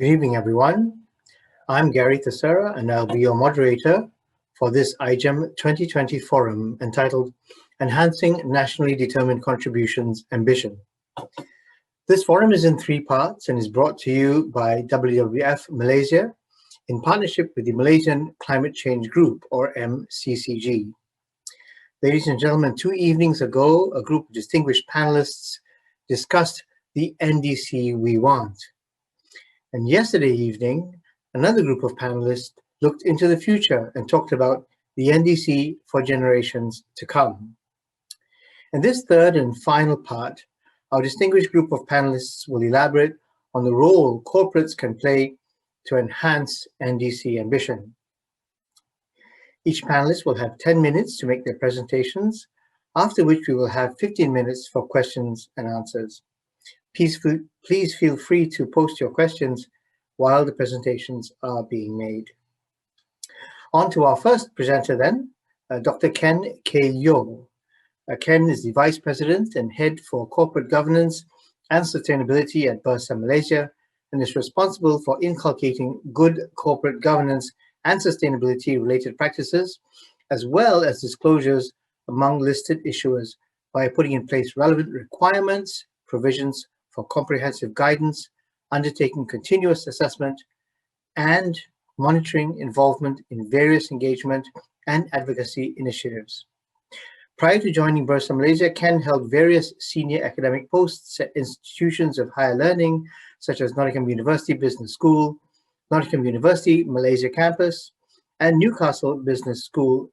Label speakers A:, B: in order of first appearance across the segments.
A: Good evening, everyone. I'm Gary Tessera, and I'll be your moderator for this IGEM 2020 forum entitled Enhancing Nationally Determined Contributions Ambition. This forum is in 3 parts and is brought to you by WWF Malaysia in partnership with the Malaysian Climate Change Group, or MCCG. Ladies and gentlemen, 2 evenings ago, a group of distinguished panelists discussed the NDC we want. And yesterday evening, another group of panelists looked into the future and talked about the NDC for generations to come. In this third and final part, our distinguished group of panelists will elaborate on the role corporates can play to enhance NDC ambition. Each panelist will have 10 minutes to make their presentations, after which we will have 15 minutes for questions and answers. Please feel free to post your questions while the presentations are being made. On to our first presenter then, Dr. Ken K. Yeo. Ken is the Vice President and Head for Corporate Governance and Sustainability at Bursa Malaysia and is responsible for inculcating good corporate governance and sustainability related practices, as well as disclosures among listed issuers by putting in place relevant requirements, provisions for comprehensive guidance, undertaking continuous assessment, and monitoring involvement in various engagement and advocacy initiatives. Prior to joining Bursa Malaysia, Ken held various senior academic posts at institutions of higher learning, such as Nottingham University Business School, Nottingham University Malaysia Campus, and Newcastle Business School,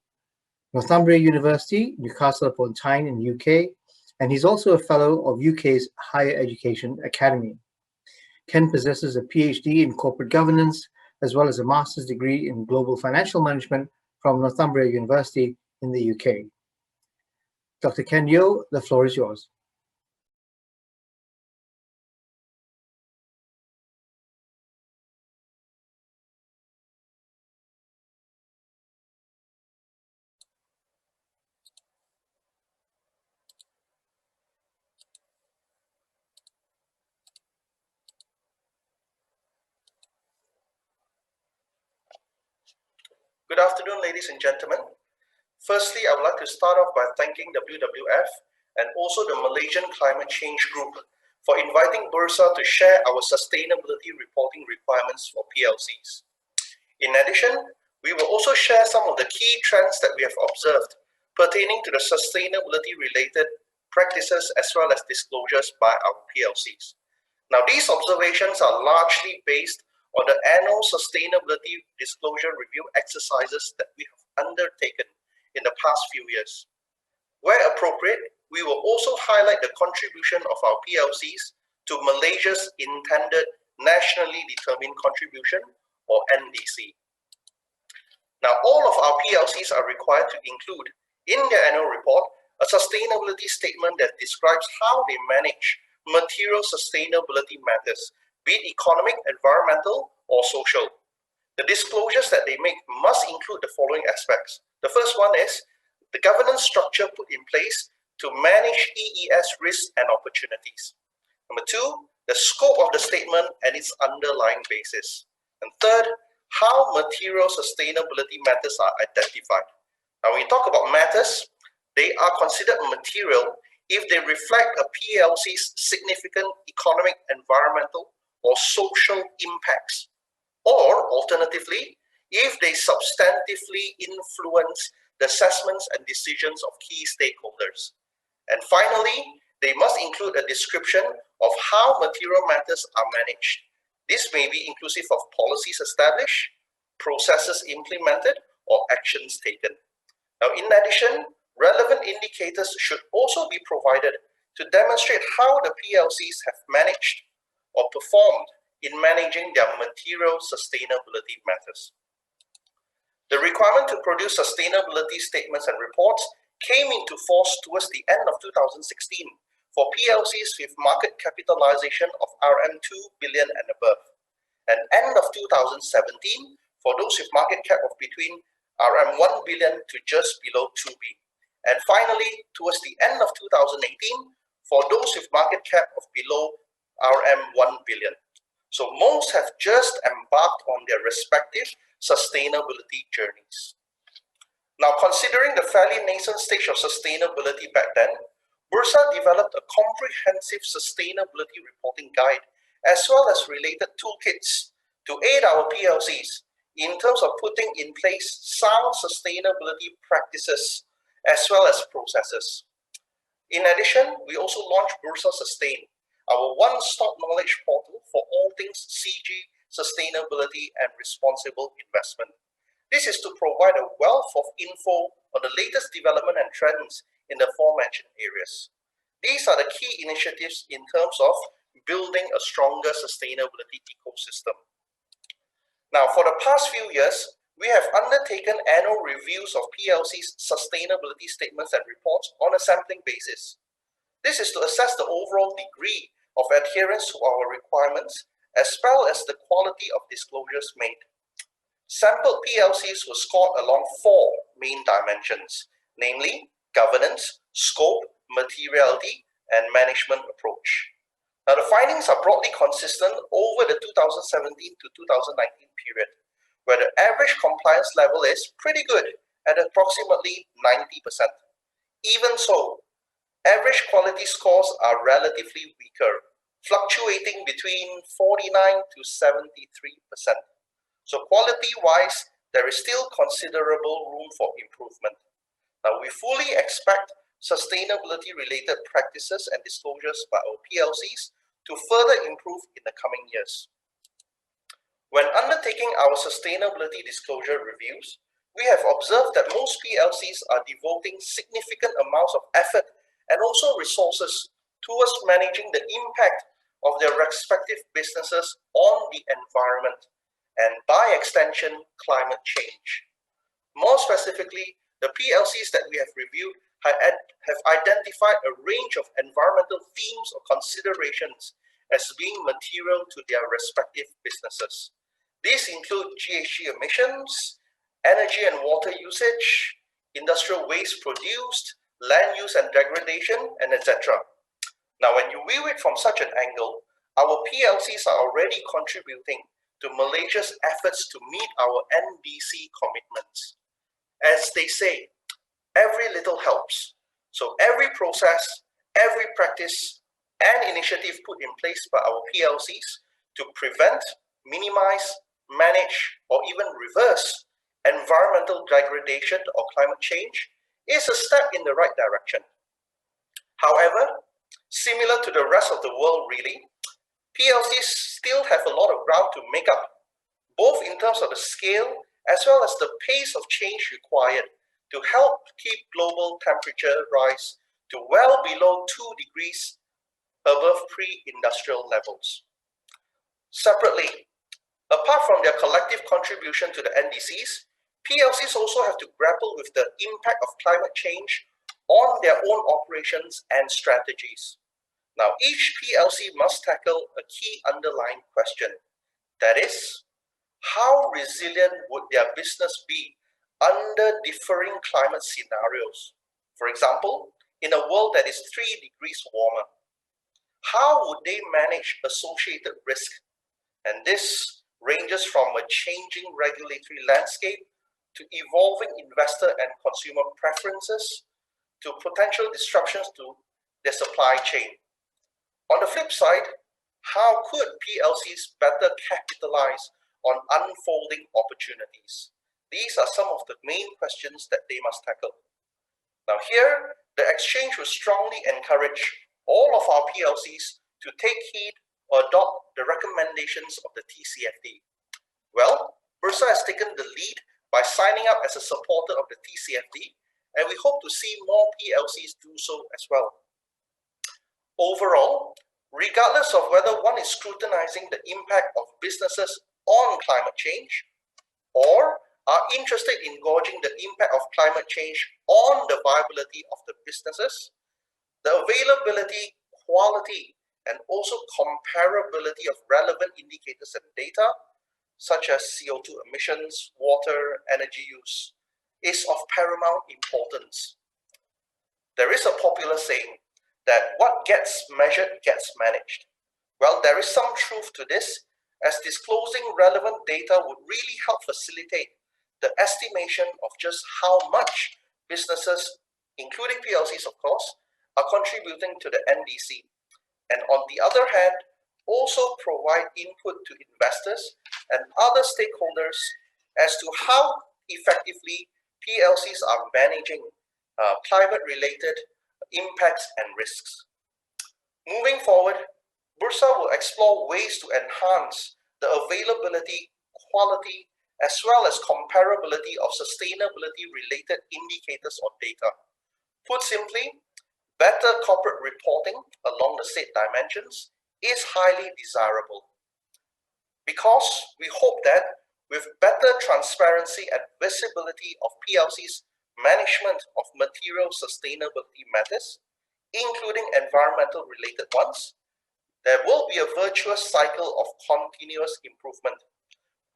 A: Northumbria University, Newcastle upon Tyne in the UK, and he's also a fellow of UK's Higher Education Academy. Ken possesses a PhD in corporate governance, as well as a master's degree in global financial management from Northumbria University in the UK. Dr. Ken Yeo, the floor is yours.
B: Good afternoon, ladies and gentlemen. Firstly, I would like to start off by thanking WWF and also the Malaysian Climate Change Group for inviting Bursa to share our sustainability reporting requirements for PLCs. In addition, we will also share some of the key trends that we have observed pertaining to the sustainability-related practices as well as disclosures by our PLCs. Now, these observations are largely based on the annual sustainability disclosure review exercises that we have undertaken in the past few years. Where appropriate, we will also highlight the contribution of our PLCs to Malaysia's intended Nationally Determined Contribution, or NDC. Now, all of our PLCs are required to include in their annual report a sustainability statement that describes how they manage material sustainability matters, be it economic, environmental, or social. The disclosures that they make must include the following aspects. The first one is the governance structure put in place to manage EES risks and opportunities. Number 2, the scope of the statement and its underlying basis. And third, how material sustainability matters are identified. Now, when we talk about matters, they are considered material if they reflect a PLC's significant economic, environmental, or social impacts, or alternatively, if they substantively influence the assessments and decisions of key stakeholders. And finally, they must include a description of how material matters are managed. This may be inclusive of policies established, processes implemented, or actions taken. Now, in addition, relevant indicators should also be provided to demonstrate how the PLCs have managed or performed in managing their material sustainability matters. The requirement to produce sustainability statements and reports came into force towards the end of 2016 for PLCs with market capitalization of RM 2 billion and above, and end of 2017 for those with market cap of between RM 1 billion to just below 2 billion. And finally, towards the end of 2018, for those with market cap of below RM 1 billion. So most have just embarked on their respective sustainability journeys. Now, considering the fairly nascent stage of sustainability back then, Bursa developed a comprehensive sustainability reporting guide as well as related toolkits to aid our PLCs in terms of putting in place sound sustainability practices as well as processes. In addition, we also launched Bursa Sustain, our one-stop knowledge portal for all things CG, sustainability, and responsible investment. This is to provide a wealth of info on the latest development and trends in the aforementioned areas. These are the key initiatives in terms of building a stronger sustainability ecosystem. Now, for the past few years, we have undertaken annual reviews of PLC's sustainability statements and reports on a sampling basis. This is to assess the overall degree of adherence to our requirements as well as the quality of disclosures made. Sampled PLCs were scored along 4 main dimensions, namely governance, scope, materiality, and management approach. Now, the findings are broadly consistent over the 2017 to 2019 period, where the average compliance level is pretty good at approximately 90%. Even so, average quality scores are relatively weaker, fluctuating between 49 to 73%. So quality-wise, there is still considerable room for improvement. Now, we fully expect sustainability-related practices and disclosures by our PLCs to further improve in the coming years. When undertaking our sustainability disclosure reviews, we have observed that most PLCs are devoting significant amounts of effort and also resources towards managing the impact of their respective businesses on the environment and by extension, climate change. More specifically, the PLCs that we have reviewed have identified a range of environmental themes or considerations as being material to their respective businesses. These include GHG emissions, energy and water usage, industrial waste produced, land use and degradation, and etc. Now, when you view it from such an angle, our PLCs are already contributing to Malaysia's efforts to meet our NDC commitments. As they say, every little helps. So every process, every practice, and initiative put in place by our PLCs to prevent, minimize, manage, or even reverse environmental degradation or climate change is a step in the right direction. However, similar to the rest of the world really, PLCs still have a lot of ground to make up, both in terms of the scale as well as the pace of change required to help keep global temperature rise to well below 2 degrees above pre-industrial levels. Separately, apart from their collective contribution to the NDCs, PLCs also have to grapple with the impact of climate change on their own operations and strategies. Now, each PLC must tackle a key underlying question. That is, how resilient would their business be under differing climate scenarios? For example, in a world that is 3 degrees warmer, how would they manage associated risk? And this ranges from a changing regulatory landscape to evolving investor and consumer preferences to potential disruptions to their supply chain. On the flip side, how could PLCs better capitalize on unfolding opportunities? These are some of the main questions that they must tackle. Now here, the exchange will strongly encourage all of our PLCs to take heed or adopt the recommendations of the TCFD. Well, Bursa has taken the lead by signing up as a supporter of the TCFD, and we hope to see more PLCs do so as well. Overall, regardless of whether one is scrutinizing the impact of businesses on climate change or are interested in gauging the impact of climate change on the viability of the businesses, the availability, quality, and also comparability of relevant indicators and data, such as CO2 emissions, water, energy use, is of paramount importance. There is a popular saying that what gets measured gets managed. Well, there is some truth to this, as disclosing relevant data would really help facilitate the estimation of just how much businesses, including PLCs of course, are contributing to the NDC. And on the other hand, also provide input to investors and other stakeholders as to how effectively PLCs are managing climate-related impacts and risks. Moving forward, Bursa will explore ways to enhance the availability, quality, as well as comparability of sustainability-related indicators or data. Put simply, better corporate reporting along the said dimensions is highly desirable, because we hope that with better transparency and visibility of PLC's management of material sustainability matters, including environmental related ones, there will be a virtuous cycle of continuous improvement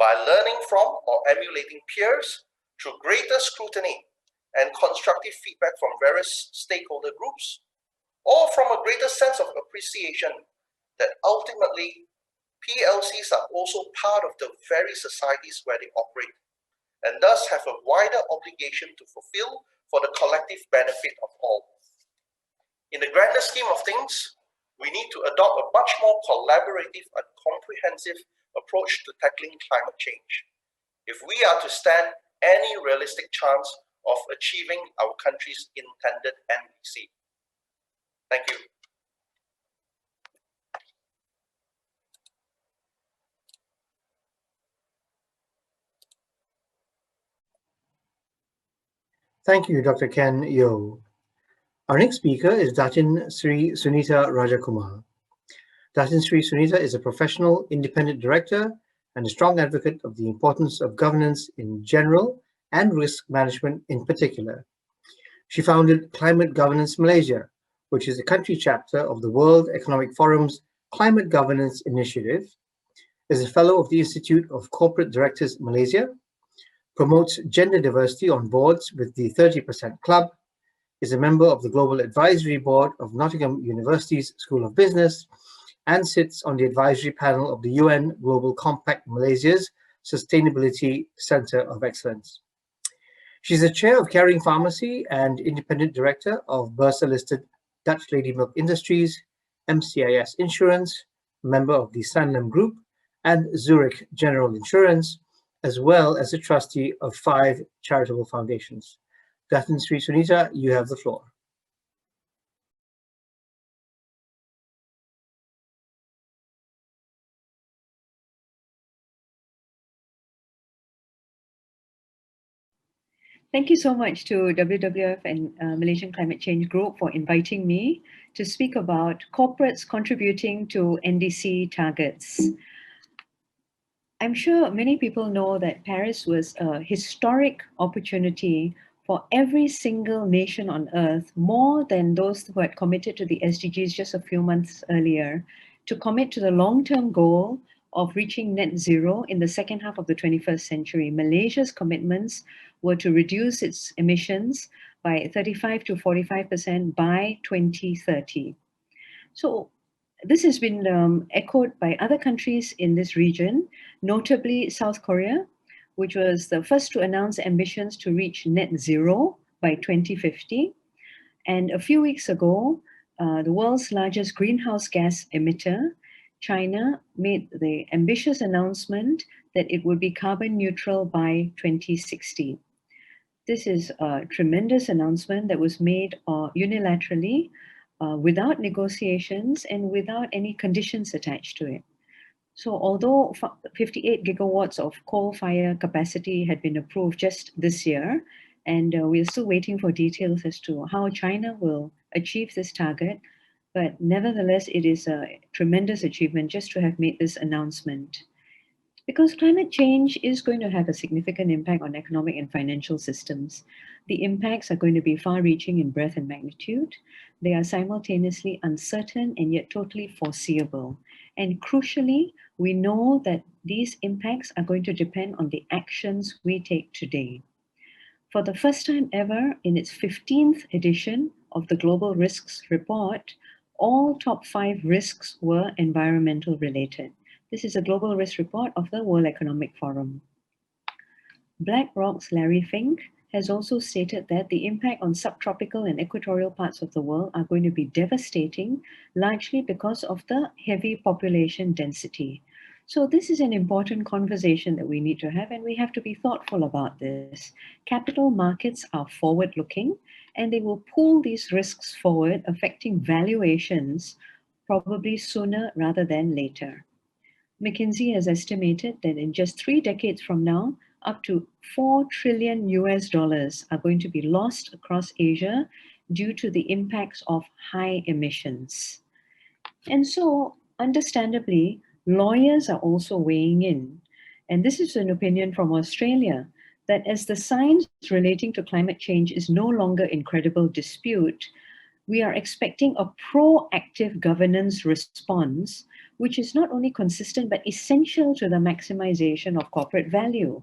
B: by learning from or emulating peers through greater scrutiny and constructive feedback from various stakeholder groups, or from a greater sense of appreciation that ultimately PLCs are also part of the very societies where they operate, and thus have a wider obligation to fulfill for the collective benefit of all. In the grander scheme of things, we need to adopt a much more collaborative and comprehensive approach to tackling climate change if we are to stand any realistic chance of achieving our country's intended NDC. Thank you.
A: Thank you, Dr. Ken Yeo. Our next speaker is Datin Sri Sunita Rajakumar. Datin Sri Sunita is a professional independent director and a strong advocate of the importance of governance in general and risk management in particular. She founded Climate Governance Malaysia, which is a country chapter of the World Economic Forum's Climate Governance Initiative, is a fellow of the Institute of Corporate Directors Malaysia, promotes gender diversity on boards with the 30% Club, is a member of the Global Advisory Board of Nottingham University's School of Business, and sits on the advisory panel of the UN Global Compact Malaysia's Sustainability Centre of Excellence. She's the chair of Caring Pharmacy and independent director of Bursa-listed Dutch Lady Milk Industries, MCIS Insurance, member of the Sanlam Group, and Zurich General Insurance, as well as a trustee of 5 charitable foundations. Datin Sri Sunita, you have the floor.
C: Thank you so much to WWF and Malaysian Climate Change Group for inviting me to speak about corporates contributing to NDC targets. I'm sure many people know that Paris was a historic opportunity for every single nation on earth, more than those who had committed to the SDGs just a few months earlier, to commit to the long-term goal of reaching net zero in the second half of the 21st century. Malaysia's commitments were to reduce its emissions by 35 to 45% by 2030. So this has been echoed by other countries in this region, notably South Korea, which was the first to announce ambitions to reach net zero by 2050. And a few weeks ago, the world's largest greenhouse gas emitter, China, made the ambitious announcement that it would be carbon neutral by 2060. This is a tremendous announcement that was made unilaterally, without negotiations and without any conditions attached to it. So although 58 gigawatts of coal-fired capacity had been approved just this year, and we're still waiting for details as to how China will achieve this target, but nevertheless, it is a tremendous achievement just to have made this announcement. Because climate change is going to have a significant impact on economic and financial systems. The impacts are going to be far-reaching in breadth and magnitude. They are simultaneously uncertain and yet totally foreseeable. And crucially, we know that these impacts are going to depend on the actions we take today. For the first time ever, in its 15th edition of the Global Risks Report, all top 5 risks were environmental related. This is a global risk report of the World Economic Forum. BlackRock's Larry Fink has also stated that the impact on subtropical and equatorial parts of the world are going to be devastating, largely because of the heavy population density. So this is an important conversation that we need to have, and we have to be thoughtful about this. Capital markets are forward-looking, and they will pull these risks forward, affecting valuations probably sooner rather than later. McKinsey has estimated that in just 3 decades from now, up to $4 trillion are going to be lost across Asia due to the impacts of high emissions. And so, understandably, lawyers are also weighing in. And this is an opinion from Australia, that as the science relating to climate change is no longer in credible dispute, we are expecting a proactive governance response, which is not only consistent but essential to the maximization of corporate value.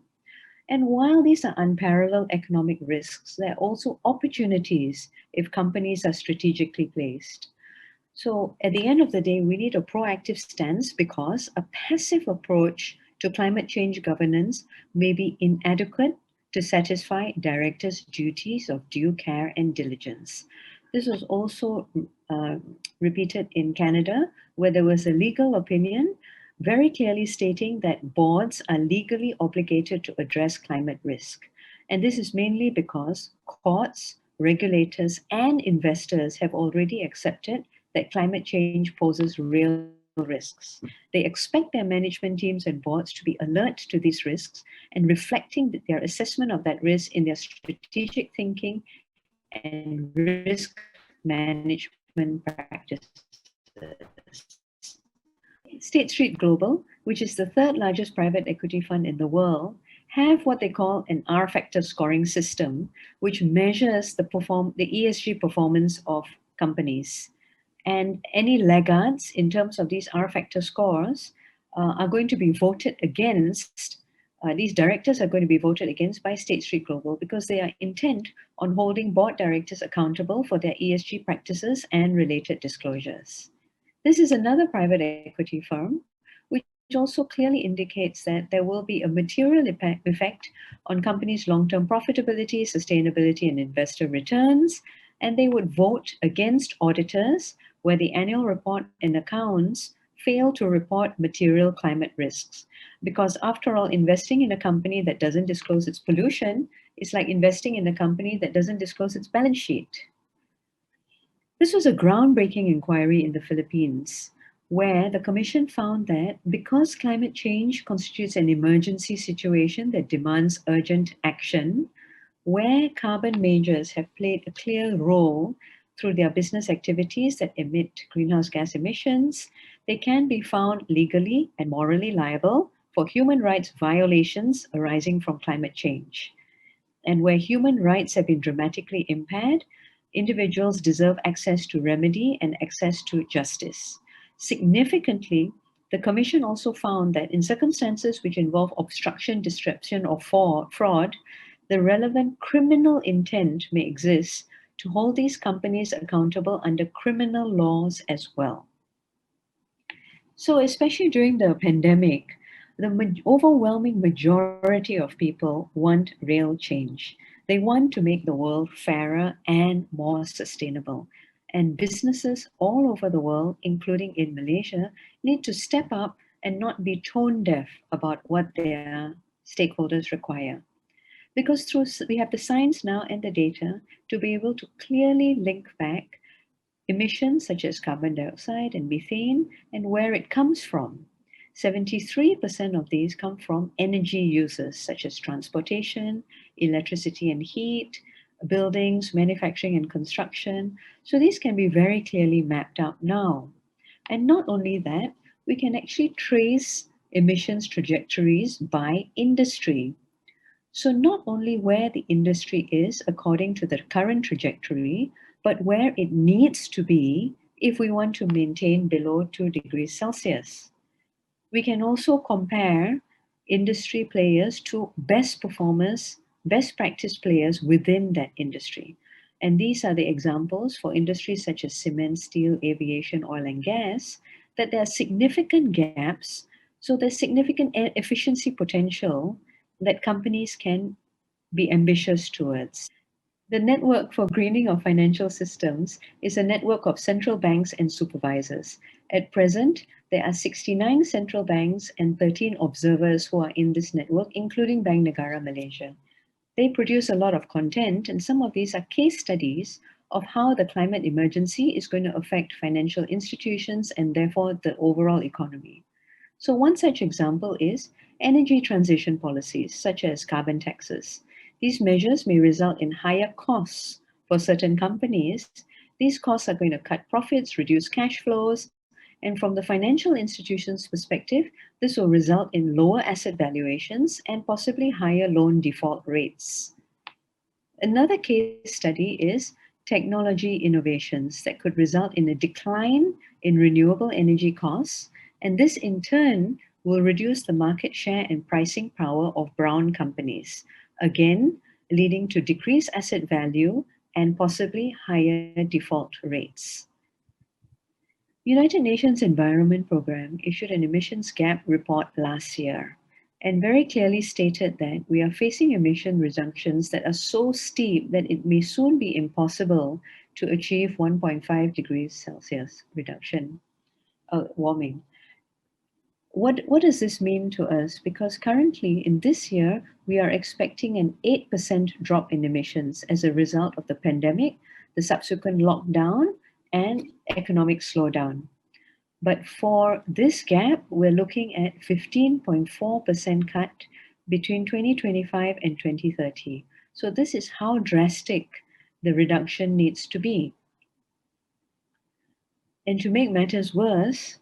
C: And while these are unparalleled economic risks, there are also opportunities if companies are strategically placed. So at the end of the day, we need a proactive stance because a passive approach to climate change governance may be inadequate to satisfy directors' duties of due care and diligence. This was also repeated in Canada, where there was a legal opinion very clearly stating that boards are legally obligated to address climate risk. And this is mainly because courts, regulators, and investors have already accepted that climate change poses real risks. They expect their management teams and boards to be alert to these risks and reflecting their assessment of that risk in their strategic thinking and risk management practices. State Street Global, which is the 3rd largest private equity fund in the world, have what they call an R-factor scoring system, which measures the ESG performance of companies. And any laggards in terms of these R-factor scores are going to be voted against. These directors are going to be voted against by State Street Global because they are intent on holding board directors accountable for their ESG practices and related disclosures. This is another private equity firm, which also clearly indicates that there will be a material effect on companies' long-term profitability, sustainability, and investor returns, and they would vote against auditors where the annual report and accounts fail to report material climate risks. Because after all, investing in a company that doesn't disclose its pollution is like investing in a company that doesn't disclose its balance sheet. This was a groundbreaking inquiry in the Philippines, where the Commission found that because climate change constitutes an emergency situation that demands urgent action, where carbon majors have played a clear role through their business activities that emit greenhouse gas emissions, they can be found legally and morally liable for human rights violations arising from climate change. And where human rights have been dramatically impaired, individuals deserve access to remedy and access to justice. Significantly, the Commission also found that in circumstances which involve obstruction, disruption, or fraud, the relevant criminal intent may exist to hold these companies accountable under criminal laws as well. So especially during the pandemic, the overwhelming majority of people want real change. They want to make the world fairer and more sustainable. And businesses all over the world, including in Malaysia, need to step up and not be tone deaf about what their stakeholders require. Because we have the science now and the data to be able to clearly link back emissions such as carbon dioxide and methane and where it comes from. 73% of these come from energy users such as transportation, electricity and heat, buildings, manufacturing and construction. So these can be very clearly mapped out now. And not only that, we can actually trace emissions trajectories by industry. So not only where the industry is according to the current trajectory, but where it needs to be if we want to maintain below 2 degrees Celsius. We can also compare industry players to best performers, best practice players within that industry. And these are the examples for industries such as cement, steel, aviation, oil and gas, that there are significant gaps So there's significant efficiency potential that companies can be ambitious towards. The network for greening of financial systems is a network of central banks and supervisors. At present, there are 69 central banks and 13 observers who are in this network, including Bank Negara Malaysia. They produce a lot of content, and some of these are case studies of how the climate emergency is going to affect financial institutions and therefore the overall economy. So one such example is energy transition policies, such as carbon taxes. These measures may result in higher costs for certain companies. These costs are going to cut profits, reduce cash flows, and from the financial institution's perspective, this will result in lower asset valuations and possibly higher loan default rates. Another case study is technology innovations that could result in a decline in renewable energy costs, and this in turn will reduce the market share and pricing power of brown companies, again leading to decreased asset value and possibly higher default rates. United Nations Environment Programme issued an emissions gap report last year and very clearly stated that we are facing emission reductions that are so steep that it may soon be impossible to achieve 1.5 degrees Celsius warming. What does this mean to us? Because currently in this year, we are expecting an 8% drop in emissions as a result of the pandemic, the subsequent lockdown, and economic slowdown. But for this gap, we're looking at 15.4% cut between 2025 and 2030. So this is how drastic the reduction needs to be. And to make matters worse,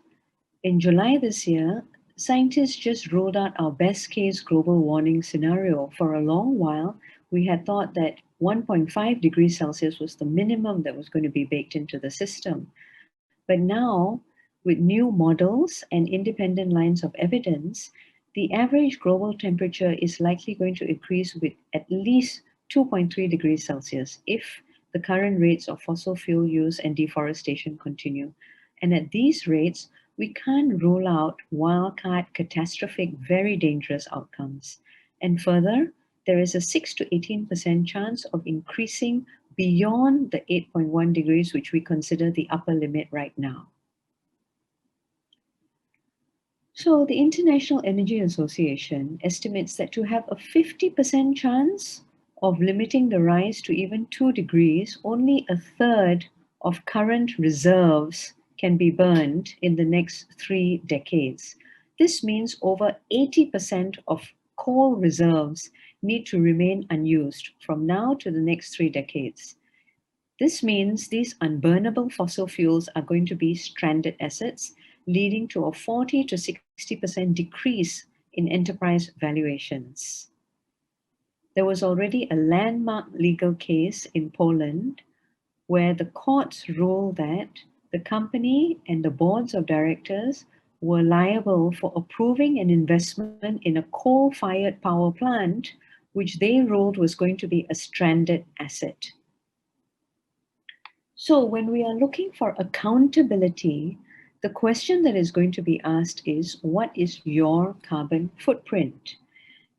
C: in July this year, scientists just rolled out our best case global warming scenario. For a long while, we had thought that 1.5 degrees Celsius was the minimum that was going to be baked into the system. But now, with new models and independent lines of evidence, the average global temperature is likely going to increase with at least 2.3 degrees Celsius if the current rates of fossil fuel use and deforestation continue. And at these rates, we can't rule out wildcard, catastrophic, very dangerous outcomes. And further, there is a 6 to 18% chance of increasing beyond the 8.1 degrees, which we consider the upper limit right now. So the International Energy Association estimates that to have a 50% chance of limiting the rise to even 2 degrees, only a third of current reserves can be burned in the next 3 decades. This means over 80% of coal reserves need to remain unused from now to the next 3 decades. This means these unburnable fossil fuels are going to be stranded assets, leading to a 40 to 60% decrease in enterprise valuations. There was already a landmark legal case in Poland where the courts ruled that the company and the boards of directors were liable for approving an investment in a coal-fired power plant, which they ruled was going to be a stranded asset. So when we are looking for accountability, the question that is going to be asked is, what is your carbon footprint?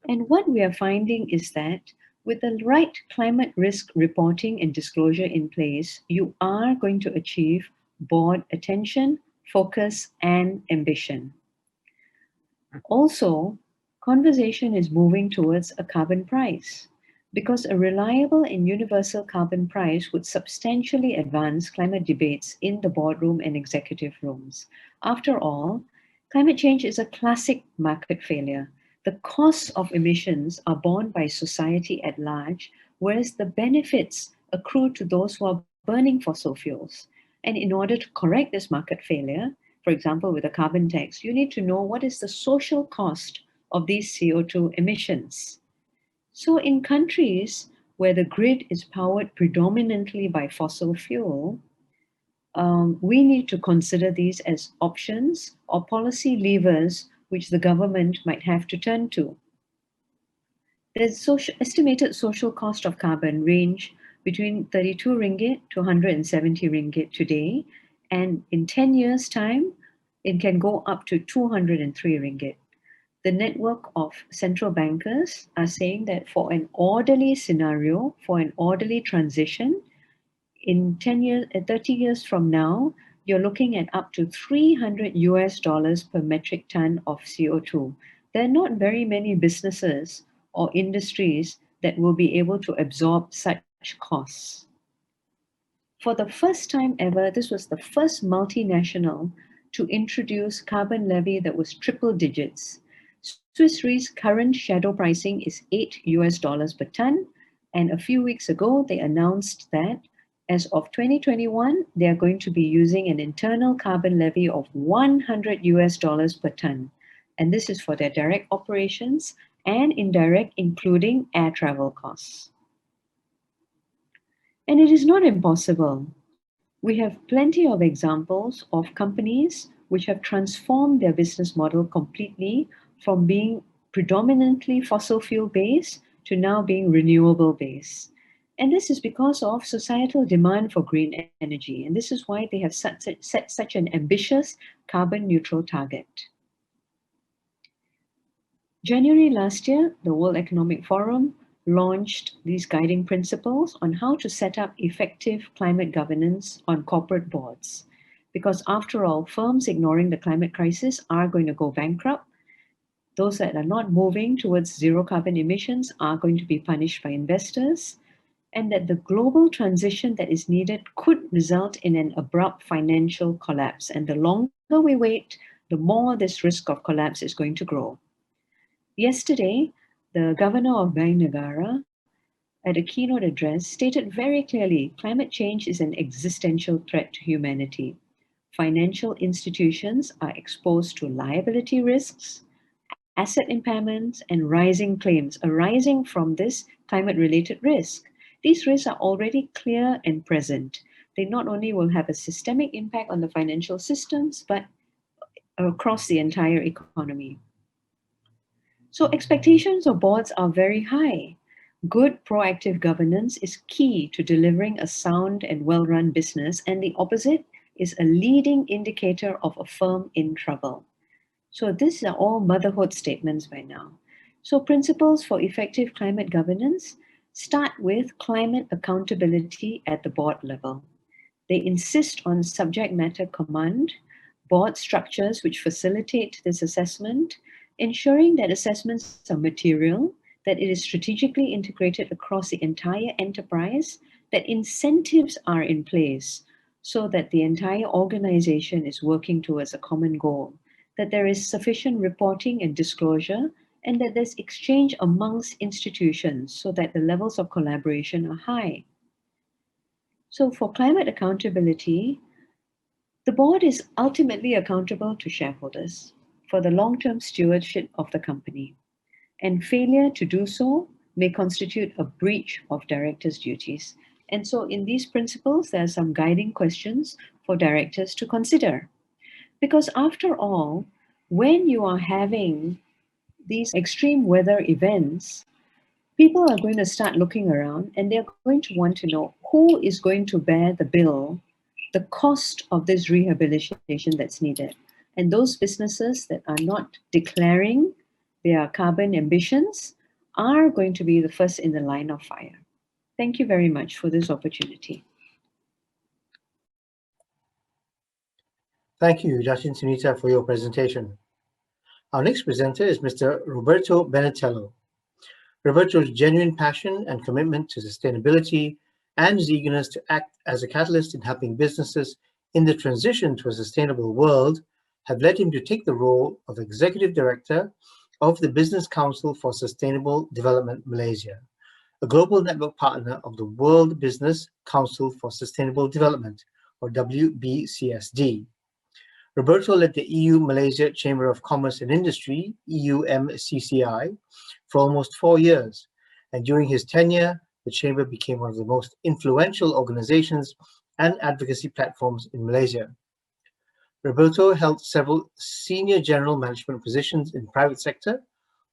C: And what we are finding is that with the right climate risk reporting and disclosure in place, you are going to achieve board attention, focus, and ambition. Also, conversation is moving towards a carbon price, because a reliable and universal carbon price would substantially advance climate debates in the boardroom and executive rooms. After all, climate change is a classic market failure. The costs of emissions are borne by society at large, whereas the benefits accrue to those who are burning fossil fuels. And in order to correct this market failure, for example, with a carbon tax, you need to know what is the social cost of these CO2 emissions. So in countries where the grid is powered predominantly by fossil fuel, we need to consider these as options or policy levers which the government might have to turn to. The estimated social cost of carbon range between 32 ringgit to 170 ringgit today, and in 10 years' time, It can go up to 203 ringgit. The network of central bankers are saying that for an orderly scenario, for an orderly transition, in 10 years, 30 years from now, you're looking at up to $300 per metric ton of CO2. There are not very many businesses or industries that will be able to absorb such costs. For the first time ever, this was the first multinational to introduce carbon levy that was triple digits. Swiss Re's current shadow pricing is $8 per ton, and a few weeks ago they announced that as of 2021, they are going to be using an internal carbon levy of $100 per ton. And this is for their direct operations and indirect, including air travel costs. And it is not impossible. We have plenty of examples of companies which have transformed their business model completely from being predominantly fossil fuel based to now being renewable based. And this is because of societal demand for green energy. And this is why they have set such an ambitious carbon neutral target. January last year, the World Economic Forum launched these guiding principles on how to set up effective climate governance on corporate boards. Because after all, firms ignoring the climate crisis are going to go bankrupt. Those that are not moving towards zero carbon emissions are going to be punished by investors, and that the global transition that is needed could result in an abrupt financial collapse. And the longer we wait, the more this risk of collapse is going to grow. Yesterday, the governor of Bank Negara, at a keynote address, stated very clearly, climate change is an existential threat to humanity. Financial institutions are exposed to liability risks, asset impairments, and rising claims arising from this climate-related risk. These risks are already clear and present. They not only will have a systemic impact on the financial systems, but across the entire economy. So expectations of boards are very high. Good proactive governance is key to delivering a sound and well-run business, and the opposite is a leading indicator of a firm in trouble. So these are all motherhood statements by now. So principles for effective climate governance start with climate accountability at the board level. They insist on subject matter command, board structures which facilitate this assessment, ensuring that assessments are material, that it is strategically integrated across the entire enterprise, that incentives are in place so that the entire organization is working towards a common goal, that there is sufficient reporting and disclosure, and that there's exchange amongst institutions so that the levels of collaboration are high. So for climate accountability, the board is ultimately accountable to shareholders for the long-term stewardship of the company, and failure to do so may constitute a breach of directors' duties. And so in these principles, there are some guiding questions for directors to consider. Because after all, when you are having these extreme weather events, people are going to start looking around and they're going to want to know who is going to bear the bill, the cost of this rehabilitation that's needed. And those businesses that are not declaring their carbon ambitions are going to be the first in the line of fire. Thank you very much for this opportunity.
A: Thank you, Jachin Sunita, for your presentation. Our next presenter is Mr. Roberto Benatello. Roberto's genuine passion and commitment to sustainability and his eagerness to act as a catalyst in helping businesses in the transition to a sustainable world have led him to take the role of Executive Director of the Business Council for Sustainable Development Malaysia, a global network partner of the World Business Council for Sustainable Development, or WBCSD. Roberto led the EU-Malaysia Chamber of Commerce and Industry, EU-MCCI, for almost 4 years, and during his tenure, the Chamber became one of the most influential organizations and advocacy platforms in Malaysia. Roberto held several senior general management positions in the private sector,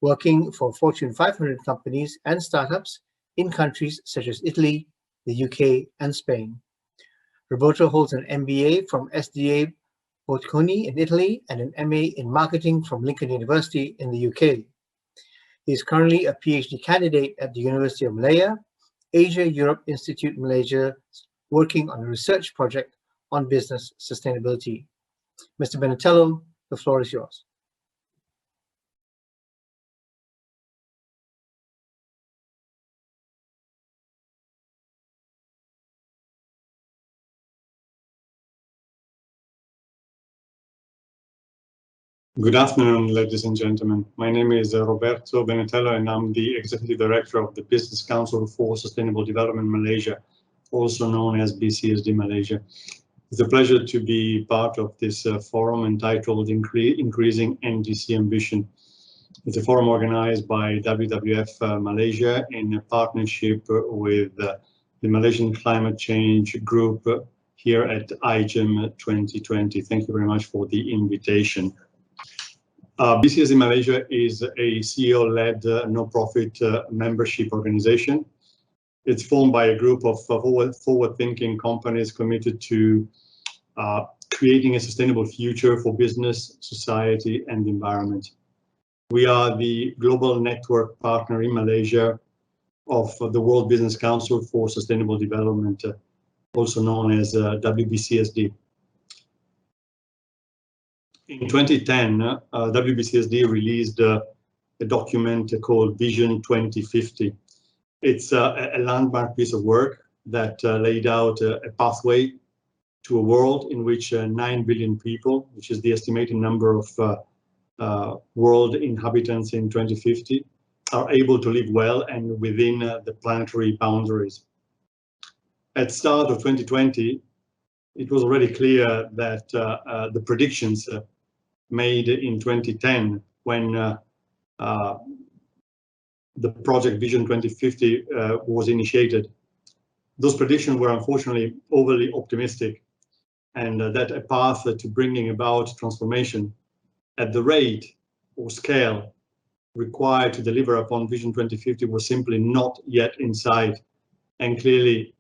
A: working for Fortune 500 companies and startups in countries such as Italy, the UK, and Spain. Roberto holds an MBA from SDA Bocconi in Italy, and an MA in Marketing from Lincoln University in the UK. He is currently a PhD candidate at the University of Malaya, Asia Europe Institute Malaysia, working on a research project on business sustainability. Mr. Benatello, the floor is yours.
D: Good afternoon, ladies and gentlemen. My name is Roberto Benatello, and I'm the Executive Director of the Business Council for Sustainable Development Malaysia, also known as BCSD Malaysia. It's a pleasure to be part of this forum entitled Increasing NDC Ambition. It's a forum organized by WWF Malaysia in a partnership with the Malaysian Climate Change Group here at IGEM 2020. Thank you very much for the invitation. BCSD Malaysia is a CEO-led no-profit membership organization. It's formed by a group of forward-thinking companies committed to creating a sustainable future for business, society, and environment. We are the global network partner in Malaysia of the World Business Council for Sustainable Development, also known as WBCSD. In 2010, WBCSD released a document called Vision 2050. It's a landmark piece of work that laid out a pathway to a world in which 9 billion people, which is the estimated number of world inhabitants in 2050, are able to live well and within the planetary boundaries. At the start of 2020, it was already clear that the predictions made in 2010 when the project Vision 2050 was initiated. Those predictions were unfortunately overly optimistic, and that a path to bringing about transformation at the rate or scale required to deliver upon Vision 2050 was simply not yet in sight, and clearly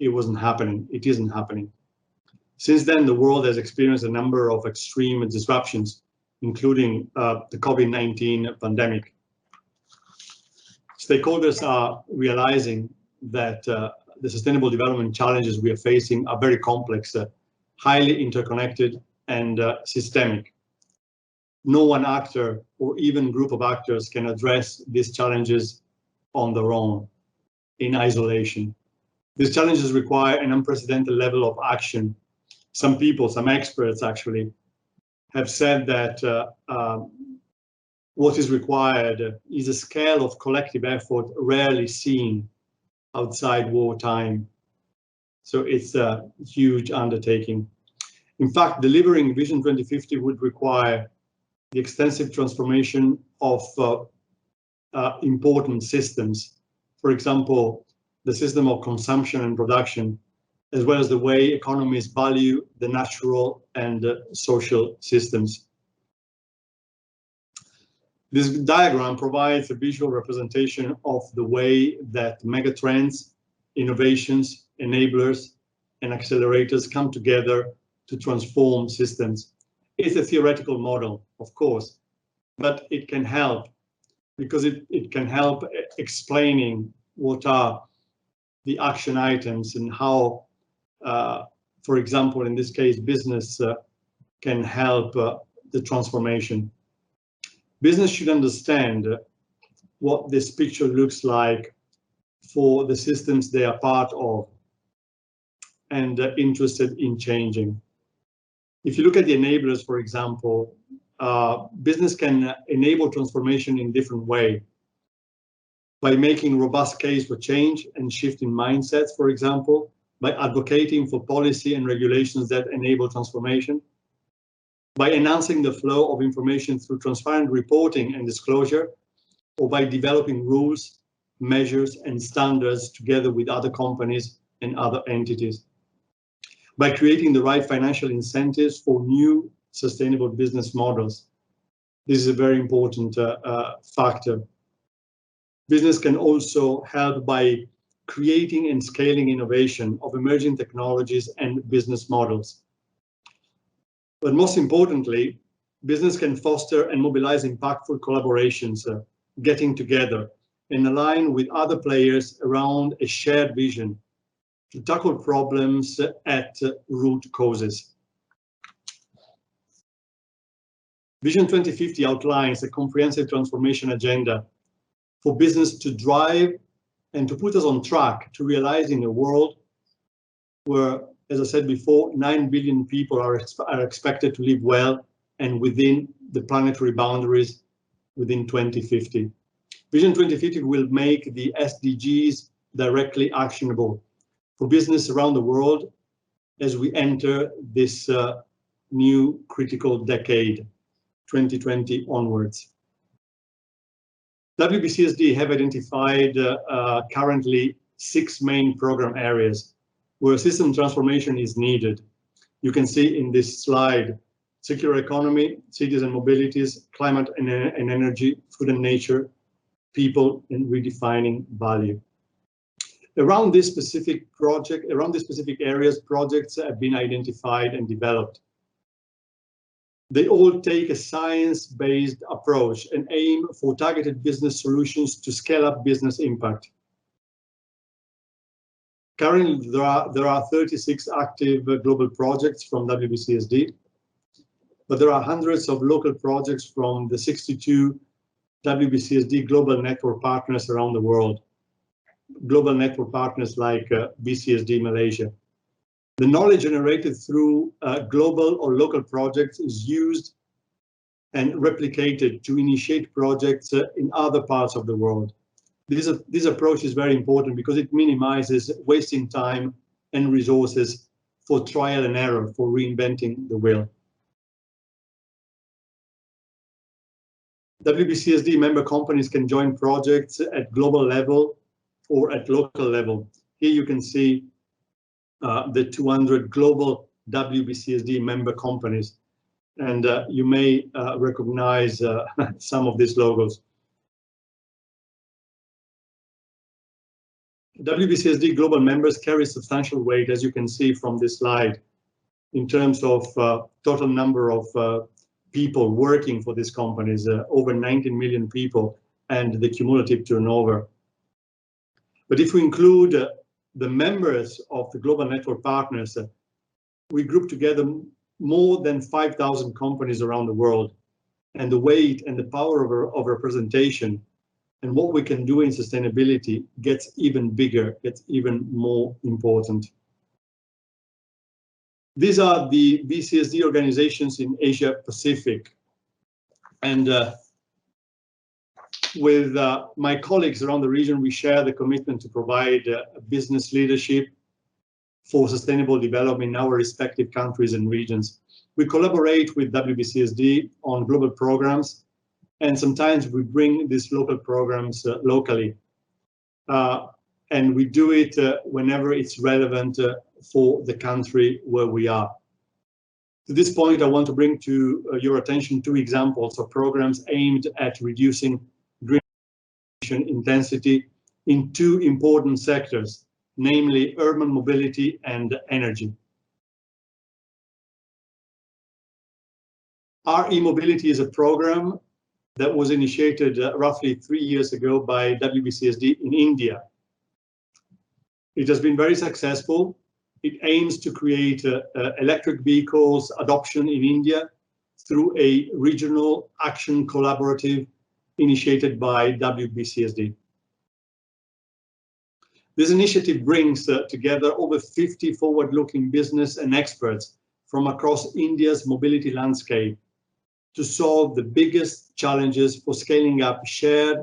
D: it wasn't happening. It isn't happening. Since then, the world has experienced a number of extreme disruptions, including the COVID-19 pandemic. Stakeholders are realizing that the sustainable development challenges we are facing are very complex, highly interconnected, and systemic. No one actor or even group of actors can address these challenges on their own, in isolation. These challenges require an unprecedented level of action. Some people, some experts actually, have said that what is required is a scale of collective effort rarely seen outside wartime. So it's a huge undertaking. In fact, delivering Vision 2050 would require the extensive transformation of important systems. For example, the system of consumption and production, as well as the way economies value the natural and social systems. This diagram provides a visual representation of the way that megatrends, innovations, enablers, and accelerators come together to transform systems. It's a theoretical model, of course, but it can help because it can help explaining what are the action items and how, for example, in this case, business can help the transformation. Business should understand what this picture looks like for the systems they are part of and interested in changing. If you look at the enablers, for example, business can enable transformation in different ways by making robust case for change and shift in mindsets, for example, by advocating for policy and regulations that enable transformation, by enhancing the flow of information through transparent reporting and disclosure, or by developing rules, measures, and standards together with other companies and other entities, by creating the right financial incentives for new sustainable business models. This is a very important factor. Business can also help by creating and scaling innovation of emerging technologies and business models. But most importantly, business can foster and mobilize impactful collaborations, getting together and align with other players around a shared vision to tackle problems at root causes. Vision 2050 outlines a comprehensive transformation agenda for business to drive and to put us on track to realizing a world where, as I said before, 9 billion people are expected to live well and within the planetary boundaries within 2050. Vision 2050 will make the SDGs directly actionable for business around the world as we enter this new critical decade, 2020 onwards. WBCSD have identified currently 6 main program areas where system transformation is needed. You can see in this slide: circular economy, cities and mobilities, climate and energy, food and nature, people, and redefining value. Around this specific areas, projects have been identified and developed. They all take a science-based approach and aim for targeted business solutions to scale up business impact. Currently, there are 36 active global projects from WBCSD, but there are hundreds of local projects from the 62 WBCSD global network partners around the world. Global network partners like BCSD Malaysia. The knowledge generated through global or local projects is used and replicated to initiate projects in other parts of the world. This approach is very important because it minimizes wasting time and resources for trial and error, for reinventing the wheel. WBCSD member companies can join projects at global level or at local level. Here you can see the 200 global WBCSD member companies, and you may recognize some of these logos. WBCSD global members carry substantial weight, as you can see from this slide, in terms of total number of people working for these companies, over 19 million people, and the cumulative turnover. But if we include the members of the global network partners, we group together more than 5,000 companies around the world, and the weight and the power of representation and what we can do in sustainability gets even bigger, gets even more important. These are the BCSD organizations in Asia Pacific, and with my colleagues around the region, we share the commitment to provide business leadership for sustainable development in our respective countries and regions. We collaborate with WBCSD on global programs, and sometimes we bring these local programs locally. And we do it whenever it's relevant for the country where we are. To this point, I want to bring to your attention 2 examples of programs aimed at reducing green emission intensity in 2 important sectors, namely urban mobility and energy. Our e-mobility is a program that was initiated roughly 3 years ago by WBCSD in India. It has been very successful. It aims to create electric vehicles adoption in India through a regional action collaborative initiated by WBCSD. This initiative brings together over 50 forward-looking business and experts from across India's mobility landscape to solve the biggest challenges for scaling up shared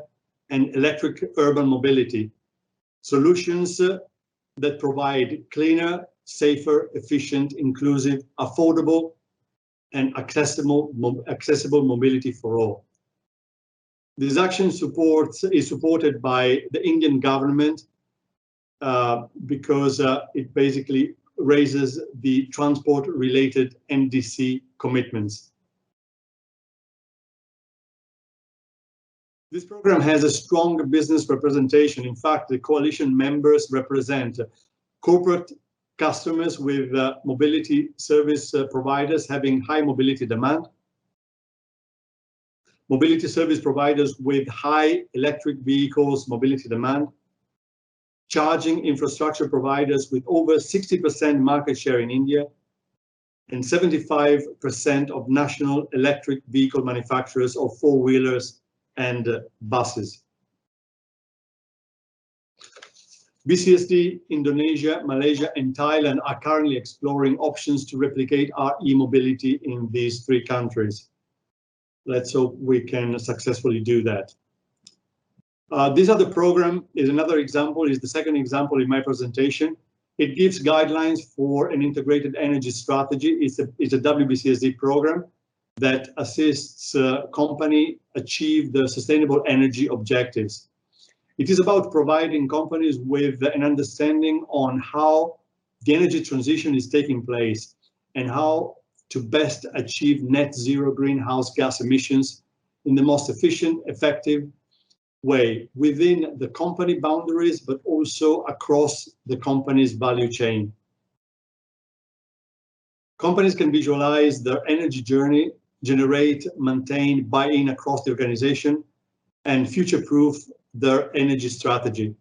D: and electric urban mobility, solutions that provide cleaner, safer, efficient, inclusive, affordable, and accessible mobility for all. This action is supported by the Indian government because it basically raises the transport-related NDC commitments. This program has a strong business representation. In fact, the coalition members represent corporate customers with mobility service providers having high mobility demand, mobility service providers with high electric vehicles mobility demand, charging infrastructure providers with over 60% market share in India, and 75% of national electric vehicle manufacturers of four-wheelers and buses. BCSD, Indonesia, Malaysia, and Thailand are currently exploring options to replicate our e-mobility in these three countries. Let's hope we can successfully do that. This other program is another example, is the second example in my presentation. It gives guidelines for an integrated energy strategy. It's a WBCSD program that assists company achieve the sustainable energy objectives. It is about providing companies with an understanding on how the energy transition is taking place and how to best achieve net zero greenhouse gas emissions in the most efficient, effective way within the company boundaries, but also across the company's value chain. Companies can visualize their energy journey, generate, maintain, buy-in across the organization, and future-proof their energy strategy.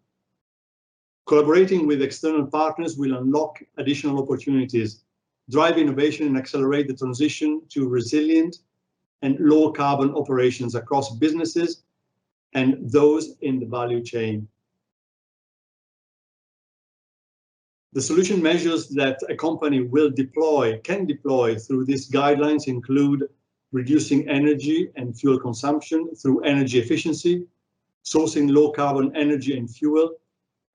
D: Collaborating with external partners will unlock additional opportunities, drive innovation, and accelerate the transition to resilient and low carbon operations across businesses and those in the value chain. The solution measures that a company can deploy through these guidelines include reducing energy and fuel consumption through energy efficiency, sourcing low carbon energy and fuel,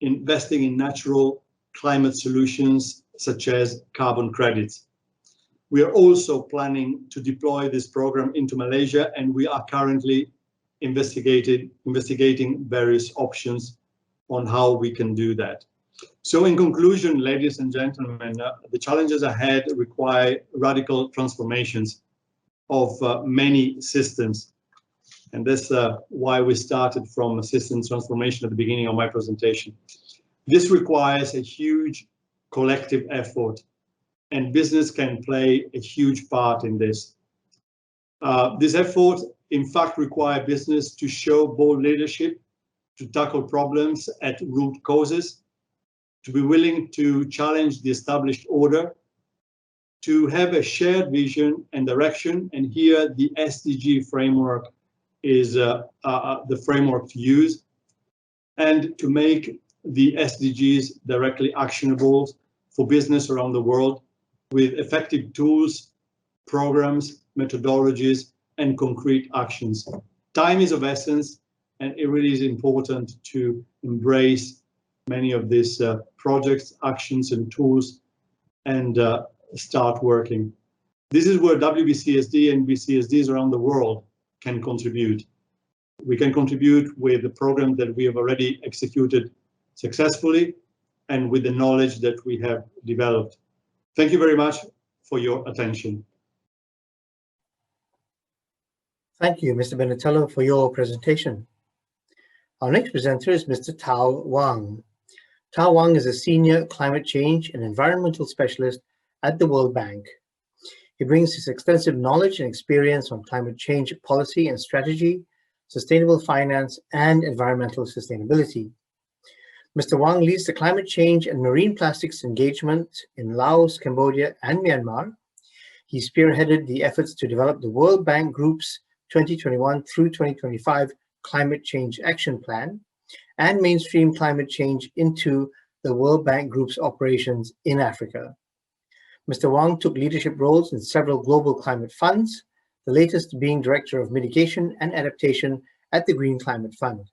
D: investing in natural climate solutions such as carbon credits. We are also planning to deploy this program into Malaysia, and we are currently investigating various options on how we can do that. So in conclusion, ladies and gentlemen, the challenges ahead require radical transformations of many systems. And that's why we started from a systems transformation at the beginning of my presentation. This requires a huge collective effort, and business can play a huge part in this. This effort, in fact, requires business to show bold leadership, to tackle problems at root causes, to be willing to challenge the established order, to have a shared vision and direction, and here the SDG framework is the framework to use, and to make the SDGs directly actionable for business around the world with effective tools, programs, methodologies, and concrete actions. Time is of essence, and it really is important to embrace many of these projects, actions, and tools, and start working. This is where WBCSD and BCSDs around the world can contribute. We can contribute with the program that we have already executed successfully and with the knowledge that we have developed. Thank you very much for your attention.
A: Thank you, Mr. Benatello, for your presentation. Our next presenter is Mr. Tao Wang. Tao Wang is a senior climate change and environmental specialist at the World Bank. He brings his extensive knowledge and experience on climate change policy and strategy, sustainable finance, and environmental sustainability. Mr. Wang leads the climate change and marine plastics engagement in Laos, Cambodia, and Myanmar. He spearheaded the efforts to develop the World Bank Group's 2021 through 2025 Climate Change Action Plan and mainstream climate change into the World Bank Group's operations in Africa. Mr. Wang took leadership roles in several global climate funds, the latest being Director of Mitigation and Adaptation at the Green Climate Fund.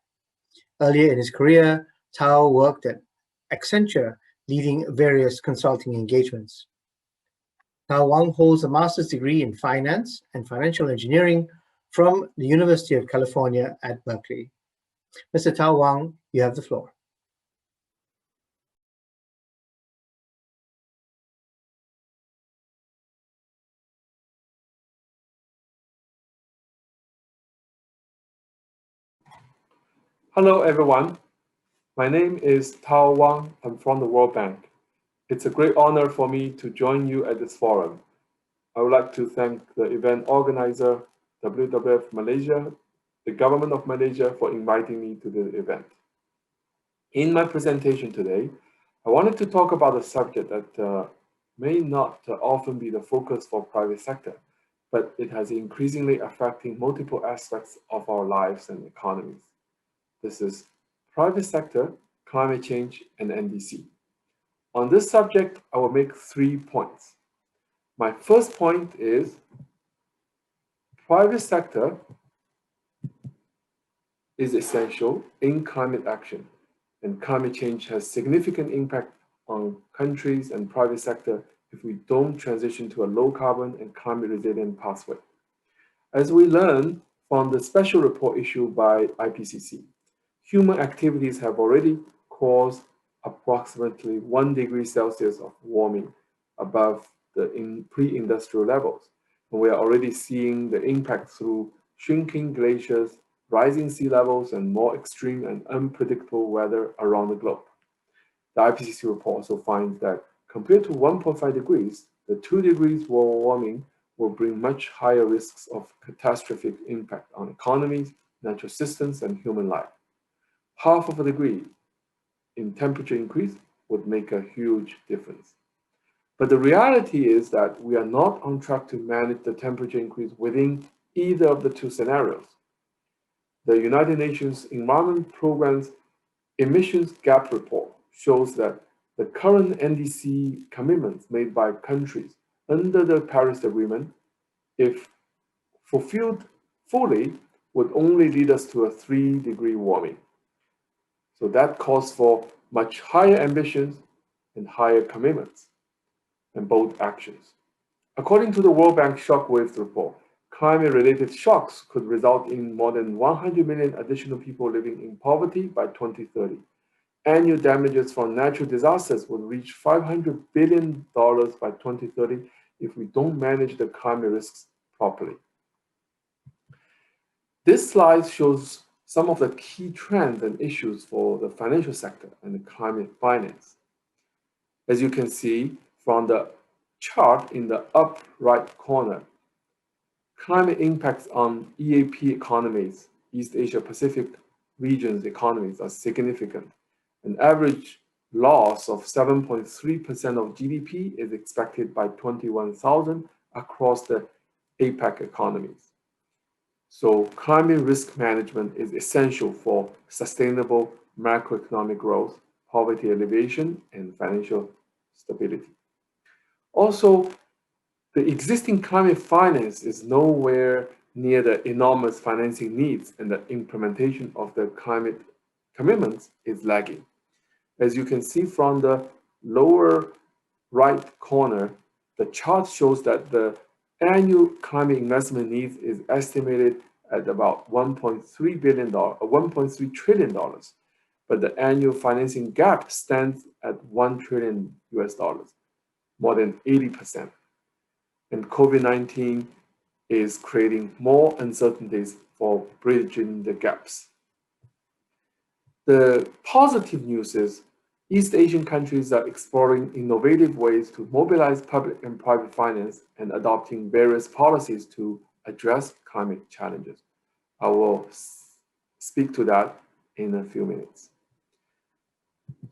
A: Earlier in his career, Tao worked at Accenture, leading various consulting engagements. Tao Wang holds a master's degree in finance and financial engineering from the University of California at Berkeley. Mr. Tao Wang, you have the floor.
E: Hello, everyone. My name is Tao Wang. I'm from the World Bank. It's a great honor for me to join you at this forum. I would like to thank the event organizer, WWF Malaysia, the government of Malaysia for inviting me to the event. In my presentation today, I wanted to talk about a subject that may not often be the focus for private sector, but it has increasingly affecting multiple aspects of our lives and economies. This is private sector, climate change, and NDC. On this subject, I will make 3 points. My first point is private sector is essential in climate action, and climate change has significant impact on countries and private sector if we don't transition to a low carbon and climate resilient pathway. As we learn from the special report issued by IPCC, human activities have already caused approximately 1 degree Celsius of warming above the pre-industrial levels. And we are already seeing the impact through shrinking glaciers, rising sea levels, and more extreme and unpredictable weather around the globe. The IPCC report also finds that compared to 1.5 degrees, the 2 degrees world warming will bring much higher risks of catastrophic impact on economies, natural systems, and human life. Half of a degree in temperature increase would make a huge difference. But the reality is that we are not on track to manage the temperature increase within either of the 2 scenarios. The United Nations Environment Programme's Emissions Gap Report shows that the current NDC commitments made by countries under the Paris Agreement, if fulfilled fully, would only lead us to a 3 degree warming. So that calls for much higher ambitions and higher commitments and bold actions. According to the World Bank Shockwaves report, climate-related shocks could result in more than 100 million additional people living in poverty by 2030. Annual damages from natural disasters would reach $500 billion by 2030 if we don't manage the climate risks properly. This slide shows some of the key trends and issues for the financial sector and the climate finance. As you can see from the chart in the up right corner, climate impacts on EAP economies, East Asia Pacific region's economies, are significant. An average loss of 7.3% of GDP is expected by 21,000 across the APEC economies. So climate risk management is essential for sustainable macroeconomic growth, poverty alleviation, and financial stability. Also, the existing climate finance is nowhere near the enormous financing needs, and the implementation of the climate commitments is lagging. As you can see from the lower right corner, the chart shows that the annual climate investment needs is estimated at about $1.3 trillion, but the annual financing gap stands at $1 trillion, more than 80%. And COVID-19 is creating more uncertainties for bridging the gaps. The positive news is East Asian countries are exploring innovative ways to mobilize public and private finance and adopting various policies to address climate challenges. I will speak to that in a few minutes.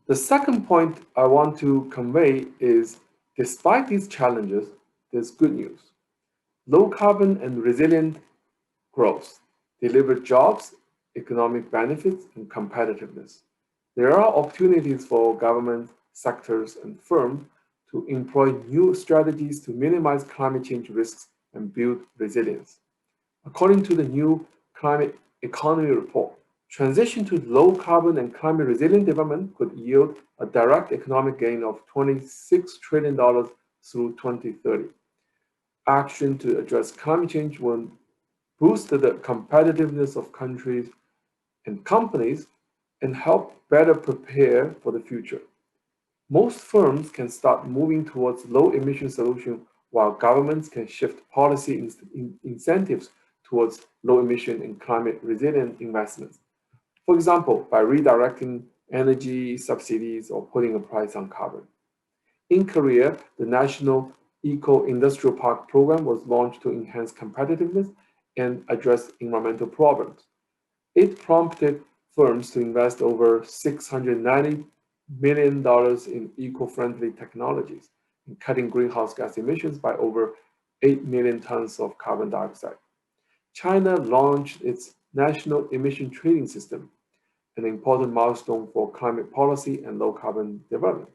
E: The second point I want to convey is, despite these challenges, there's good news. Low carbon and resilient growth deliver jobs, economic benefits, and competitiveness. There are opportunities for government, sectors, and firms to employ new strategies to minimize climate change risks and build resilience. According to the new Climate Economy Report, transition to low carbon and climate resilient development could yield a direct economic gain of $26 trillion through 2030. Action to address climate change will boost the competitiveness of countries and companies and help better prepare for the future. Most firms can start moving towards low emission solutions, while governments can shift policy incentives towards low emission and climate resilient investments. For example, by redirecting energy subsidies or putting a price on carbon. In Korea, the National Eco-Industrial Park program was launched to enhance competitiveness and address environmental problems. It prompted firms to invest over $690 million in eco-friendly technologies, in cutting greenhouse gas emissions by over 8 million tons of carbon dioxide. China launched its national emission trading system, an important milestone for climate policy and low carbon development.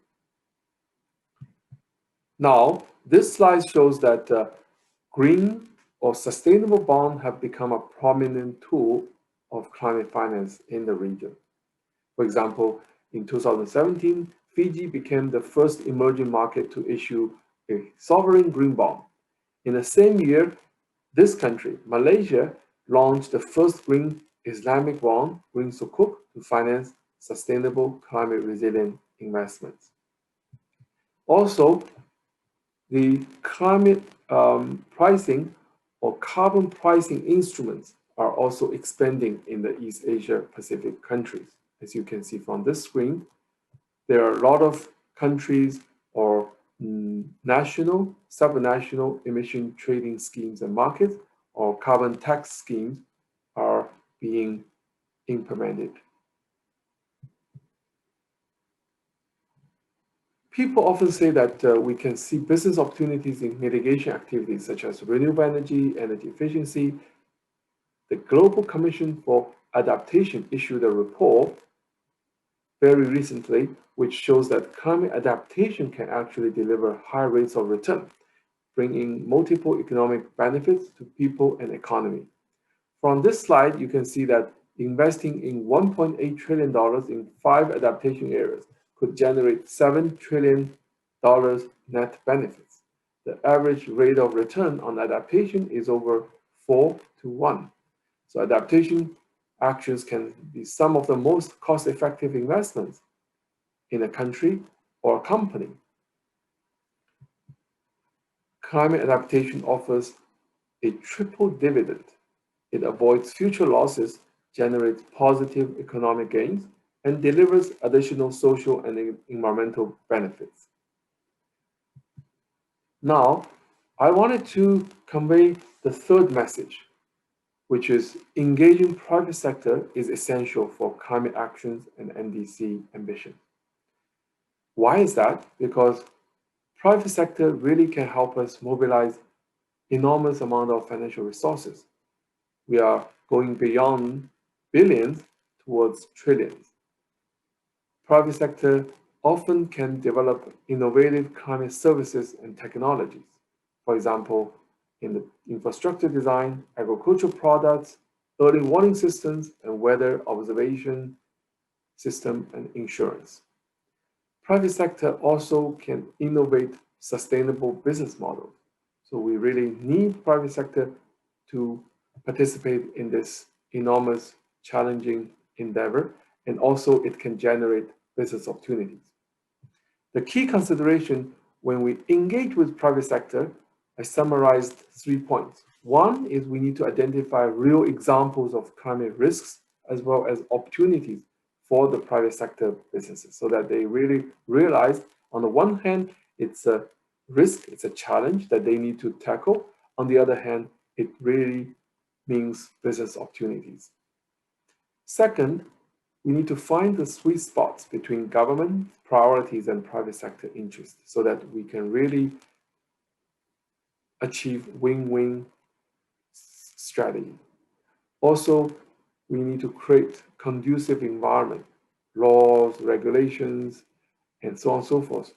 E: Now, this slide shows that green or sustainable bonds have become a prominent tool of climate finance in the region. For example, in 2017, Fiji became the first emerging market to issue a sovereign green bond. In the same year, this country, Malaysia, launched the first green Islamic bond, Green Sukuk, to finance sustainable climate resilient investments. Also, the climate pricing or carbon pricing instruments are also expanding in the East Asia Pacific countries. As you can see from this screen, there are a lot of countries or national, supranational emission trading schemes and markets or carbon tax schemes are being implemented. People often say that we can see business opportunities in mitigation activities such as renewable energy, energy efficiency. The Global Commission for Adaptation issued a report very recently, which shows that climate adaptation can actually deliver high rates of return, bringing multiple economic benefits to people and economy. From this slide, you can see that investing in $1.8 trillion in 5 adaptation areas could generate $7 trillion net benefits. The average rate of return on adaptation is over 4 to 1. So adaptation actions can be some of the most cost-effective investments in a country or a company. Climate adaptation offers a triple dividend. It avoids future losses, generates positive economic gains, and delivers additional social and environmental benefits. Now, I wanted to convey the third message, which is engaging private sector is essential for climate actions and NDC ambition. Why is that? Because private sector really can help us mobilize enormous amount of financial resources. We are going beyond billions towards trillions. Private sector often can develop innovative climate services and technologies. For example, in the infrastructure design, agricultural products, early warning systems, and weather observation system and insurance. Private sector also can innovate sustainable business models. So we really need private sector to participate in this enormous, challenging endeavor, and also it can generate business opportunities. The key consideration when we engage with private sector, I summarized 3 points. One is we need to identify real examples of climate risks as well as opportunities for the private sector businesses so that they really realize, on the one hand, it's a risk, it's a challenge that they need to tackle. On the other hand, it really means business opportunities. Second, we need to find the sweet spots between government priorities and private sector interests so that we can really achieve win-win strategy. Also, we need to create conducive environment, laws, regulations, and so on and so forth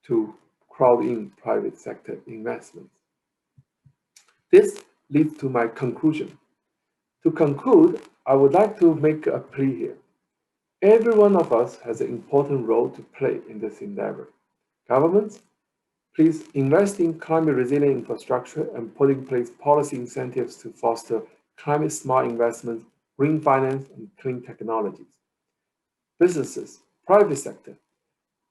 E: to crowd in private sector investments. This leads to my conclusion. To conclude, I would like to make a plea here. Every one of us has an important role to play in this endeavor. Governments, please invest in climate resilient infrastructure and put in place policy incentives to foster climate smart investments, green finance, and clean technologies. Businesses, private sector,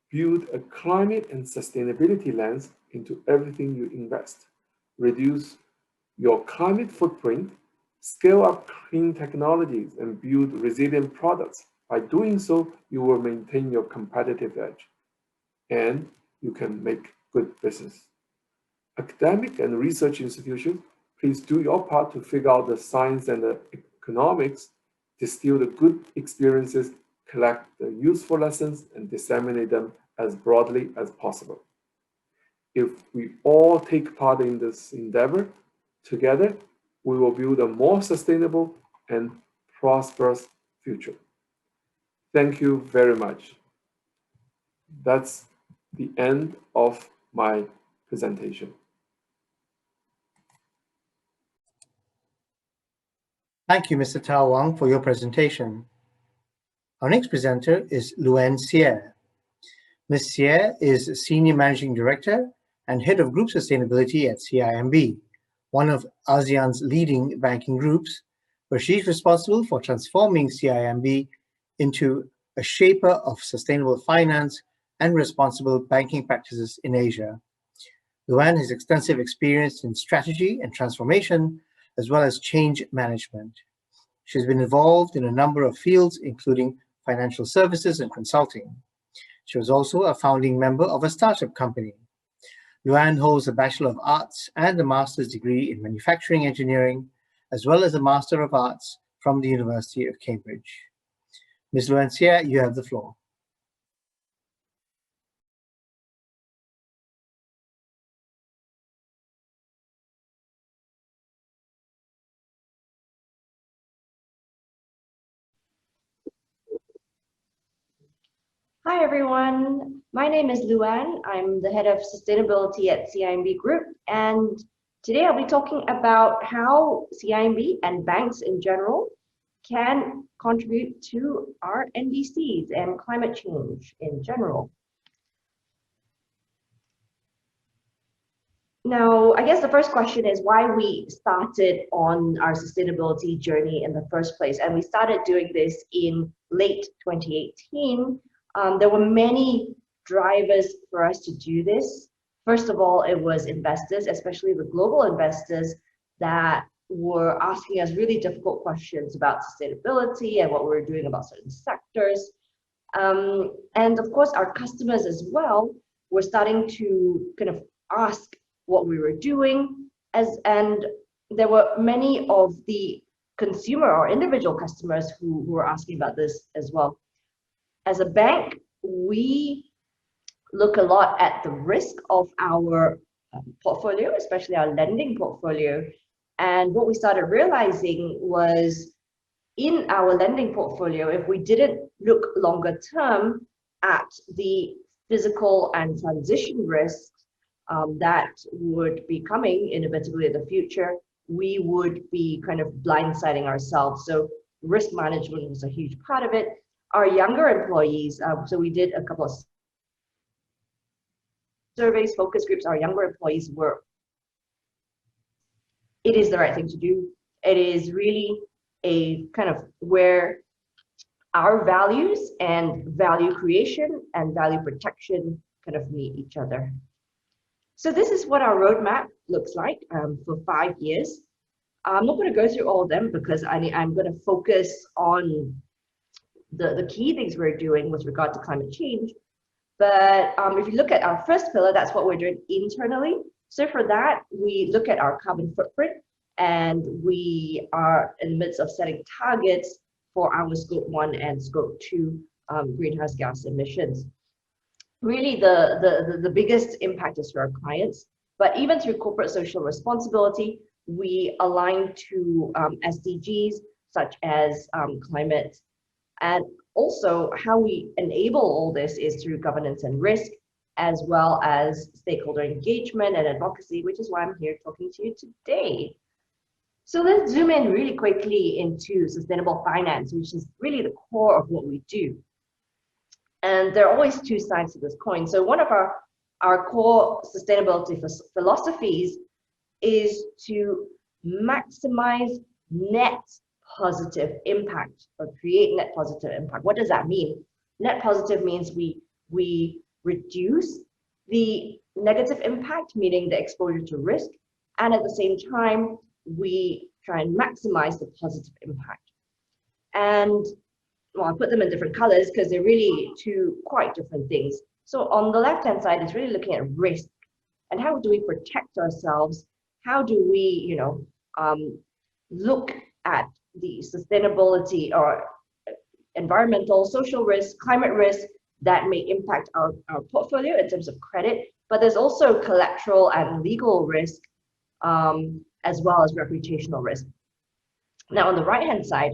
E: build a climate and sustainability lens into everything you invest. Reduce your climate footprint, scale up clean technologies, and build resilient products. By doing so, you will maintain your competitive edge. And you can make good business. Academic and research institutions, please do your part to figure out the science and the economics, distill the good experiences, collect the useful lessons, and disseminate them as broadly as possible. If we all take part in this endeavor together, we will build a more sustainable and prosperous future. Thank you very much. That's the end of my presentation.
A: Thank you, Mr. Tao Wang, for your presentation. Our next presenter is Luann Xie. Ms. Xie is Senior Managing Director and Head of Group Sustainability at CIMB, one of ASEAN's leading banking groups, where she's responsible for transforming CIMB into a shaper of sustainable finance and responsible banking practices in Asia. Luann has extensive experience in strategy and transformation, as well as change management. She's been involved in a number of fields, including financial services and consulting. She was also a founding member of a startup company. Luann holds a Bachelor of Arts and a Master's degree in Manufacturing Engineering, as well as a Master of Arts from the University of Cambridge. Ms. Luann Xie, you have the floor.
F: Hi everyone, my name is Luann. I'm the head of sustainability at CIMB Group, and today I'll be talking about how CIMB and banks in general can contribute to our NDCs and climate change in general. Now, I guess the first question is why we started on our sustainability journey in the first place, and we started doing this in late 2018. There were many drivers for us to do this. First of all, it was investors, especially the global investors, that were asking us really difficult questions about sustainability and what we were doing about certain sectors. And of course, our customers as well were starting to kind of ask what we were doing, and there were many of the consumer or individual customers who were asking about this as well. As a bank, we look a lot at the risk of our portfolio, especially our lending portfolio. And what we started realizing was in our lending portfolio, if we didn't look longer term at the physical and transition risks that would be coming inevitably in the future, we would be kind of blindsiding ourselves. So risk management was a huge part of it. Our younger employees, so we did a couple of surveys, focus groups, our younger employees were, it is the right thing to do. It is really a kind of where our values and value creation and value protection kind of meet each other. So this is what our roadmap looks like for 5 years. I'm not going to go through all of them because I'm going to focus on the key things we're doing with regard to climate change. But if you look at our first pillar, that's what we're doing internally. So for that, we look at our carbon footprint, and we are in the midst of setting targets for our Scope 1 and Scope 2 greenhouse gas emissions. Really, the biggest impact is for our clients, but even through corporate social responsibility, we align to SDGs such as climate. And also how we enable all this is through governance and risk, as well as stakeholder engagement and advocacy, which is why I'm here talking to you today. So let's zoom in really quickly into sustainable finance, which is really the core of what we do. And there are always two sides to this coin. So one of our core sustainability philosophies is to maximize net positive impact or create net positive impact. What does that mean? Net positive means we reduce the negative impact, meaning the exposure to risk, and at the same time, we try and maximize the positive impact. And well, I put them in different colors because they're really two quite different things. So on the left-hand side is really looking at risk and how do we protect ourselves? How do we, look at the sustainability or environmental, social risk, climate risk that may impact our portfolio in terms of credit, but there's also collateral and legal risk, as well as reputational risk. Now, on the right-hand side,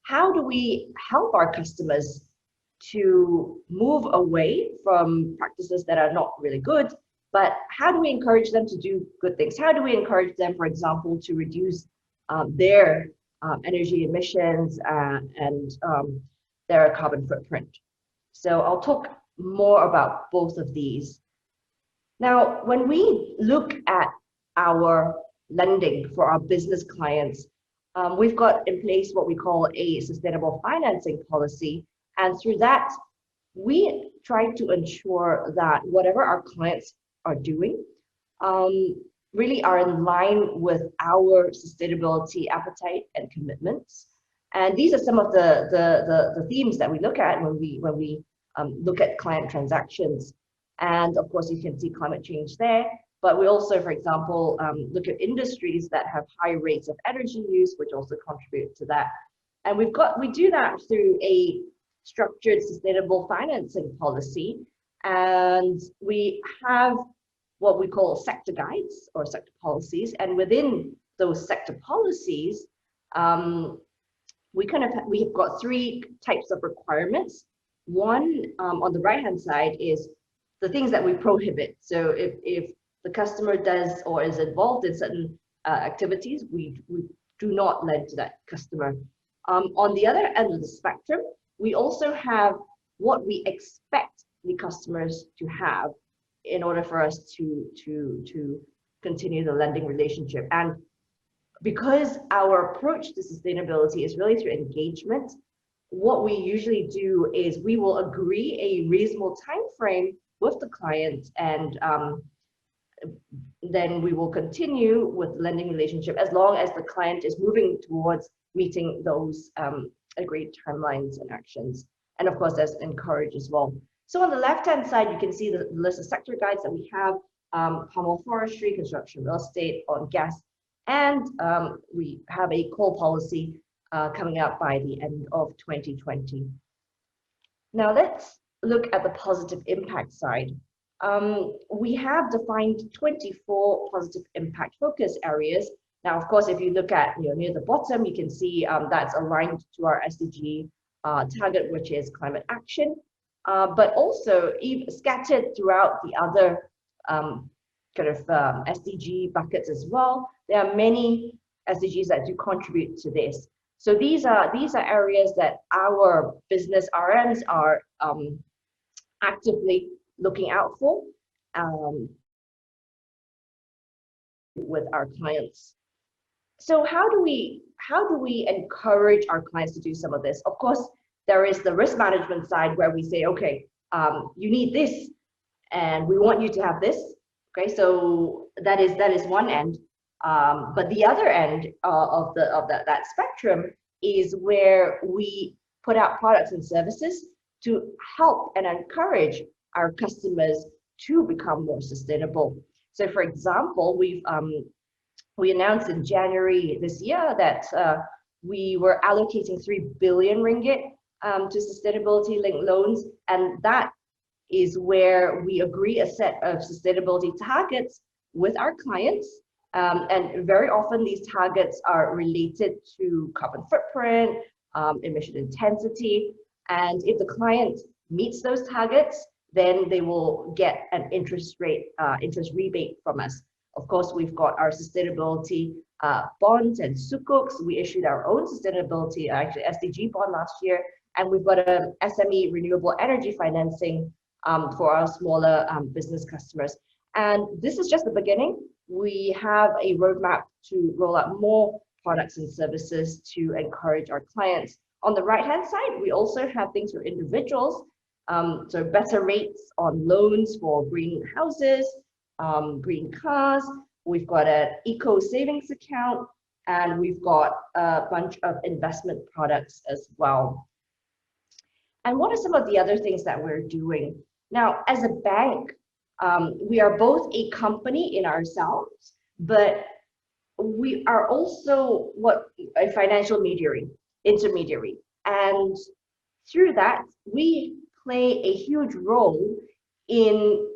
F: how do we help our customers to move away from practices that are not really good, but how do we encourage them to do good things? How do we encourage them, for example, to reduce their energy emissions and their carbon footprint? So I'll talk more about both of these. Now, when we look at our lending for our business clients, we've got in place what we call a sustainable financing policy. And through that, we try to ensure that whatever our clients are doing really are in line with our sustainability appetite and commitments. And these are some of the themes that we look at when we look at client transactions. And of course, you can see climate change there. But we also, for example, look at industries that have high rates of energy use, which also contribute to that. And we do that through a structured sustainable financing policy. And we have what we call sector guides or sector policies. And within those sector policies, we've got three types of requirements. One, on the right-hand side, is the things that we prohibit. So if the customer does or is involved in certain activities, we do not lend to that customer. On the other end of the spectrum, we also have what we expect the customers to have in order for us to continue the lending relationship. And because our approach to sustainability is really through engagement, what we usually do is we will agree a reasonable time frame with the client, and then we will continue with the lending relationship as long as the client is moving towards meeting those agreed timelines and actions. And of course, there's encourage as well. So on the left-hand side, you can see the list of sector guides that we have: palm oil forestry, construction, real estate, oil and gas, and we have a coal policy coming out by the end of 2020. Now let's look at the positive impact side. We have defined 24 positive impact focus areas. Now, of course, if you look at near the bottom, you can see that's aligned to our SDG target, which is climate action, but also scattered throughout the other SDG buckets as well. There are many SDGs that do contribute to this. So these are areas that our business RMs are actively looking out for with our clients. So how do we encourage our clients to do some of this? Of course, there is the risk management side where we say, okay, you need this, and we want you to have this. Okay, so that is one end. But the other end of that spectrum is where we put out products and services to help and encourage our customers to become more sustainable. So, for example, we announced in January this year that we were allocating 3 billion ringgit to sustainability-linked loans, and that is where we agree a set of sustainability targets with our clients. And very often these targets are related to carbon footprint, emission intensity. And if the client meets those targets, then they will get an interest rebate from us. Of course, we've got our sustainability bonds and sukuks. We issued our own sustainability, actually SDG bond last year. And we've got an SME renewable energy financing for our smaller business customers. And this is just the beginning. We have a roadmap to roll out more products and services to encourage our clients. On the right-hand side, we also have things for individuals. So better rates on loans for green houses, green cars. We've got an eco savings account, and we've got a bunch of investment products as well. And what are some of the other things that we're doing? Now, as a bank, we are both a company in ourselves, but we are also a financial intermediary. And through that, we play a huge role in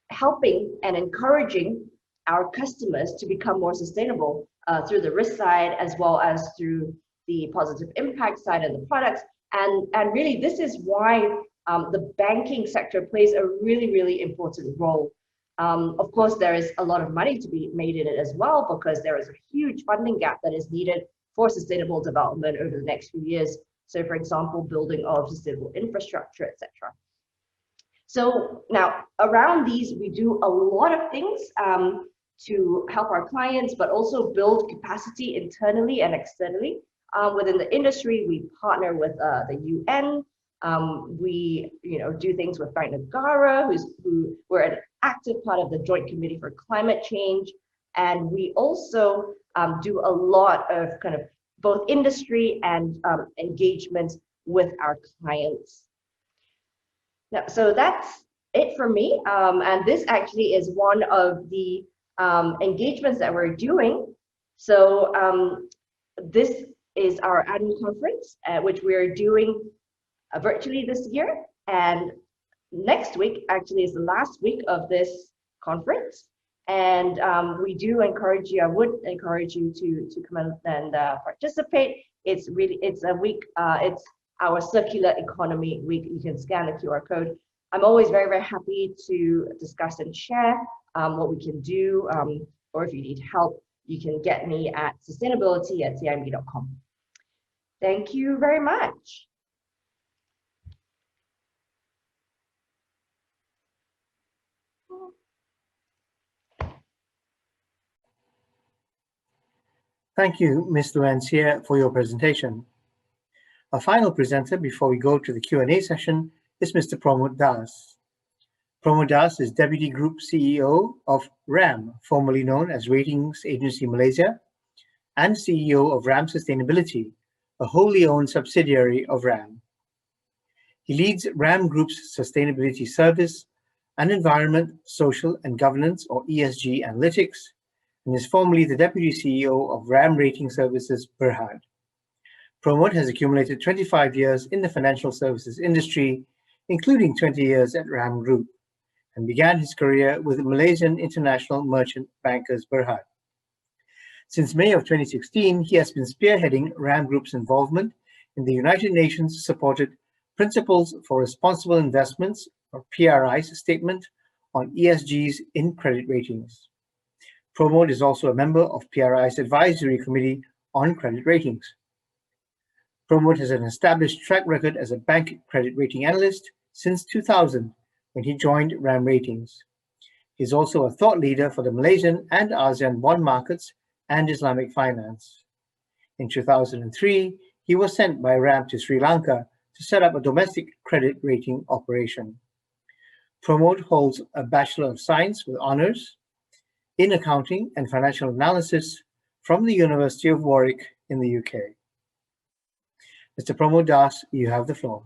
F: helping and encouraging our customers to become more sustainable through the risk side, as well as through the positive impact side and the products. And really, this is why the banking sector plays a really, really important role. Of course, there is a lot of money to be made in it as well, because there is a huge funding gap that is needed for sustainable development over the next few years. So, for example, building of sustainable infrastructure, etc. So now around these, we do a lot of things to help our clients, but also build capacity internally and externally. Within the industry, we partner with the UN. We do things with Frank Nagara, who we're an active part of the Joint Committee for Climate Change. And we also do a lot of kind of both industry and engagement with our clients. Now, so that's it for me. And this actually is one of the engagements that we're doing. So this is our annual conference, which we're doing virtually this year. And next week actually is the last week of this conference. And we do encourage you, I would encourage you to come and participate. It's a week, it's our circular economy week. You can scan the QR code. I'm always very, very happy to discuss and share what we can do, or if you need help, you can get me at sustainability@cimb.com. Thank you very much.
A: Thank you, Ms. Luancia, for your presentation. Our final presenter before we go to the Q&A session is Mr. Pramod Das. Pramod Das is Deputy Group CEO of RAM, formerly known as Ratings Agency Malaysia, and CEO of RAM Sustainability, a wholly owned subsidiary of RAM. He leads RAM Group's Sustainability Service and Environment, Social and Governance, or ESG Analytics, and is formerly the Deputy CEO of RAM Rating Services Berhad. Pramod has accumulated 25 years in the financial services industry, including 20 years at RAM Group, and began his career with Malaysian International Merchant Bankers Berhad. Since May of 2016, he has been spearheading RAM Group's involvement in the United Nations-supported Principles for Responsible Investments, or PRI's statement on ESGs in credit ratings. Pramod is also a member of PRI's Advisory Committee on Credit Ratings. Pramod has an established track record as a bank credit rating analyst since 2000, when he joined RAM Ratings. He is also a thought leader for the Malaysian and ASEAN bond markets and Islamic finance. In 2003, he was sent by RAM to Sri Lanka to set up a domestic credit rating operation. Pramod holds a Bachelor of Science with Honours in Accounting and Financial Analysis from the University of Warwick in the UK. Mr. Pramod Das, you have the floor.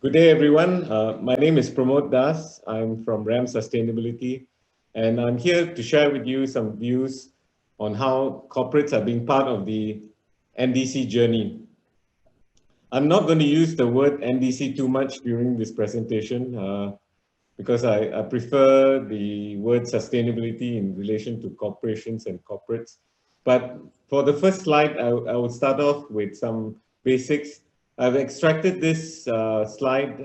G: Good day, everyone. My name is Pramod Das. I'm from RAM Sustainability, and I'm here to share with you some views on how corporates are being part of the NDC journey. I'm not going to use the word NDC too much during this presentation because I prefer the word sustainability in relation to corporations and corporates. But for the first slide, I will start off with some basics. I've extracted this slide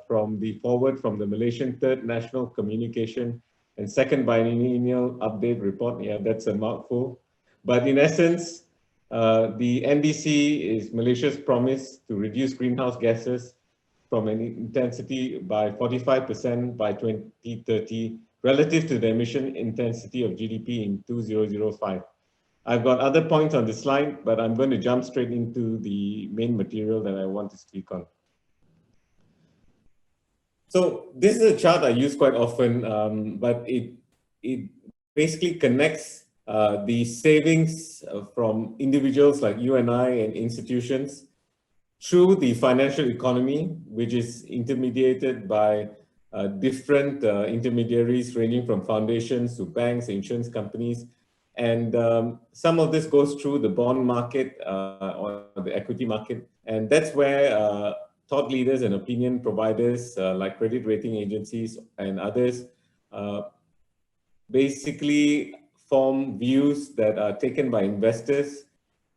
G: from the forward from the Malaysian Third National Communication and Second Biennial Update Report. Yeah, that's a mouthful. But in essence, the NDC is Malaysia's promise to reduce greenhouse gases from an intensity by 45% by 2030 relative to the emission intensity of GDP in 2005. I've got other points on the slide, but I'm going to jump straight into the main material that I want to speak on. So this is a chart I use quite often, but it basically connects the savings from individuals like you and I and institutions through the financial economy, which is intermediated by different intermediaries ranging from foundations to banks, insurance companies. And some of this goes through the bond market or the equity market. And that's where thought leaders and opinion providers like credit rating agencies and others basically form views that are taken by investors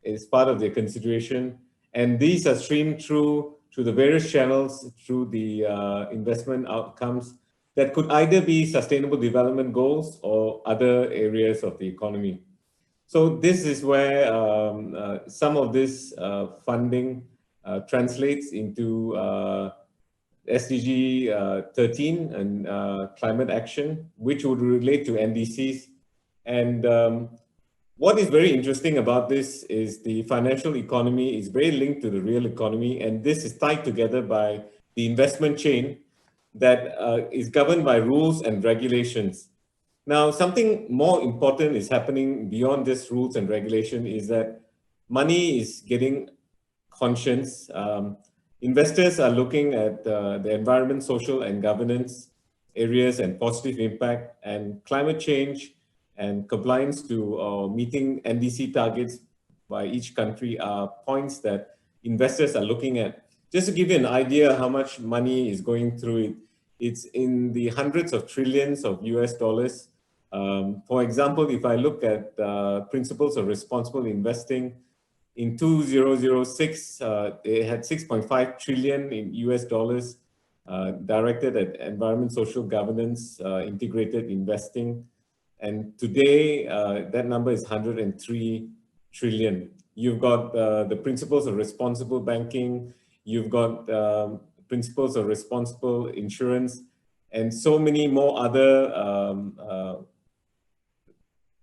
G: as part of their consideration. And these are streamed through the various channels, through the investment outcomes that could either be sustainable development goals or other areas of the economy. So this is where some of this funding translates into SDG 13 and climate action, which would relate to NDCs. And what is very interesting about this is the financial economy is very linked to the real economy, and this is tied together by the investment chain that is governed by rules and regulations. Now, something more important is happening beyond this rules and regulation is that money is getting conscious. Investors are looking at the environment, social and governance areas and positive impact, and climate change and compliance to meeting NDC targets by each country are points that investors are looking at. Just to give you an idea how much money is going through it, it's in the hundreds of trillions of US dollars. For example, if I look at principles of responsible investing, in 2006, they had 6.5 trillion in US dollars directed at environment, social governance, integrated investing. And today, that number is 103 trillion. You've got the principles of responsible banking, you've got principles of responsible insurance, and so many more other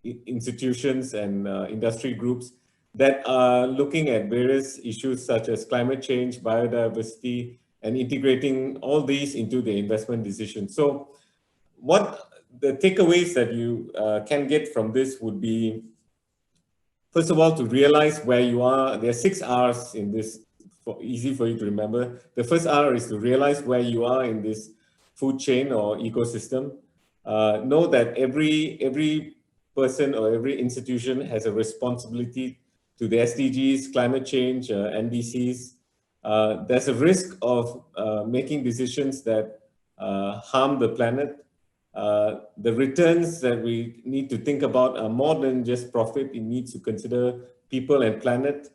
G: institutions and industry groups that are looking at various issues such as climate change, biodiversity, and integrating all these into the investment decision. So what the takeaways that you can get from this would be, first of all, to realize where you are. There are 6 R's in this, easy for you to remember. The first R is to realize where you are in this food chain or ecosystem. Know that every person or every institution has a responsibility to the SDGs, climate change, NDCs. There's a risk of making decisions that harm the planet. The returns that we need to think about are more than just profit. It needs to consider people and planet.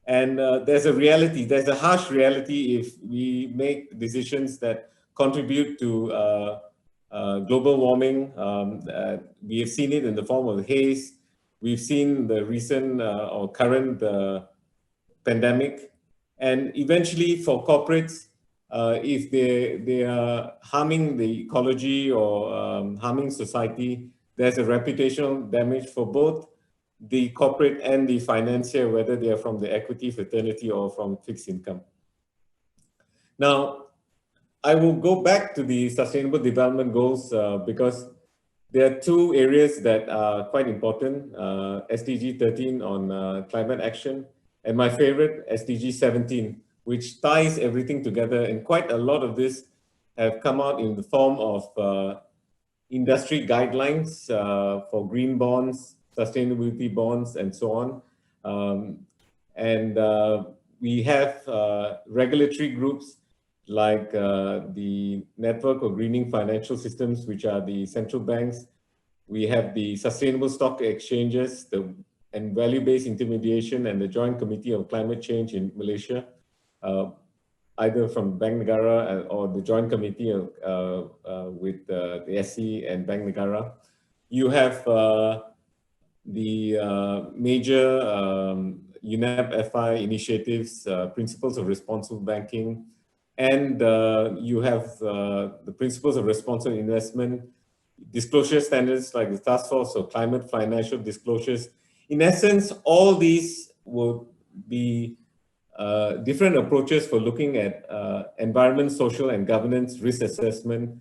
G: And there's a reality, there's a harsh reality if we make decisions that contribute to global warming. We have seen it in the form of haze. We've seen the recent or current pandemic. And eventually for corporates, if they are harming the ecology or harming society, there's a reputational damage for both the corporate and the financier, whether they are from the equity fraternity or from fixed income. Now, I will go back to the Sustainable Development Goals because there are 2 areas that are quite important, SDG 13 on climate action, and my favorite, SDG 17, which ties everything together. And quite a lot of this have come out in the form of industry guidelines for green bonds, sustainability bonds, and so on. We have regulatory groups like the Network of Greening Financial Systems, which are the central banks. We have the Sustainable Stock Exchanges, and Value-Based Intermediation, and the Joint Committee on Climate Change in Malaysia, either from Bank Negara or the Joint Committee with the SC and Bank Negara. You have the major UNEP-FI initiatives, Principles of Responsible Banking, and you have the Principles of Responsible Investment, disclosure standards like the Task Force or Climate Financial Disclosures. In essence, all these will be different approaches for looking at environment, social, and governance risk assessment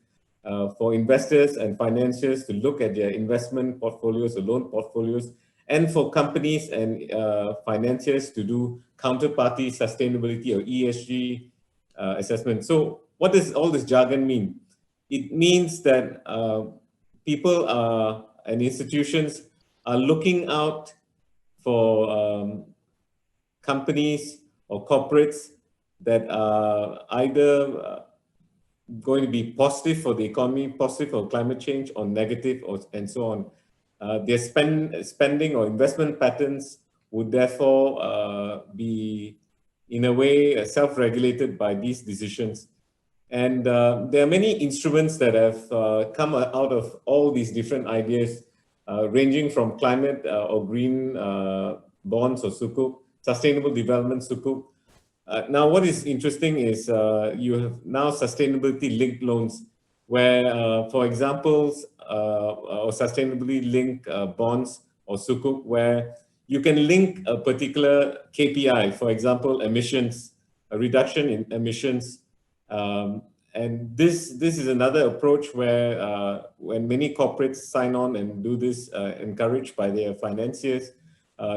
G: for investors and financiers to look at their investment portfolios or loan portfolios, and for companies and financiers to do counterparty sustainability or ESG assessment. So what does all this jargon mean? It means that people and institutions are looking out for companies or corporates that are either going to be positive for the economy, positive for climate change, or negative, and so on. Their spending or investment patterns would therefore be, in a way, self-regulated by these decisions. And there are many instruments that have come out of all these different ideas, ranging from climate or green bonds or sukuk, sustainable development sukuk. Now, what is interesting is you have now sustainability linked loans, where, for example, or sustainably linked bonds or sukuk, where you can link a particular KPI, for example, emissions, a reduction in emissions. And this is another approach where when many corporates sign on and do this, encouraged by their financiers,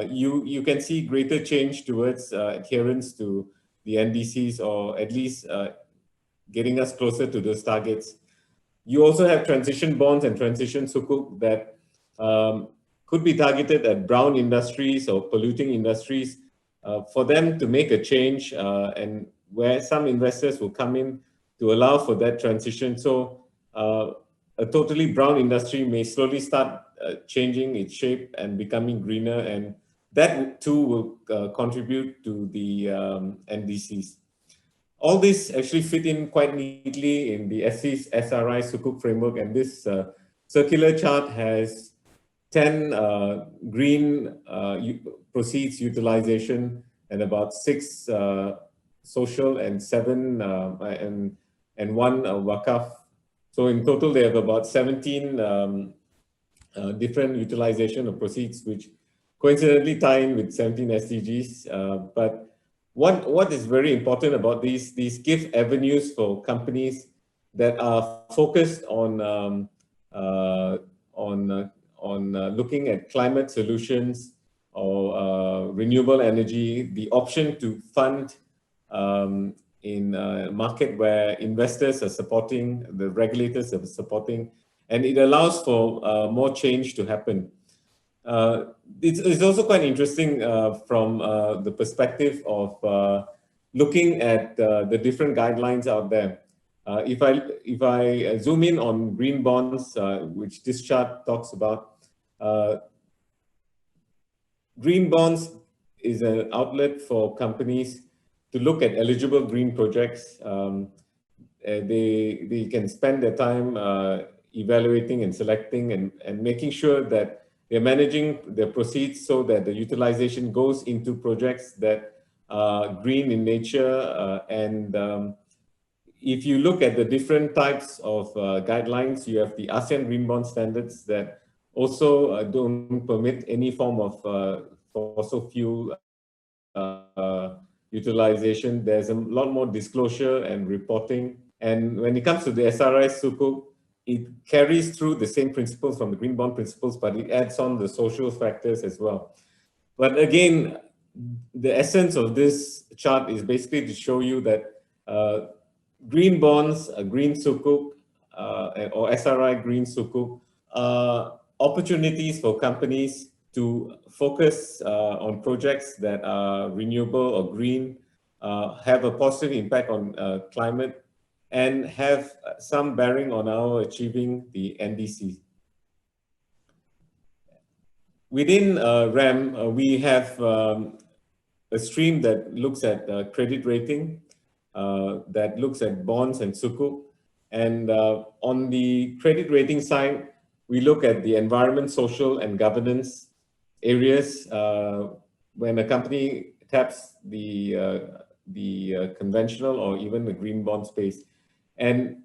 G: you can see greater change towards adherence to the NDCs, or at least getting us closer to those targets. You also have transition bonds and transition sukuk that could be targeted at brown industries or polluting industries for them to make a change, and where some investors will come in to allow for that transition. So a totally brown industry may slowly start changing its shape and becoming greener, and that too will contribute to the NDCs. All this actually fit in quite neatly in the SC's SRI Sukuk framework, and this circular chart has 10 green proceeds utilization and about 6 social and 7 and 1 wakaf. So in total, they have about 17 different utilization of proceeds, which coincidentally tie in with 17 SDGs. But what is very important about these give avenues for companies that are focused on looking at climate solutions or renewable energy, the option to fund in a market where investors are supporting, the regulators are supporting, and it allows for more change to happen. It's also quite interesting from the perspective of looking at the different guidelines out there. If I zoom in on green bonds, which this chart talks about, green bonds is an outlet for companies to look at eligible green projects. They can spend their time evaluating and selecting and making sure that they're managing their proceeds so that the utilization goes into projects that are green in nature. If you look at the different types of guidelines, you have the ASEAN Green Bond Standards that also don't permit any form of fossil fuel utilization. There's a lot more disclosure and reporting. And when it comes to the SRI Sukuk, it carries through the same principles from the green bond principles, but it adds on the social factors as well. But again, the essence of this chart is basically to show you that green bonds, a green sukuk, or SRI green sukuk, are opportunities for companies to focus on projects that are renewable or green, have a positive impact on climate, and have some bearing on our achieving the NDC. Within RAM, we have a stream that looks at credit rating, that looks at bonds and sukuk. And on the credit rating side, we look at the environment, social, and governance areas. When a company taps the conventional or even the green bond space. And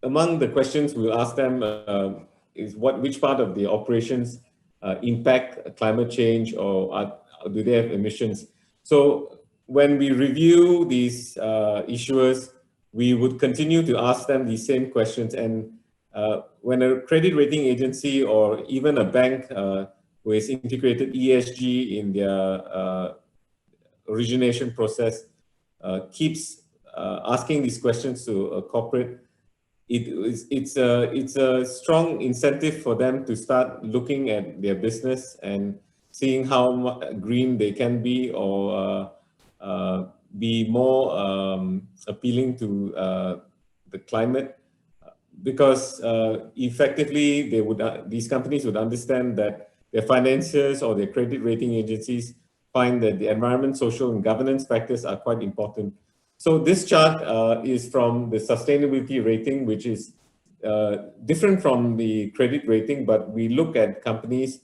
G: among the questions we'll ask them is which part of the operations impact climate change, or do they have emissions? So when we review these issuers, we would continue to ask them these same questions. And when a credit rating agency or even a bank who has integrated ESG in their origination process keeps asking these questions to a corporate, it's a strong incentive for them to start looking at their business and seeing how green they can be, or be more appealing to the climate, because effectively they would these companies would understand that their financiers or their credit rating agencies find that the environment, social, and governance factors are quite important. So this chart is from the sustainability rating, which is different from the credit rating, but we look at companies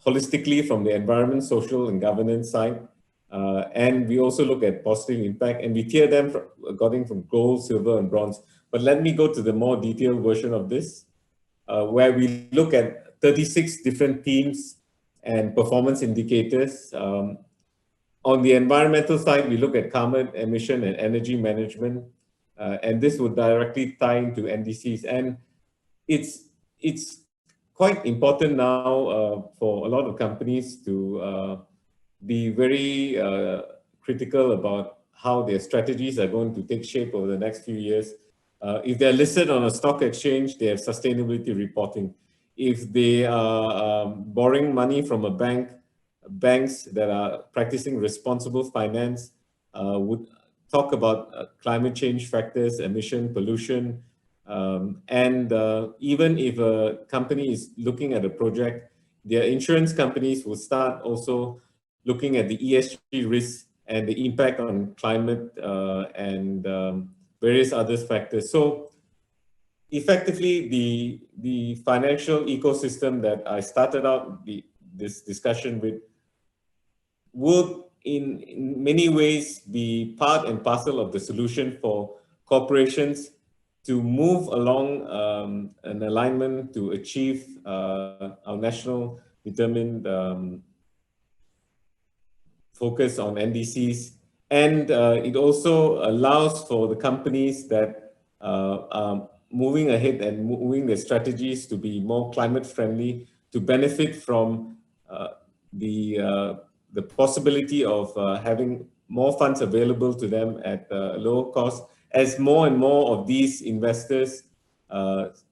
G: holistically from the environment, social, and governance side. And we also look at positive impact, and we tier them according from gold, silver, and bronze. But let me go to the more detailed version of this, where we look at 36 different themes and performance indicators. On the environmental side, we look at carbon emission and energy management, and this would directly tie into NDCs. And it's quite important now for a lot of companies to be very critical about how their strategies are going to take shape over the next few years. If they're listed on a stock exchange, they have sustainability reporting. If they are borrowing money from a bank, banks that are practicing responsible finance would talk about climate change factors, emission, pollution, and even if a company is looking at a project, their insurance companies will start also looking at the ESG risks and the impact on climate and various other factors. So effectively, the financial ecosystem that I started out this discussion with would in many ways be part and parcel of the solution for corporations to move along an alignment to achieve our national determined focus on NDCs. And it also allows for the companies that are moving ahead and moving their strategies to be more climate friendly to benefit from the possibility of having more funds available to them at lower cost, as more and more of these investors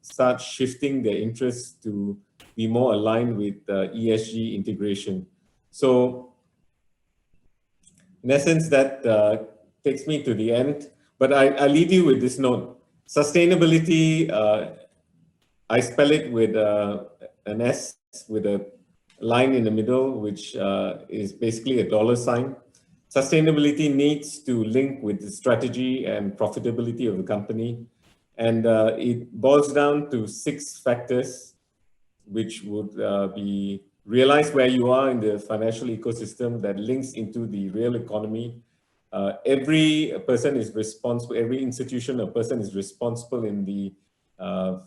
G: start shifting their interests to be more aligned with ESG integration. So in essence, that takes me to the end, but I leave you with this note. Sustainability, I spell it with an S with a line in the middle, which is basically a dollar sign. Sustainability needs to link with the strategy and profitability of the company. And it boils down to 6 factors, which would be realize where you are in the financial ecosystem that links into the real economy. Every person is responsible, every institution or person is responsible in the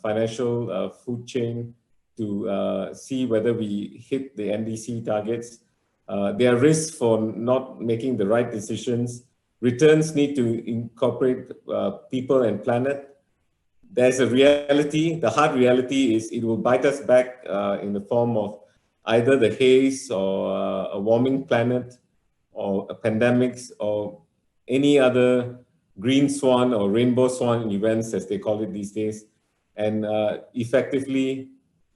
G: financial food chain to see whether we hit the NDC targets. There are risks for not making the right decisions. Returns need to incorporate people and planet. There's a reality. The hard reality is it will bite us back in the form of either the haze or a warming planet or pandemics or any other green swan or rainbow swan events, as they call it these days. And effectively,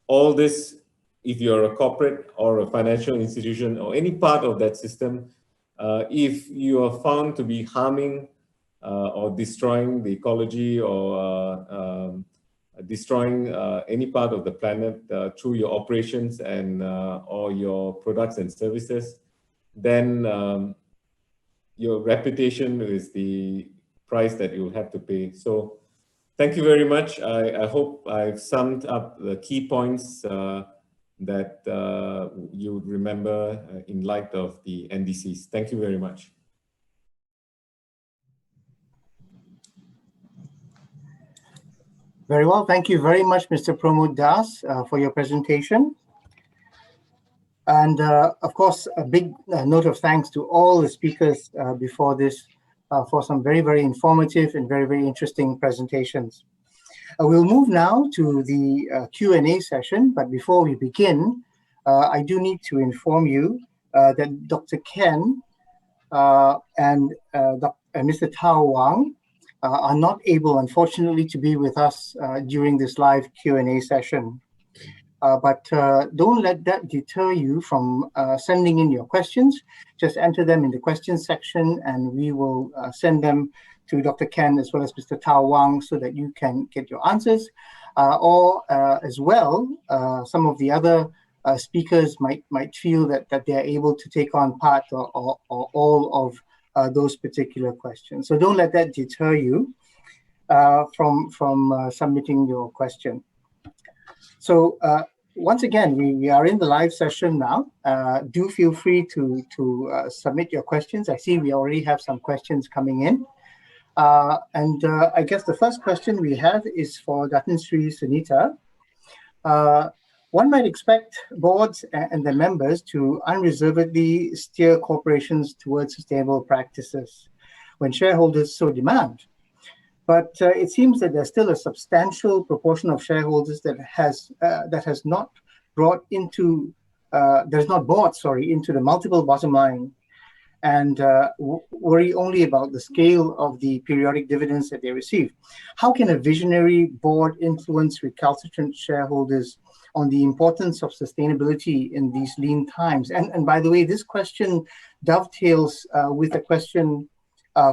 G: all this, if you're a corporate or a financial institution or any part of that system, if you are found to be harming or destroying the ecology or destroying any part of the planet through your operations and or your products and services, then your reputation is the price that you'll have to pay. So thank you very much. I hope I've summed up the key points that you would remember in light of the NDCs. Thank you very much.
A: Very well. Thank you very much, Mr. Pramod Das, for your presentation. And of course, a big note of thanks to all the speakers before this for some very, very informative and very, very interesting presentations. We'll move now to the Q&A session, but before we begin, I do need to inform you that Dr. Ken and Mr. Tao Wang are not able, unfortunately, to be with us during this live Q&A session. But don't let that deter you from sending in your questions. Just enter them in the questions section and we will send them to Dr. Ken as well as Mr. Tao Wang so that you can get your answers. Or as well, some of the other speakers might feel that they are able to take on part or all of those particular questions. So don't let that deter you from submitting your question. So once again, we are in the live session now. Do feel free to submit your questions. I see we already have some questions coming in. And I guess the first question we have is for Datin Sri Sunita. One might expect boards and their members to unreservedly steer corporations towards sustainable practices when shareholders so demand. But it seems that there's still a substantial proportion of shareholders that has not brought into into the multiple bottom line and worry only about the scale of the periodic dividends that they receive. How can a visionary board influence recalcitrant shareholders on the importance of sustainability in these lean times? And by the way, this question dovetails with a question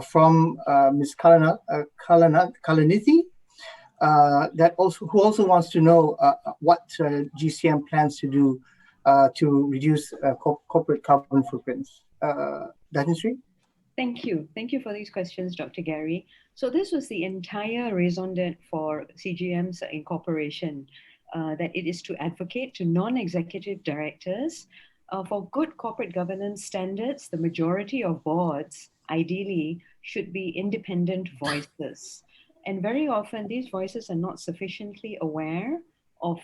A: from Ms. Kalanithi, who also wants to know what GCM plans to do to reduce corporate carbon footprints. Datin Sri?
C: Thank you. Thank you for these questions, Dr. Gary. So this was the entire raison d'etre for CGM's incorporation, that it is to advocate to non-executive directors for good corporate governance standards. The majority of boards, ideally, should be independent voices. And very often, these voices are not sufficiently aware of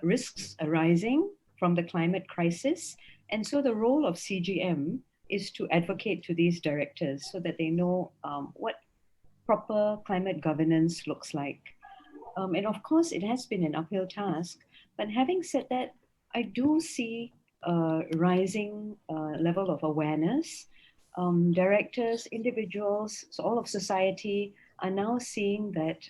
C: risks arising from the climate crisis. And so the role of CGM is to advocate to these directors so that they know what proper climate governance looks like. And of course, it has been an uphill task. But having said that, I do see a rising level of awareness. Directors, individuals, so all of society are now seeing that,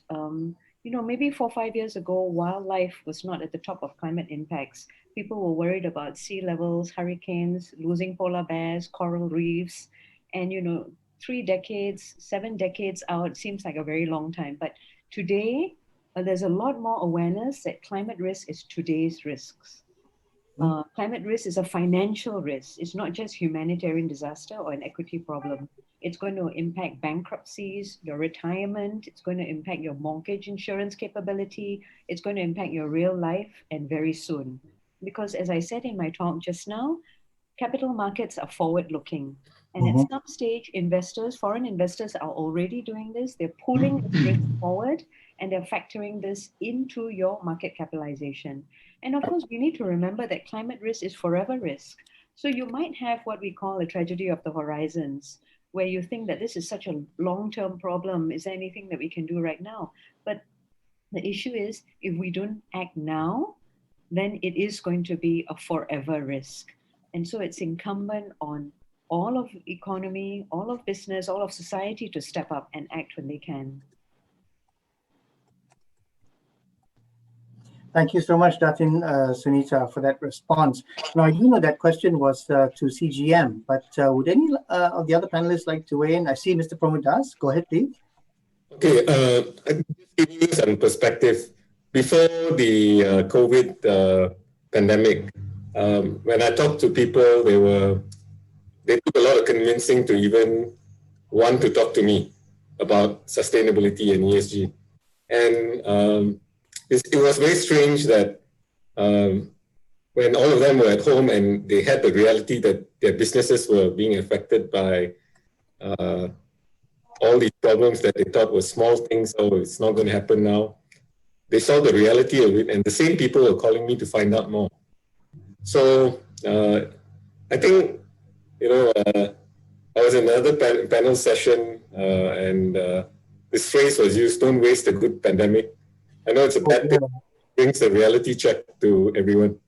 C: maybe 4 or 5 years ago, wildlife was not at the top of climate impacts. People were worried about sea levels, hurricanes, losing polar bears, coral reefs, and 3 decades, 7 decades out seems like a very long time. But today, there's a lot more awareness that climate risk is today's risks. Climate risk is a financial risk. It's not just humanitarian disaster or an equity problem. It's going to impact bankruptcies, your retirement. It's going to impact your mortgage insurance capability. It's going to impact your real life, and very soon. Because as I said in my talk just now, capital markets are forward-looking. And at some stage, foreign investors are already doing this. They're pulling this risk forward and they're factoring this into your market capitalization. And of course, we need to remember that climate risk is forever risk. So you might have what we call a tragedy of the horizons, where you think that this is such a long-term problem. Is there anything that we can do right now? But the issue is, if we don't act now, then it is going to be a forever risk. And so it's incumbent on all of economy, all of business, all of society to step up and act when they can.
A: Thank you so much, Datin Sunita, for that response. Now, I do know that question was to CGM, but would any of the other panelists like to weigh in? I see Mr. Pramod Das. Go ahead, please.
G: Okay, I'll give you some perspective. Before the COVID pandemic, when I talked to people, they took a lot of convincing to even want to talk to me about sustainability and ESG. And it was very strange that when all of them were at home and they had the reality that their businesses were being affected by all these problems that they thought were small things, oh, it's not going to happen now. They saw the reality of it, and the same people were calling me to find out more. So I think, I was in another panel session and this phrase was used, don't waste a good pandemic. I know it's a bad thing. Brings a reality check to everyone.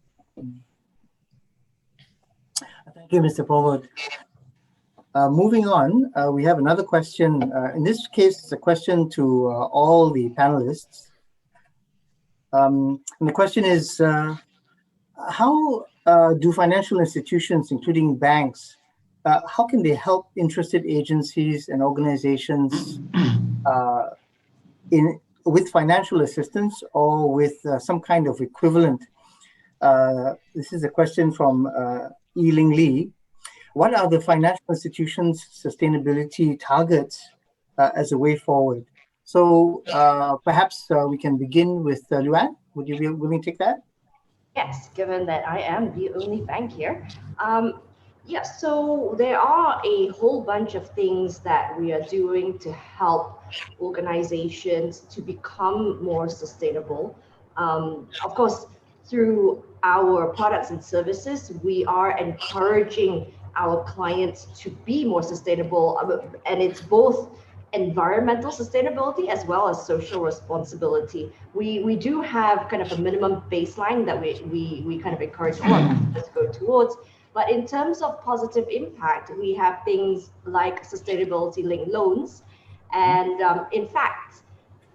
A: Thank you, Mr. Pramod. Moving on, we have another question. In this case, it's a question to all the panelists. And the question is, how do financial institutions, including banks, how can they help interested agencies and organizations with financial assistance or with some kind of equivalent? This is a question from Yi-Ling Lee. What are the financial institutions' sustainability targets as a way forward? So perhaps we can begin with Luan. Would you be willing to take that?
F: Yes, given that I am the only bank here. Yes, so there are a whole bunch of things that we are doing to help organizations to become more sustainable. Of course, through our products and services, we are encouraging our clients to be more sustainable, and it's both environmental sustainability as well as social responsibility. We do have kind of a minimum baseline that we kind of encourage all of us to go towards. But in terms of positive impact, we have things like sustainability-linked loans. And in fact,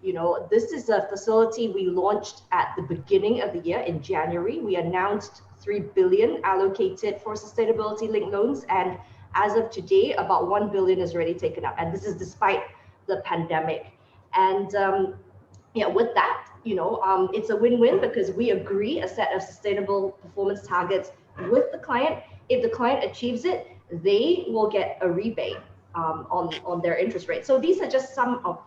F: you know, this is a facility we launched at the beginning of the year in January. We announced 3 billion allocated for sustainability-linked loans. And as of today, about 1 billion is already taken up. And this is despite the pandemic. And yeah, with that, you know, it's a win-win because we agree a set of sustainable performance targets with the client. If the client achieves it, they will get a rebate on their interest rate. So these are just some of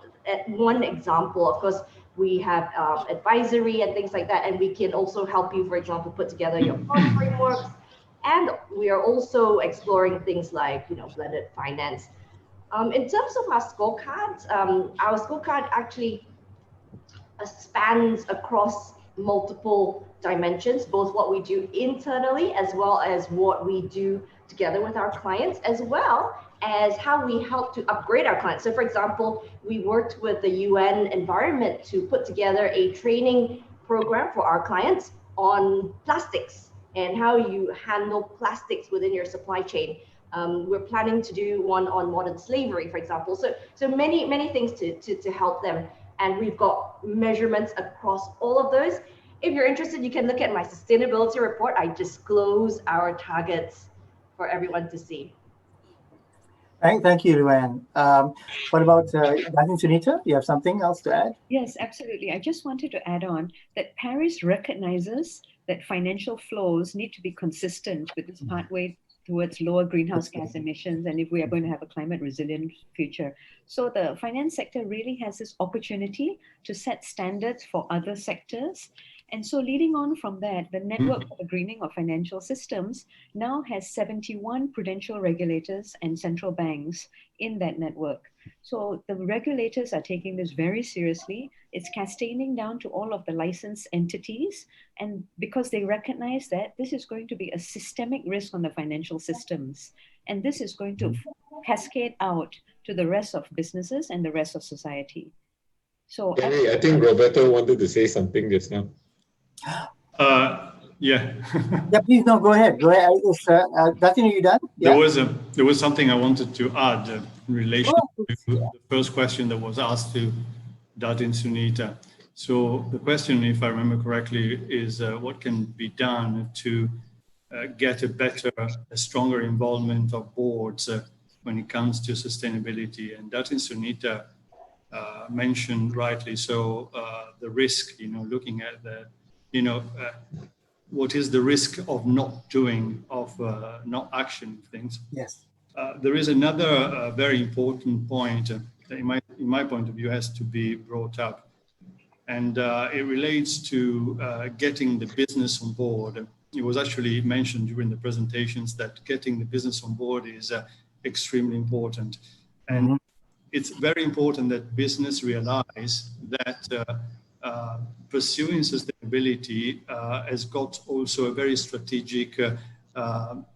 F: one example. Of course, we have advisory and things like that, and we can also help you, for example, put together your cost frameworks. And we are also exploring things like, you know, blended finance. In terms of our scorecard actually spans across multiple dimensions, both what we do internally as well as what we do together with our clients, as well as how we help to upgrade our clients. So for example, we worked with the UN environment to put together a training program for our clients on plastics and how you handle plastics within your supply chain. We're planning to do one on modern slavery, for example. So many things to help them. And we've got measurements across all of those. If you're interested, you can look at my sustainability report. I disclose our targets for everyone to see.
A: Thank you, Luan. What about Datin Sunita? You have something else to add?
C: Yes, absolutely. I just wanted to add on that Paris recognizes that financial flows need to be consistent with this pathway towards lower greenhouse gas emissions, and if we are going to have a climate resilient future. So the finance sector really has this opportunity to set standards for other sectors. And so leading on from that, the Network for the Greening of Financial Systems now has 71 prudential regulators and central banks in that network. So the regulators are taking this very seriously. It's cascading down to all of the licensed entities. And because they recognize that this is going to be a systemic risk on the financial systems. And this is going to cascade out to the rest of businesses and the rest of society. So
G: Gary, I think Roberto wanted to say something just now.
H: Yeah.
A: Yeah, please, no, go ahead. Go ahead. Datin, are you done? Yeah?
H: There was something I wanted to add in relation to the first question that was asked to Datin Sunita. So the question, if I remember correctly, is what can be done to get a stronger involvement of boards when it comes to sustainability. And Datin Sunita mentioned rightly so the risk, looking at the, what is the risk of not doing, of not action things.
A: Yes.
H: There is another very important point that in my point of view has to be brought up. And it relates to getting the business on board. It was actually mentioned during the presentations that getting the business on board is extremely important. And it's very important that business realize that pursuing sustainability has got also a very strategic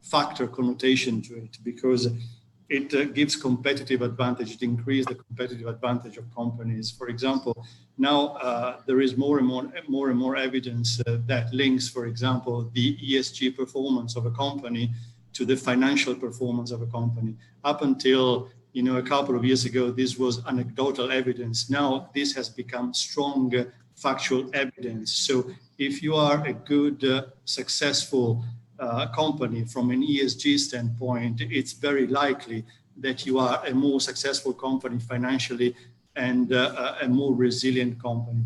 H: factor connotation to it, because it gives competitive advantage. It increases the competitive advantage of companies. For example, now there is more and more evidence that links, for example, the ESG performance of a company to the financial performance of a company. Up until a couple of years ago, this was anecdotal evidence. Now this has become strong factual evidence. So if you are a good, successful company from an ESG standpoint, it's very likely that you are a more successful company financially and a more resilient company.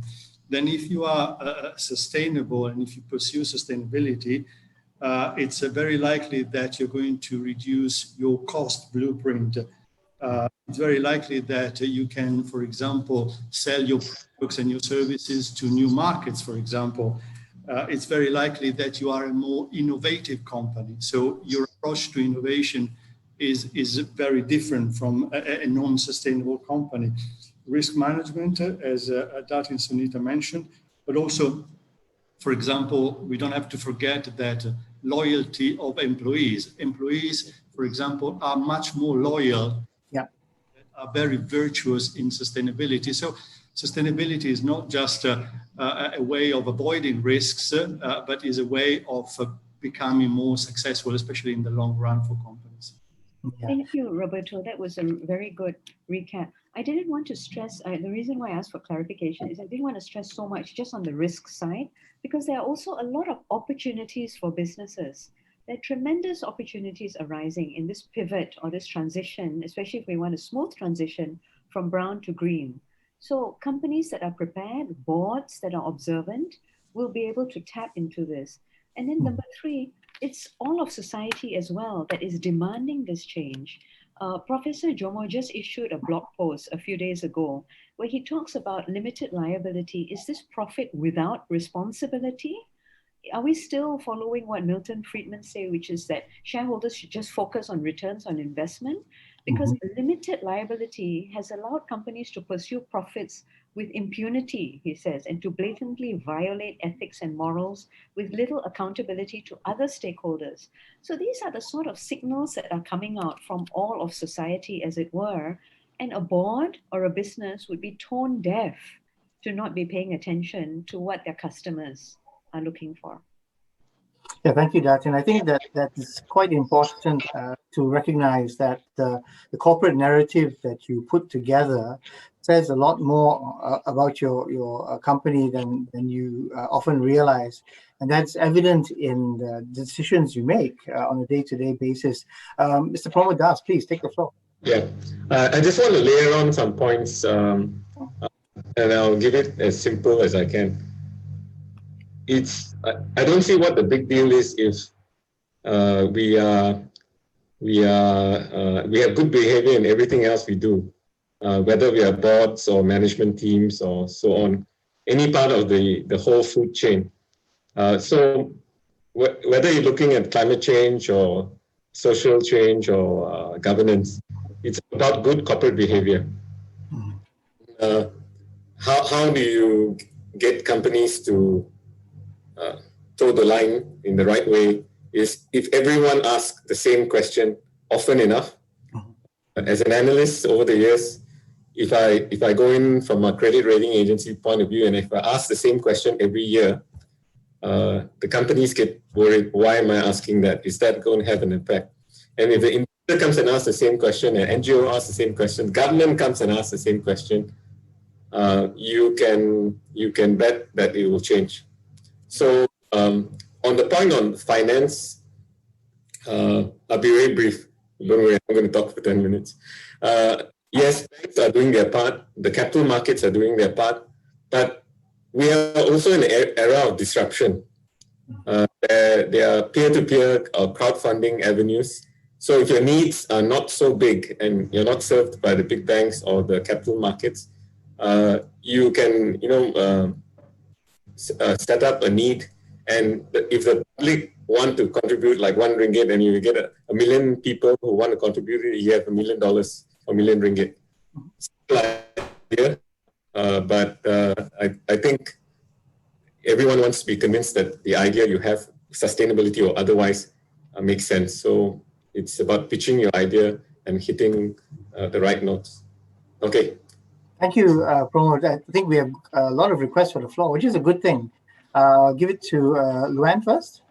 H: Then if you are sustainable and if you pursue sustainability, it's very likely that you're going to reduce your cost blueprint. It's very likely that you can, for example, sell your products and your services to new markets, for example. It's very likely that you are a more innovative company. So your approach to innovation is very different from a non-sustainable company. Risk management, as Datin Sunita mentioned, but also, for example, we don't have to forget that loyalty of employees. Employees, for example, are much more loyal, are very virtuous in sustainability. So sustainability is not just a way of avoiding risks, but is a way of becoming more successful, especially in the long run for companies.
A: Yeah.
C: Thank you, Roberto. That was a very good recap. I didn't want to stress, the reason why I asked for clarification is I didn't want to stress so much just on the risk side, because there are also a lot of opportunities for businesses. There are tremendous opportunities arising in this pivot or this transition, especially if we want a smooth transition from brown to green. So companies that are prepared, boards that are observant, will be able to tap into this. And then number three, it's all of society as well that is demanding this change. Professor Jomo just issued a blog post a few days ago where he talks about limited liability. Is this profit without responsibility? Are we still following what Milton Friedman say, which is that shareholders should just focus on returns on investment? Because limited liability has allowed companies to pursue profits with impunity, he says, and to blatantly violate ethics and morals with little accountability to other stakeholders. So these are the sort of signals that are coming out from all of society, as it were, and a board or a business would be tone deaf to not be paying attention to what their customers are looking for.
A: Yeah, thank you, Datin. I think that is quite important to recognize that the corporate narrative that you put together says a lot more about your company than you often realize. And that's evident in the decisions you make on a day-to-day basis. Mr. Pramod Das, please take the floor.
G: Yeah, I just want to layer on some points and I'll give it as simple as I can. I don't see what the big deal is if we have good behavior in everything else we do, whether we are boards or management teams or so on, any part of the whole food chain. So whether you're looking at climate change or social change or governance, it's about good corporate behavior. How do you get companies to toe the line in the right way is if everyone asks the same question often enough. As an analyst over the years, if I go in from a credit rating agency point of view and if I ask the same question every year, the companies get worried, why am I asking that? Is that going to have an impact? And if the investor comes and asks the same question, an NGO asks the same question, government comes and asks the same question, you can bet that it will change. So on the point on finance, I'll be very brief. Don't worry, I'm going to talk for 10 minutes. Yes, banks are doing their part. The capital markets are doing their part. But we are also in an era of disruption. There are peer-to-peer or crowdfunding avenues. So if your needs are not so big and you're not served by the big banks or the capital markets, you can, set up a need, and if the public want to contribute like RM1 and you get a million people who want to contribute, you have $1 million or R1 million. But I think everyone wants to be convinced that the idea you have, sustainability or otherwise, makes sense. So it's about pitching your idea and hitting the right notes. Okay.
A: Thank you, Pramod. I think we have a lot of requests for the floor, which is a good thing. Give it to Luann first.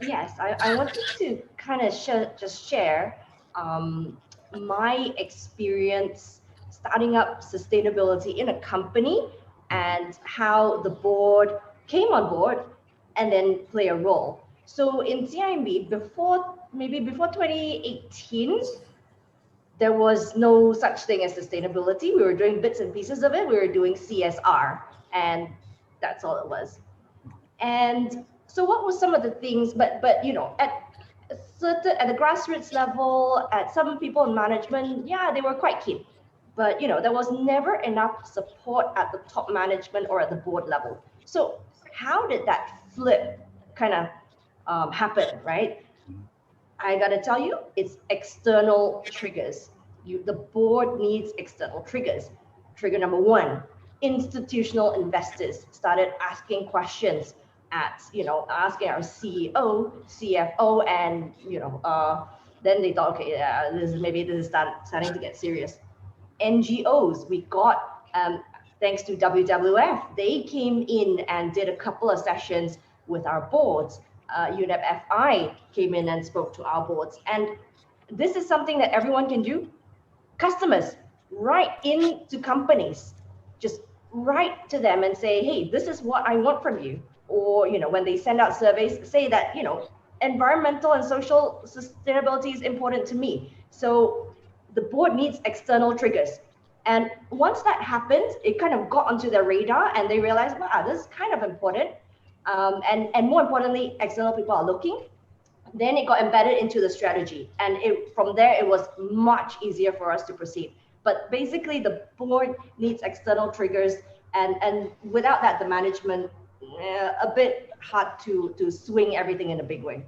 F: Yes, I wanted to kind of just share my experience starting up sustainability in a company and how the board came on board and then play a role. So in CIMB, before 2018, there was no such thing as sustainability. We were doing bits and pieces of it. We were doing CSR, and that's all it was. And so what were some of the things, but you know, at the grassroots level, at some people in management, yeah, they were quite keen. But you know, there was never enough support at the top management or at the board level. So how did that flip kind of happen, right? I gotta tell you, it's external triggers. The board needs external triggers. Trigger number one, institutional investors started asking questions at, you know, asking our CEO, CFO, and, you know, then they thought, okay, yeah, this is starting to get serious. NGOs, we got, thanks to WWF, they came in and did a couple of sessions with our boards. UNEP FI came in and spoke to our boards. And this is something that everyone can do. Customers, write into companies, just write to them and say, hey, this is what I want from you. Or, you know, when they send out surveys, say that, you know, environmental and social sustainability is important to me. So the board needs external triggers. And once that happened, it kind of got onto their radar and they realized, wow, this is kind of important. And more importantly, external people are looking. Then it got embedded into the strategy, and from there it was much easier for us to proceed. But basically, the board needs external triggers, and without that, the management a bit hard to swing everything in a big way.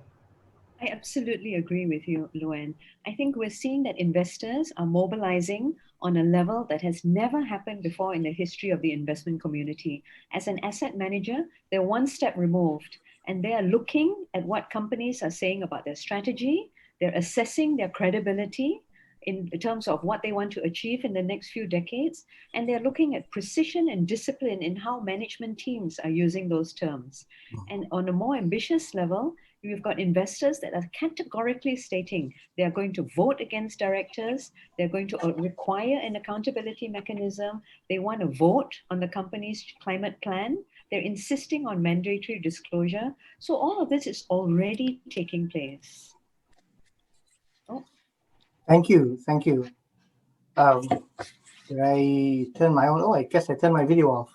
C: I absolutely agree with you, Luann. I think we're seeing that investors are mobilizing on a level that has never happened before in the history of the investment community. As an asset manager, they're one step removed, and they are looking at what companies are saying about their strategy. They're assessing their credibility in terms of what they want to achieve in the next few decades, and they're looking at precision and discipline in how management teams are using those terms. And on a more ambitious level, we've got investors that are categorically stating they are going to vote against directors, they're going to require an accountability mechanism, they want to vote on the company's climate plan, they're insisting on mandatory disclosure. So all of this is already taking place. Oh.
A: Thank you. Did I turn my own? Oh, I guess I turned my video off.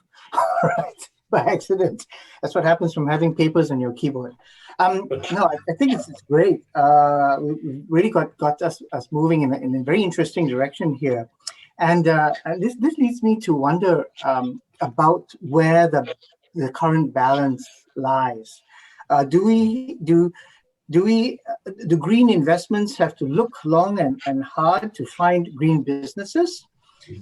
A: Right, by accident. That's what happens from having papers on your keyboard. No, I think it's great. We really got us moving in a very interesting direction here, and this leads me to wonder about where the current balance lies. Do green investments have to look long and hard to find green businesses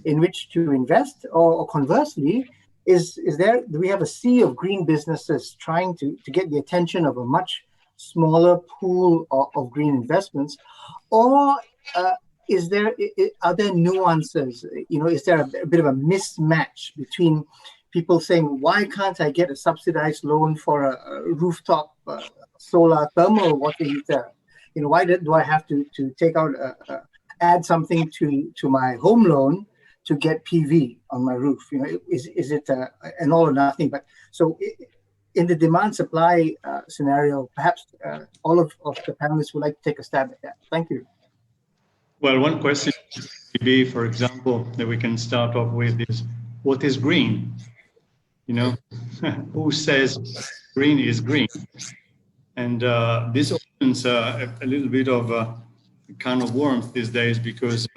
A: in which to invest, or conversely, do we have a sea of green businesses trying to get the attention of a much smaller pool of green investments, or are there nuances? You know, is there a bit of a mismatch between people saying, why can't I get a subsidized loan for a rooftop solar thermal water heater? You know, why do I have to take out add something to my home loan to get PV on my roof? You know, is it an all or nothing? But so in the demand supply scenario, perhaps all of the panelists would like to take a stab at that. Thank you.
H: Well, one question maybe, for example, that we can start off with is, what is green? You know, who says green is green? And this opens a little bit of a kind of warmth these days, because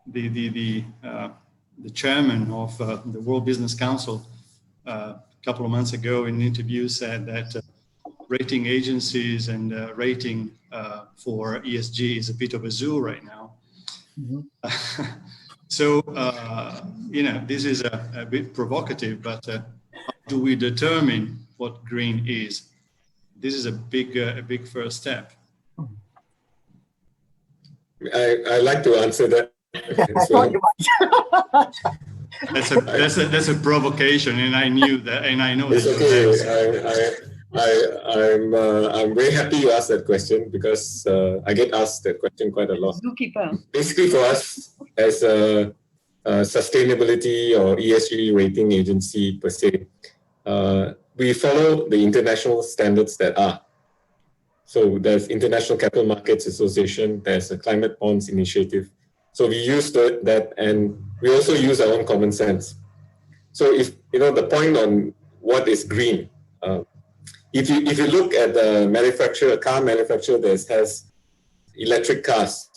H: the chairman of the World Business Council a couple of months ago in an interview said that rating agencies and rating for ESG is a bit of a zoo right now. Mm-hmm. So, you know, this is a bit provocative, but how do we determine what green is? This is a big first step.
I: I like to answer that.
A: I thought you might.
H: That's a provocation, and I knew that, and I know
I: It's
H: that.
I: okay. I'm very happy you asked that question because I get asked that question quite a lot.
C: Zookeeper.
I: Basically, for us as a sustainability or ESG rating agency per se, we follow the international standards that are. So there's International Capital Markets Association, there's a Climate Bonds Initiative. So we use that, and we also use our own common sense. So if you know the point on what is green, if you look at the manufacturer, a car manufacturer that has electric cars,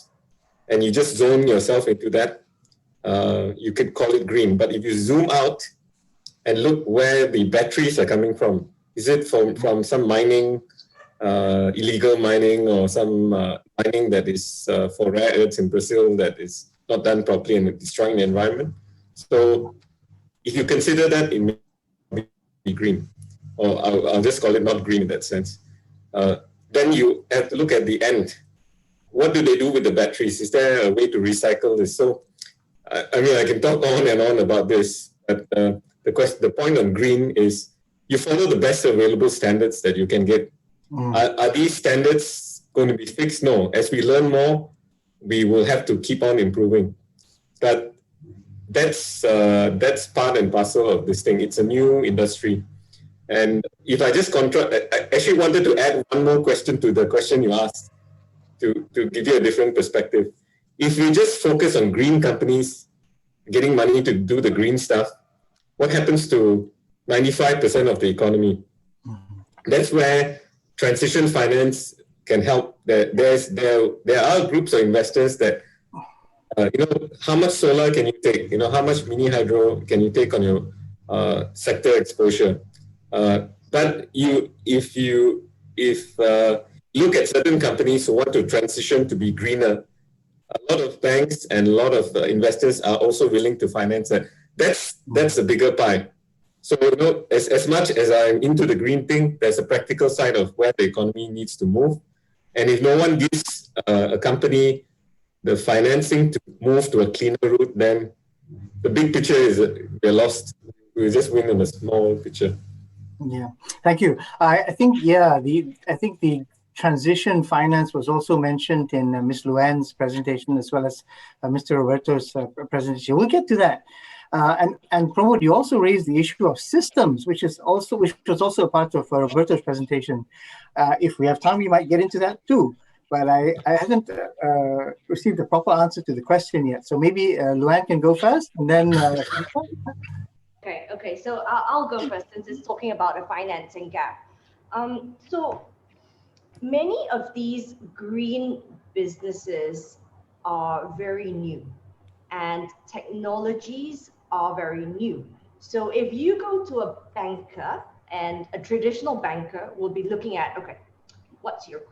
I: and you just zone yourself into that, you could call it green. But if you zoom out and look where the batteries are coming from, is it from some mining, illegal mining, or some mining that is for rare earths in Brazil that is not done properly and destroying the environment? So if you consider that, it may be green, or I'll just call it not green in that sense. Then you have to look at the end. What do they do with the batteries? Is there a way to recycle this? So, I mean, I can talk on and on about this, but the point on green is you follow the best available standards that you can get. Are these standards going to be fixed? No. As we learn more, we will have to keep on improving. But that's part and parcel of this thing. It's a new industry. And if I just I actually wanted to add one more question to the question you asked to give you a different perspective. If we just focus on green companies getting money to do the green stuff, what happens to 95% of the economy? That's where transition finance can help. There are groups of investors that, how much solar can you take? How much mini hydro can you take on your sector exposure? But if you look at certain companies who want to transition to be greener, a lot of banks and a lot of investors are also willing to finance that. That's a bigger pie. So, as much as I'm into the green thing, there's a practical side of where the economy needs to move. And if no one gives a company the financing to move to a cleaner route, then the big picture is we're lost. We just win in a small picture.
A: Yeah, thank you. I think the transition finance was also mentioned in Ms. Luann's presentation as well as Mr. Roberto's presentation. We'll get to that. And Pramod, you also raised the issue of systems, which was also a part of Roberto's presentation. If we have time, we might get into that too. But I haven't received a proper answer to the question yet. So maybe Luann can go first, and then.
F: Okay. So I'll go first since it's talking about a financing gap. So many of these green businesses are very new, and technologies are very new. So if you go to a banker, and a traditional banker will be looking at, okay, what's your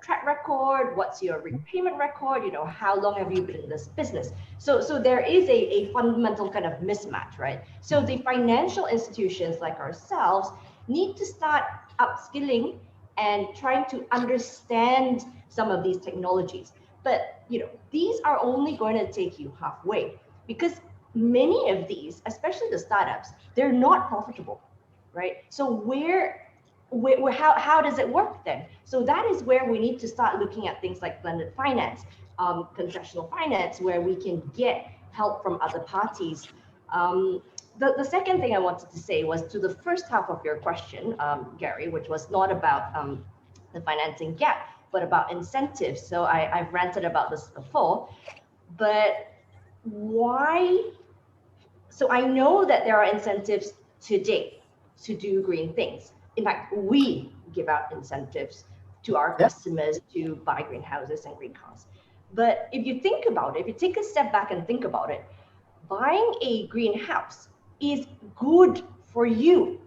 F: track record? What's your repayment record? How long have you been in this business? So there is a fundamental kind of mismatch, right? So the financial institutions like ourselves need to start upskilling and trying to understand some of these technologies. But these are only going to take you halfway, because many of these, especially the startups, they're not profitable, right? So how does it work then? So that is where we need to start looking at things like blended finance, concessional finance, where we can get help from other parties. The second thing I wanted to say was to the first half of your question, Gary, which was not about the financing gap, but about incentives. So I've ranted about this before, but why? So I know that there are incentives today to do green things. In fact, we give out incentives to our customers to buy greenhouses and green cars. But if you think about it, if you take a step back and think about it, buying a greenhouse is good for you.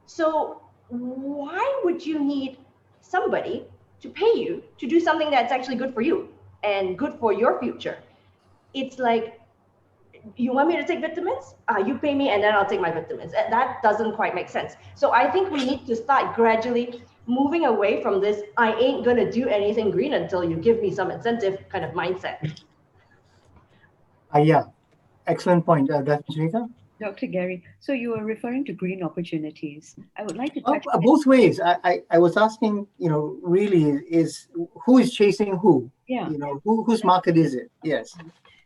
F: So why would you need somebody to pay you to do something that's actually good for you and good for your future? It's like, you want me to take vitamins? You pay me and then I'll take my vitamins. That doesn't quite make sense. So I think we need to start gradually moving away from this, I ain't going to do anything green until you give me some incentive kind of mindset.
A: Yeah, excellent point. Sunita?
C: Dr. Gary, so you were referring to green opportunities. I would like to touch
A: both ways. I was asking, really is who is chasing who?
C: Yeah.
A: Whose market is it? Yes.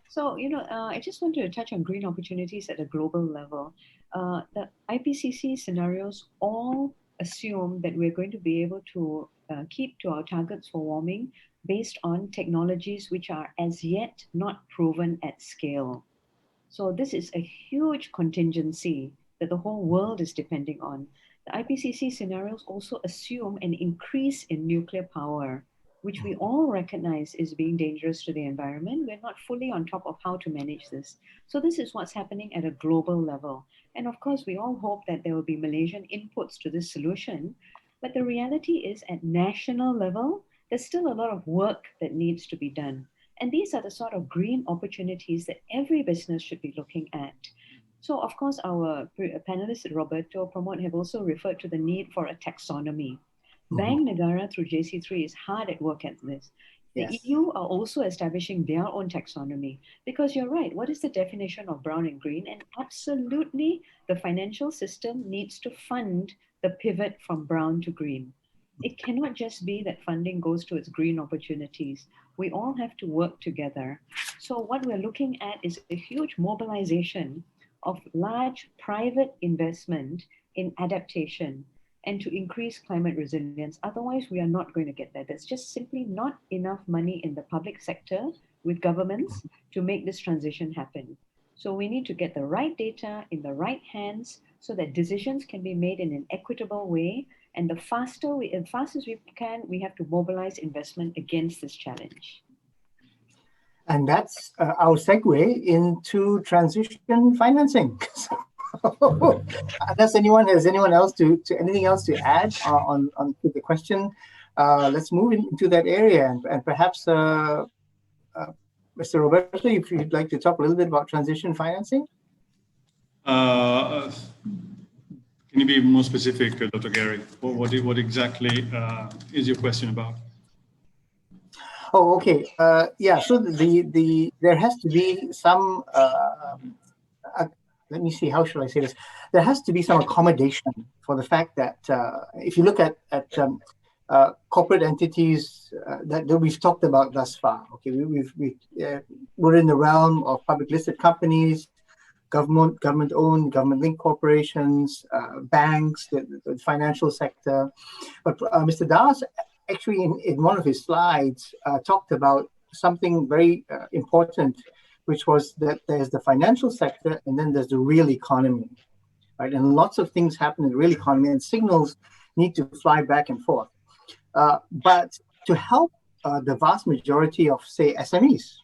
C: So, I just wanted to touch on green opportunities at a global level. The IPCC scenarios all assume that we're going to be able to keep to our targets for warming based on technologies which are as yet not proven at scale. So this is a huge contingency that the whole world is depending on. The IPCC scenarios also assume an increase in nuclear power, which we all recognize is being dangerous to the environment. We're not fully on top of how to manage this. So this is what's happening at a global level. And of course, we all hope that there will be Malaysian inputs to this solution. But the reality is at national level, there's still a lot of work that needs to be done. And these are the sort of green opportunities that every business should be looking at. So of course, our panelists, Roberto, Pramod, have also referred to the need for a taxonomy. Bank Negara through JC3 is hard at work at this. The EU are also establishing their own taxonomy because you're right. What is the definition of brown and green? And absolutely, the financial system needs to fund the pivot from brown to green. It cannot just be that funding goes to its green opportunities. We all have to work together. So what we're looking at is a huge mobilization of large private investment in adaptation and to increase climate resilience. Otherwise, we are not going to get there. There's just simply not enough money in the public sector with governments to make this transition happen. So we need to get the right data in the right hands so that decisions can be made in an equitable way. And as fast as we can, we have to mobilize investment against this challenge.
A: And that's our segue into transition financing. Unless anyone has anything else to add on to the question, let's move into that area and perhaps Mr. Roberto, if you'd like to talk a little bit about transition financing.
H: Can you be more specific, Dr. Gary? What exactly is your question about?
A: Oh, okay. Yeah. So there has to be some. Let me see. How should I say this? There has to be some accommodation for the fact that if you look at corporate entities that we've talked about thus far, okay, we're in the realm of public listed companies, government-owned, government-linked corporations, banks, the financial sector. But Mr. Das actually, in one of his slides, talked about something very important, which was that there's the financial sector and then there's the real economy, right? And lots of things happen in the real economy and signals need to fly back and forth. But to help the vast majority of, say, SMEs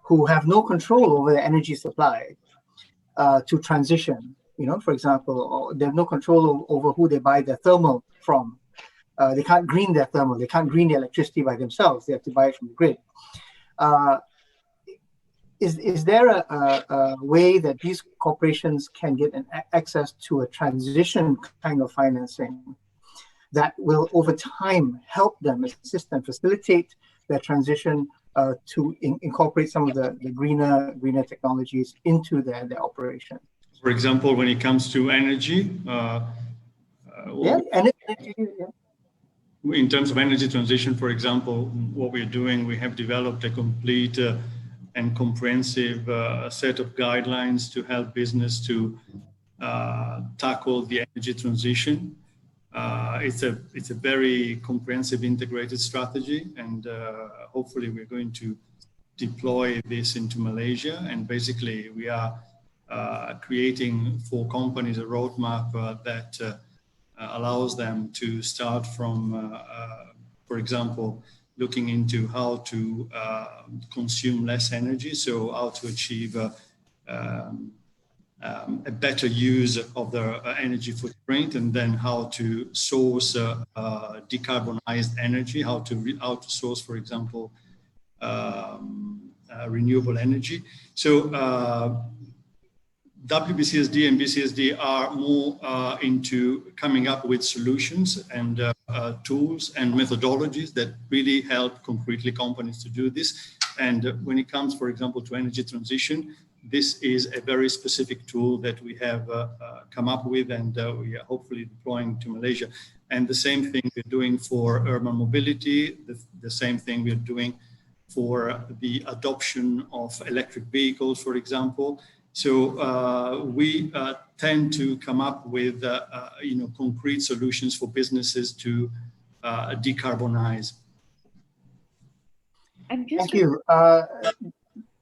A: who have no control over their energy supply to transition, for example, or they have no control over who they buy their thermal from. They can't green their thermal. They can't green the electricity by themselves. They have to buy it from the grid. Is there a way that these corporations can get access to a transition kind of financing that will, over time, help them, assist them, facilitate their transition to incorporate some of the greener technologies into their operation?
H: For example, when it comes to energy, in terms of energy transition, for example, what we're doing, we have developed a complete and comprehensive set of guidelines to help business to tackle the energy transition. It's a very comprehensive, integrated strategy, and hopefully we're going to deploy this into Malaysia. And basically, we are creating for companies a roadmap that allows them to start from, for example, looking into how to consume less energy, so how to achieve a better use of their energy footprint, and then how to source decarbonized energy, how to source, for example, renewable energy. So WBCSD and BCSD are more into coming up with solutions and tools and methodologies that really help concretely companies to do this. And when it comes, for example, to energy transition, this is a very specific tool that we have come up with, and we are hopefully deploying to Malaysia. And the same thing we're doing for urban mobility, the same thing we're doing for the adoption of electric vehicles, for example. So we tend to come up with concrete solutions for businesses to decarbonize.
A: Thank you.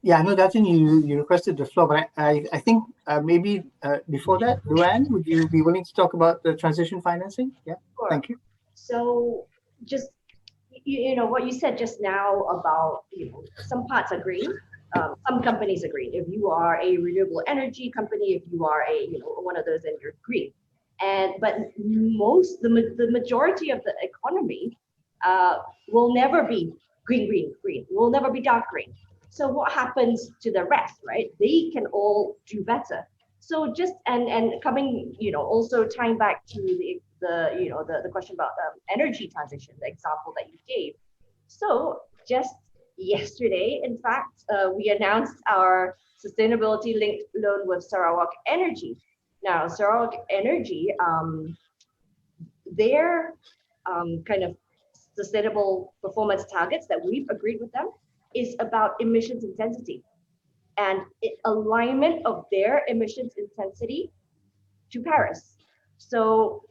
A: Yeah, I know, Datin, you requested the floor, but I think maybe before that, Luann, would you be willing to talk about the transition financing? Yeah,
F: sure.
A: Thank you.
F: So just, what you said just now about, some parts are green, some companies are green. If you are a renewable energy company, if you are a, one of those, then you're green. But the majority of the economy will never be green, will never be dark green. So what happens to the rest, right? They can all do better. So just, and coming, also tying back to the question about energy transition, the example that you gave. So just yesterday, in fact, we announced our sustainability linked loan with Sarawak Energy. Now, Sarawak Energy, their kind of sustainable performance targets that we've agreed with them is about emissions intensity and alignment of their emissions intensity to Paris. So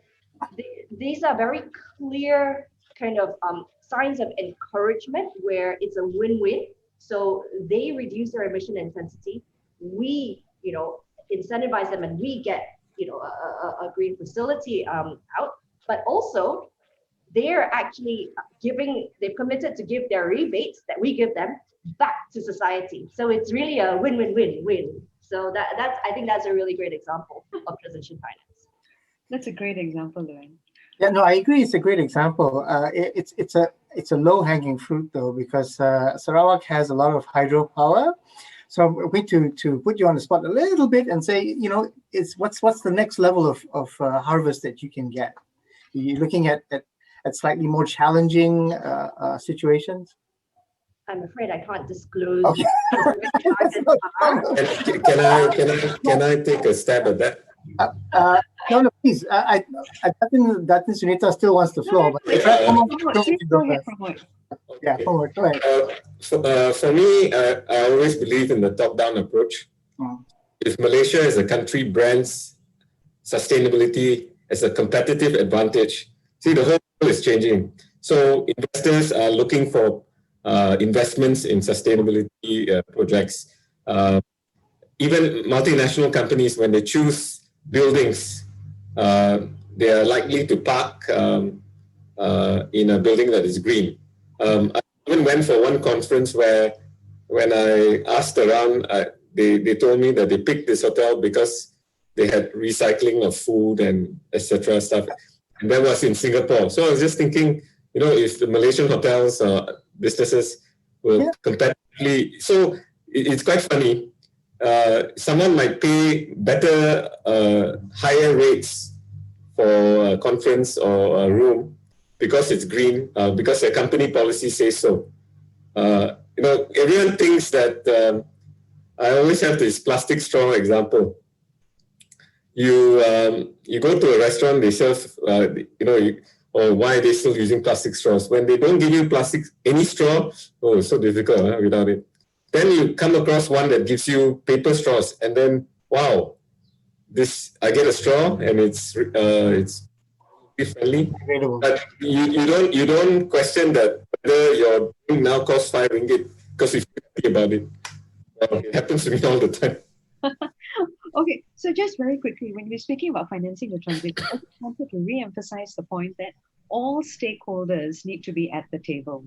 F: these are very clear kind of signs of encouragement where it's a win-win. So they reduce their emission intensity. We, incentivize them, and we get, a green facility out. But also, they're actually they've committed to give their rebates that we give them back to society. So it's really a win-win-win-win. So I think that's a really great example of transition finance.
C: That's a great example, Luann.
A: Yeah, no, I agree. It's a great example. It's a low-hanging fruit though, because Sarawak has a lot of hydropower. So I'm going to put you on the spot a little bit and say, what's the next level of harvest that you can get? You're looking at slightly more challenging situations?
F: I'm afraid I can't disclose.
A: Okay.
I: Can I take a stab at that?
A: No, please. I think that Sunita still wants the floor. Yeah, go ahead.
I: For me, I always believe in the top-down approach. If Malaysia as a country brands sustainability as a competitive advantage, see, the whole world is changing. So investors are looking for investments in sustainability projects. Even multinational companies, when they choose buildings, they are likely to park in a building that is green. I even went for one conference where when I asked around, they told me that they picked this hotel because they had recycling of food and etc. stuff. And that was in Singapore. So I was just thinking, if the Malaysian hotels or businesses will competitively, so it's quite funny. Someone might pay better, higher rates for a conference or a room because it's green, because their company policy says so. Everyone thinks that, I always have this plastic straw example. You go to a restaurant, they serve, or why are they still using plastic straws? When they don't give you any straw, oh, it's so difficult without it. Then you come across one that gives you paper straws, and then, wow, I get a straw, and it's friendly. But you don't question that whether your drink now costs 5 ringgit because you feel happy about it. It happens to me all the time.
C: Okay, so just very quickly, when we're speaking about financing the transition, I just wanted to re-emphasize the point that all stakeholders need to be at the table.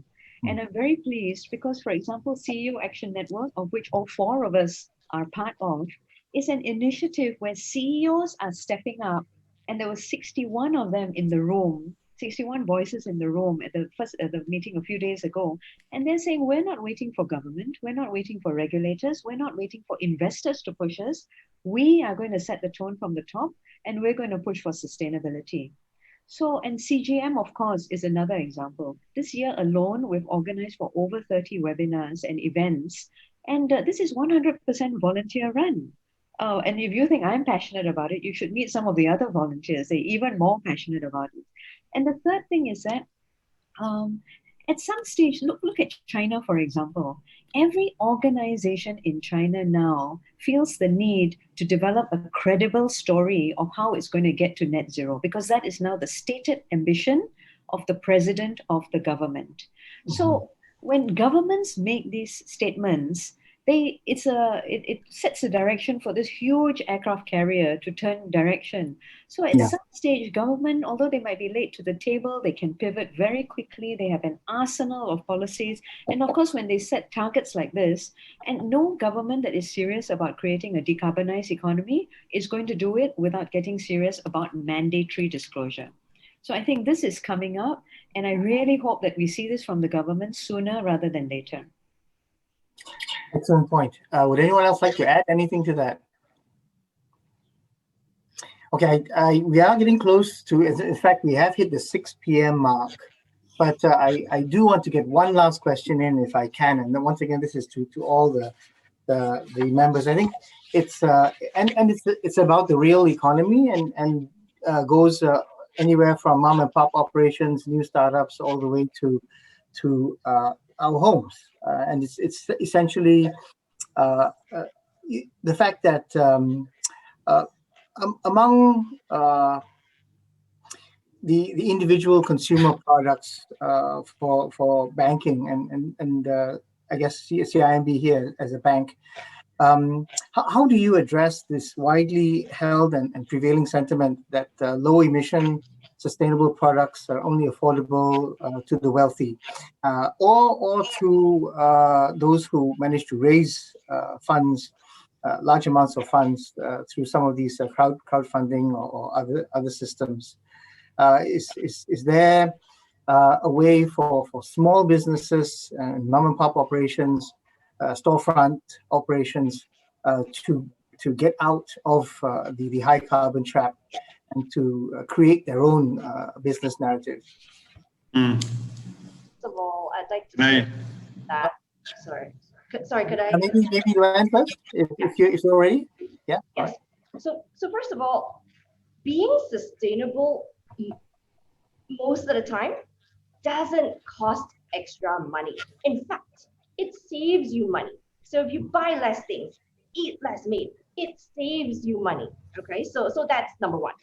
C: And I'm very pleased because, for example, CEO Action Network, of which all 4 of us are part of, is an initiative where CEOs are stepping up, and there were 61 of them in the room 61 voices in the room at the meeting a few days ago, and they're saying we're not waiting for government, we're not waiting for regulators, we're not waiting for investors to push us. We are going to set the tone from the top, and we're going to push for sustainability. So, and CGM, of course, is another example. This year alone, we've organized for over 30 webinars and events, and this is 100% volunteer run. And if you think I'm passionate about it, you should meet some of the other volunteers. They're even more passionate about it. And the third thing is that at some stage, look at China, for example. Every organization in China now feels the need to develop a credible story of how it's going to get to net zero, because that is now the stated ambition of the president of the government. Mm-hmm. So when governments make these statements, it sets a direction for this huge aircraft carrier to turn direction. So at some stage, government, although they might be late to the table, they can pivot very quickly. They have an arsenal of policies. And of course, when they set targets like this, and no government that is serious about creating a decarbonized economy is going to do it without getting serious about mandatory disclosure. So I think this is coming up, and I really hope that we see this from the government sooner rather than later.
A: Excellent point. Would anyone else like to add anything to that? Okay, we are getting close to, in fact, we have hit the 6 p.m. mark, but I do want to get one last question in if I can. And then once again, this is to all the members. I think it's it's about the real economy and goes anywhere from mom and pop operations, new startups, all the way to our homes. And it's essentially the fact that among the individual consumer products for banking and I guess CIMB here as a bank, how do you address this widely held and prevailing sentiment that low emission sustainable products are only affordable to the wealthy, or to those who manage to raise funds, large amounts of funds through some of these crowdfunding or other systems? Is there a way for small businesses and mom and pop operations, storefront operations, to get out of the high carbon trap and to create their own business narrative?
F: First of all, I'd like to say that. Sorry, could I?
A: Maybe Luann first, if you're ready. Yeah.
F: Yes. So first of all, being sustainable most of the time doesn't cost extra money. In fact, it saves you money. So if you buy less things, eat less meat, it saves you money. Okay, so that's number one.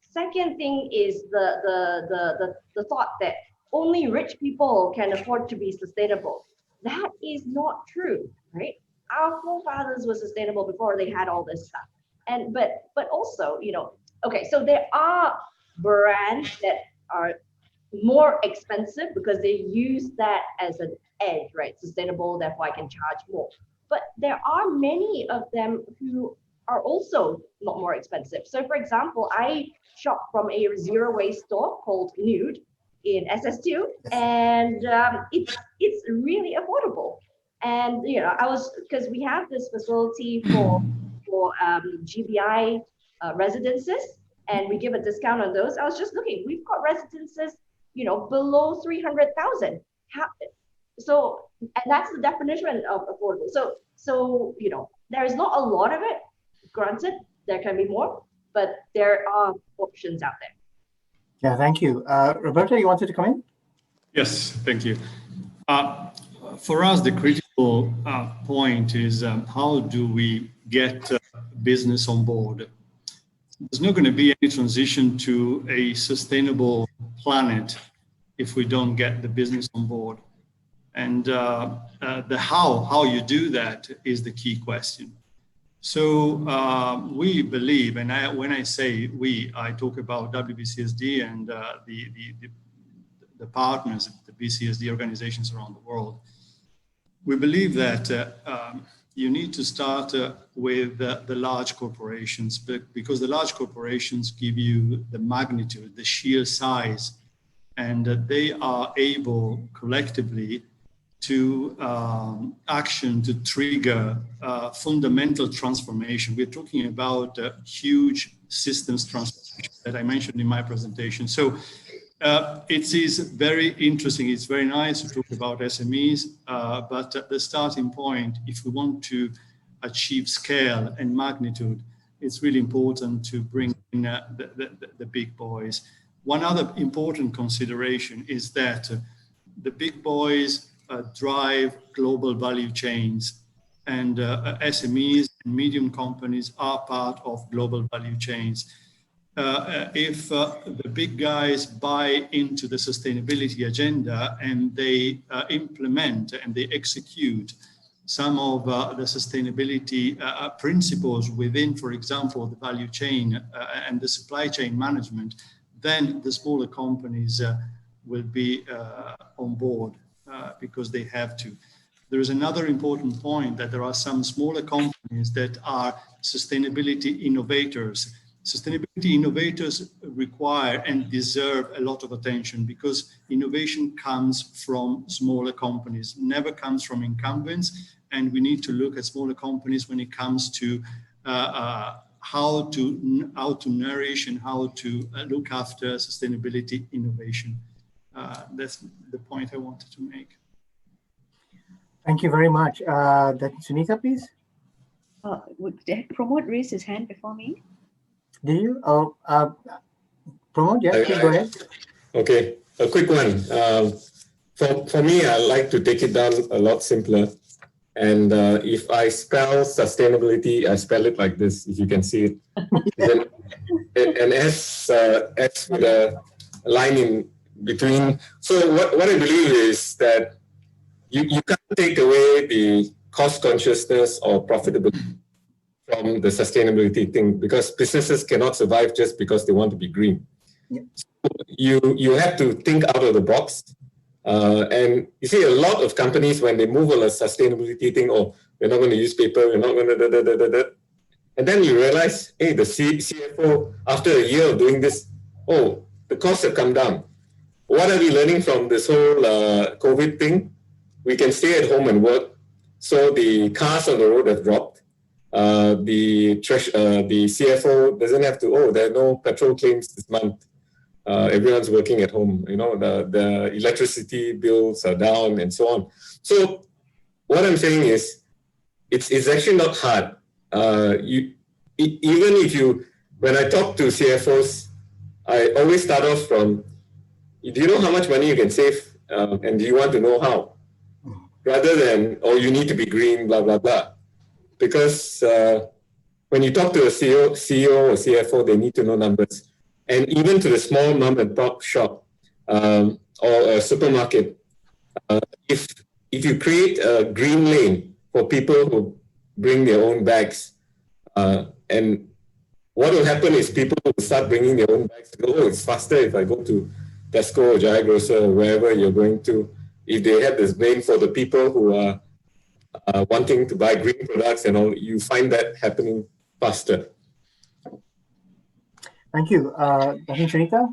F: Second thing is the thought that only rich people can afford to be sustainable. That is not true, right? Our forefathers were sustainable before they had all this stuff. And but also, okay, so there are brands that are more expensive because they use that as an edge, right? Sustainable, therefore I can charge more. But there are many of them who are also a lot more expensive. So for example, I shop from a zero waste store called Nude in SS2, and it's really affordable. And because we have this facility for GBI residences, and we give a discount on those. I was just looking, we've got residences, below 300,000. So, and that's the definition of affordable. So there is not a lot of it. Granted, there can be more, but there are options out there.
A: Yeah, thank you. Roberto, you wanted to come in?
H: Yes, thank you. For us, the critical point is how do we get business on board? There's not going to be any transition to a sustainable planet if we don't get the business on board. And the how you do that is the key question. So we believe, and when I say we, I talk about WBCSD and the partners, the BCSD organizations around the world. We believe that you need to start with the large corporations, because the large corporations give you the magnitude, the sheer size and they are able collectively to action to trigger fundamental transformation. We're talking about huge systems transformation that I mentioned in my presentation. So it is very interesting. It's very nice to talk about SMEs, but at the starting point, if we want to achieve scale and magnitude, it's really important to bring in the big boys. One other important consideration is that the big boys drive global value chains, and SMEs and medium companies are part of global value chains. If the big guys buy into the sustainability agenda and they implement and they execute some of the sustainability principles within, for example, the value chain and the supply chain management, then the smaller companies will be on board because they have to. There is another important point that there are some smaller companies that are sustainability innovators. Sustainability innovators require and deserve a lot of attention because innovation comes from smaller companies, never comes from incumbents. And we need to look at smaller companies when it comes to how to nourish and how to look after sustainability innovation. That's the point I wanted to make.
A: Thank you very much. Sunita, please.
C: Would Pramod raise his hand before me?
A: Do you? Oh, Pramod, yes, please go ahead.
I: Okay, a quick one. For me, I like to take it down a lot simpler. And if I spell sustainability, I spell it like this, if you can see it. An S with a line in between. So what I believe is that you can't take away the cost consciousness or profitability from the sustainability thing, because businesses cannot survive just because they want to be green.
A: Yep.
I: So you have to think out of the box. And you see a lot of companies, when they move on a sustainability thing, oh, we're not going to use paper, we're not going to and then you realize, hey, the CFO, after a year of doing this, oh, the costs have come down. What are we learning from this whole COVID thing? We can stay at home and work. So the cars on the road have dropped. The CFO doesn't have to, oh, there are no petrol claims this month. Everyone's working at home, you know, the electricity bills are down and so on. So what I'm saying is, it's actually not hard. Even if when I talk to CFOs, I always start off from, do you know how much money you can save? And do you want to know how? Rather than, oh, you need to be green, blah, blah, blah. Because when you talk to a CEO or CFO, they need to know numbers. And even to the small mom and pop shop or a supermarket, if you create a green lane for people who bring their own bags, and what will happen is people will start bringing their own bags. Oh, it's faster if I go to Tesco or Jaya Grocer or wherever you're going to. If they have this lane for the people who are wanting to buy green products and all, you find that happening faster.
A: Thank you. Sunita?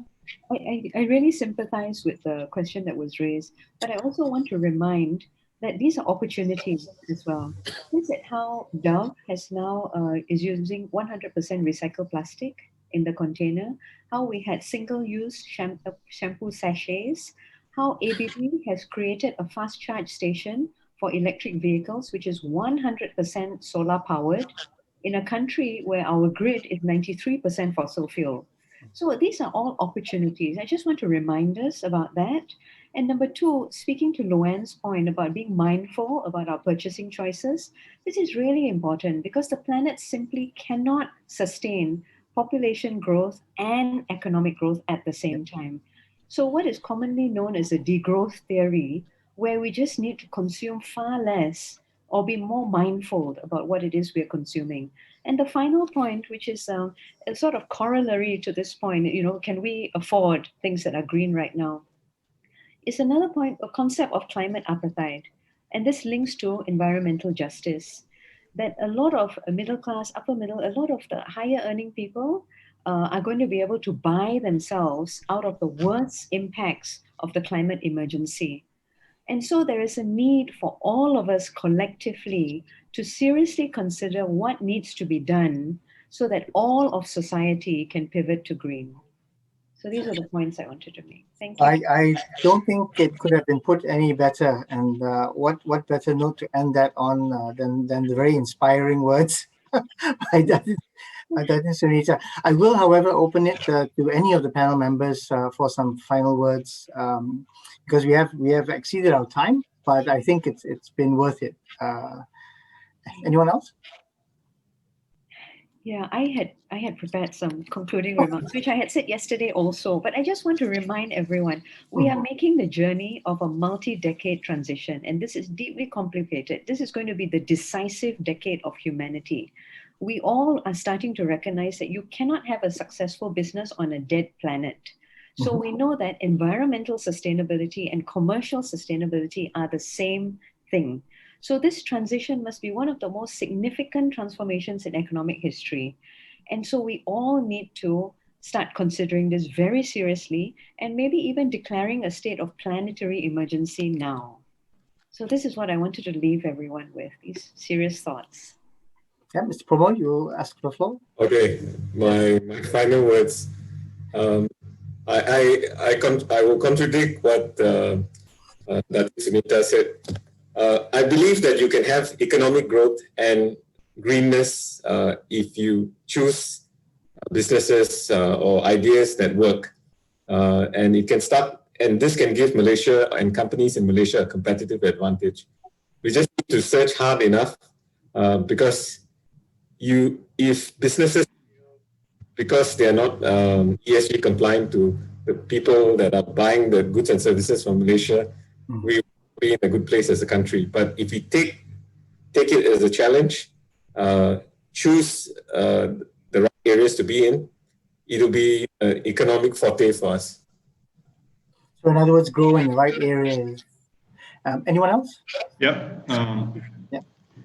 C: I really sympathize with the question that was raised, but I also want to remind that these are opportunities as well. Look at how Dove has now is using 100% recycled plastic in the container, how we had single-use shampoo sachets, how ABB has created a fast charge station for electric vehicles, which is 100% solar powered, in a country where our grid is 93% fossil fuel. So these are all opportunities. I just want to remind us about that. And number two, speaking to Luann's point about being mindful about our purchasing choices, this is really important because the planet simply cannot sustain population growth and economic growth at the same time. So what is commonly known as a degrowth theory, where we just need to consume far less or be more mindful about what it is we're consuming. And the final point, which is a sort of corollary to this point, you know, can we afford things that are green right now? Is another point, a concept of climate apartheid. And this links to environmental justice, that a lot of middle class, upper middle, a lot of the higher earning people are going to be able to buy themselves out of the worst impacts of the climate emergency. And so there is a need for all of us collectively to seriously consider what needs to be done so that all of society can pivot to green. So these are the points I wanted to make. Thank you.
A: I don't think it could have been put any better. And what better note to end that on than the very inspiring words by Sunita. I will, however, open it to any of the panel members for some final words, because we have exceeded our time, but I think it's been worth it. Anyone else?
C: Yeah, I had prepared some concluding remarks, which I had said yesterday also, but I just want to remind everyone, we are making the journey of a multi-decade transition, and this is deeply complicated. This is going to be the decisive decade of humanity. We all are starting to recognize that you cannot have a successful business on a dead planet. So we know that environmental sustainability and commercial sustainability are the same thing. So this transition must be one of the most significant transformations in economic history. And so we all need to start considering this very seriously and maybe even declaring a state of planetary emergency now. So this is what I wanted to leave everyone with, these serious thoughts.
A: Yeah, Mr. Pramod, you ask the floor.
I: Okay, my final words. I will contradict what that Sunita said. I believe that you can have economic growth and greenness if you choose businesses or ideas that work. And it can start, and this can give Malaysia and companies in Malaysia a competitive advantage. We just need to search hard enough because if businesses, because they are not ESG compliant to the people that are buying the goods and services from Malaysia, we will be in a good place as a country. But if we take it as a challenge, choose the right areas to be in, it'll be an economic forte for us.
A: So in other words, grow in the right areas. Anyone else?
H: Yeah.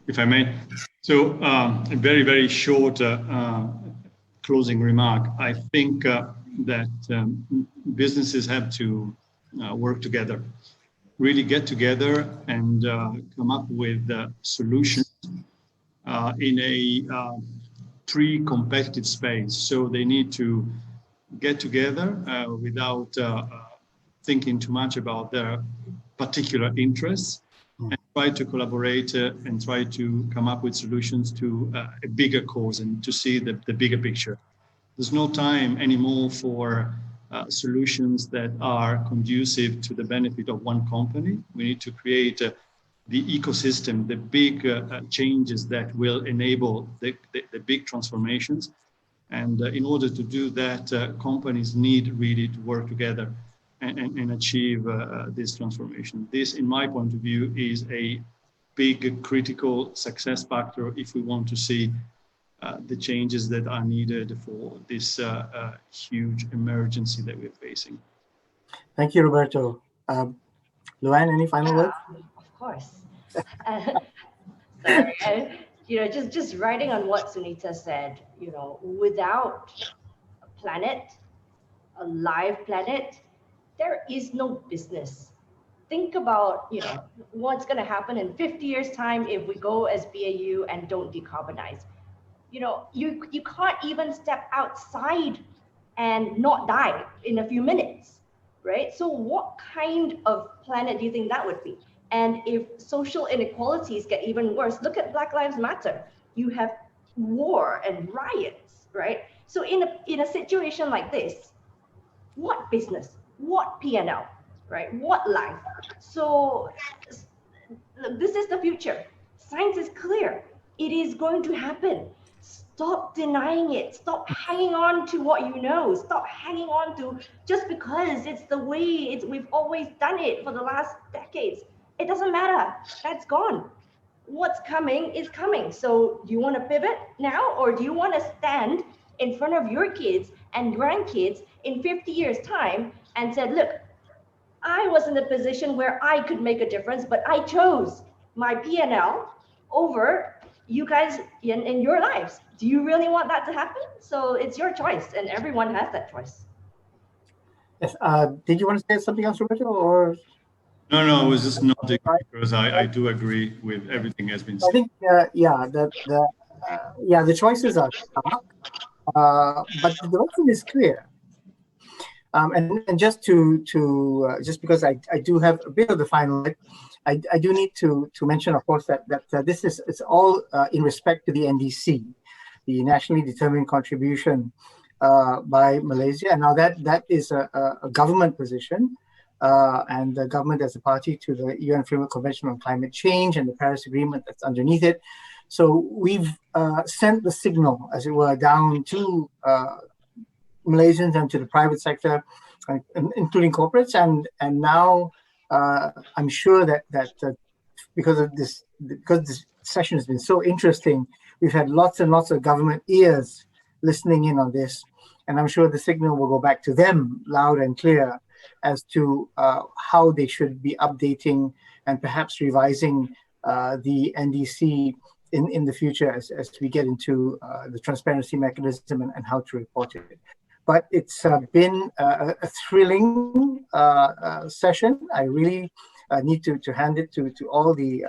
H: If I may. So a very, very short closing remark. I think that businesses have to work together, really get together and come up with solutions in a pre-competitive space. So they need to get together without thinking too much about their particular interests, and try to collaborate and try to come up with solutions to a bigger cause and to see the bigger picture. There's no time anymore for solutions that are conducive to the benefit of one company. We need to create the ecosystem, the big changes that will enable the big transformations. And in order to do that, companies need really to work together and achieve this transformation. This, in my point of view, is a big critical success factor if we want to see the changes that are needed for this huge emergency that we're facing.
A: Thank you, Roberto. Luann, any final words?
F: Of course. Sorry, just writing on what Sunita said, without a planet, a live planet, there is no business. Think about, what's going to happen in 50 years' time if we go as BAU and don't decarbonize. You can't even step outside and not die in a few minutes, right? So what kind of planet do you think that would be? And if social inequalities get even worse, look at Black Lives Matter. You have war and riots, right? So in a situation like this, what business, what P&L, right? What life? So look, this is the future. Science is clear. It is going to happen. Stop denying it. Stop hanging on to what you know. Stop hanging on to just because it's the way we've always done it for the last decades. It doesn't matter. That's gone. What's coming is coming. So do you want to pivot now, or do you want to stand in front of your kids and grandkids in 50 years' time and said, look, I was in a position where I could make a difference, but I chose my P&L over, you guys in your lives, do you really want that to happen? So it's your choice, and everyone has that choice.
A: Yes, did you want to say something else, Roberto, or?
H: No, I was just nodding because I do agree with everything has been
A: I
H: said.
A: think, the choices are stark, but the direction is clear. And just just because I do have a bit of the final, I do need to mention, of course, that this is, it's all in respect to the NDC, the nationally determined contribution by Malaysia. And now that is a government position, and the government as a party to the UN Framework Convention on Climate Change and the Paris Agreement that's underneath it. So we've sent the signal, as it were, down to Malaysians and to the private sector, including corporates, and now I'm sure that because this session has been so interesting, we've had lots and lots of government ears listening in on this, and I'm sure the signal will go back to them loud and clear as to how they should be updating and perhaps revising the NDC in the future as we get into the transparency mechanism and how to report it. But it's been a thrilling session. I really need to hand it to all the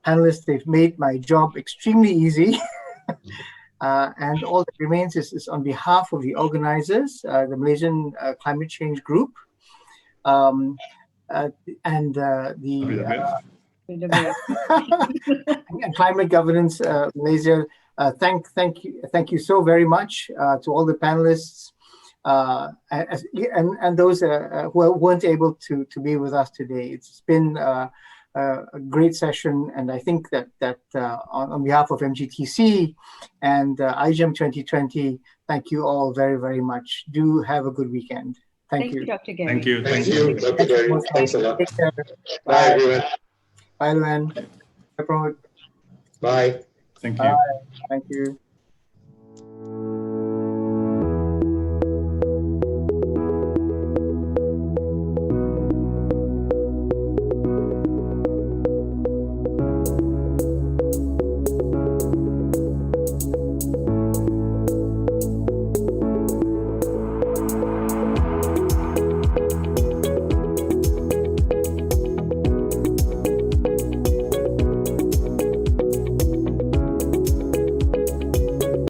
A: panelists. They've made my job extremely easy. And all that remains is on behalf of the organizers, the Malaysian Climate Change Group, and the and Climate Governance Malaysia. Thank you so very much to all the panelists and those who weren't able to be with us today. It's been a great session, and I think that on behalf of MGTC and IGEM 2020, thank you all very, very much. Do have a good weekend. Thank you,
C: Dr. Gary.
H: Thank you.
I: Thank you, Dr. Gary. Thanks a lot. Bye, everyone.
A: Bye, Luan. Bye, Pramod.
I: Bye.
H: Thank you.
A: Bye. Thank you.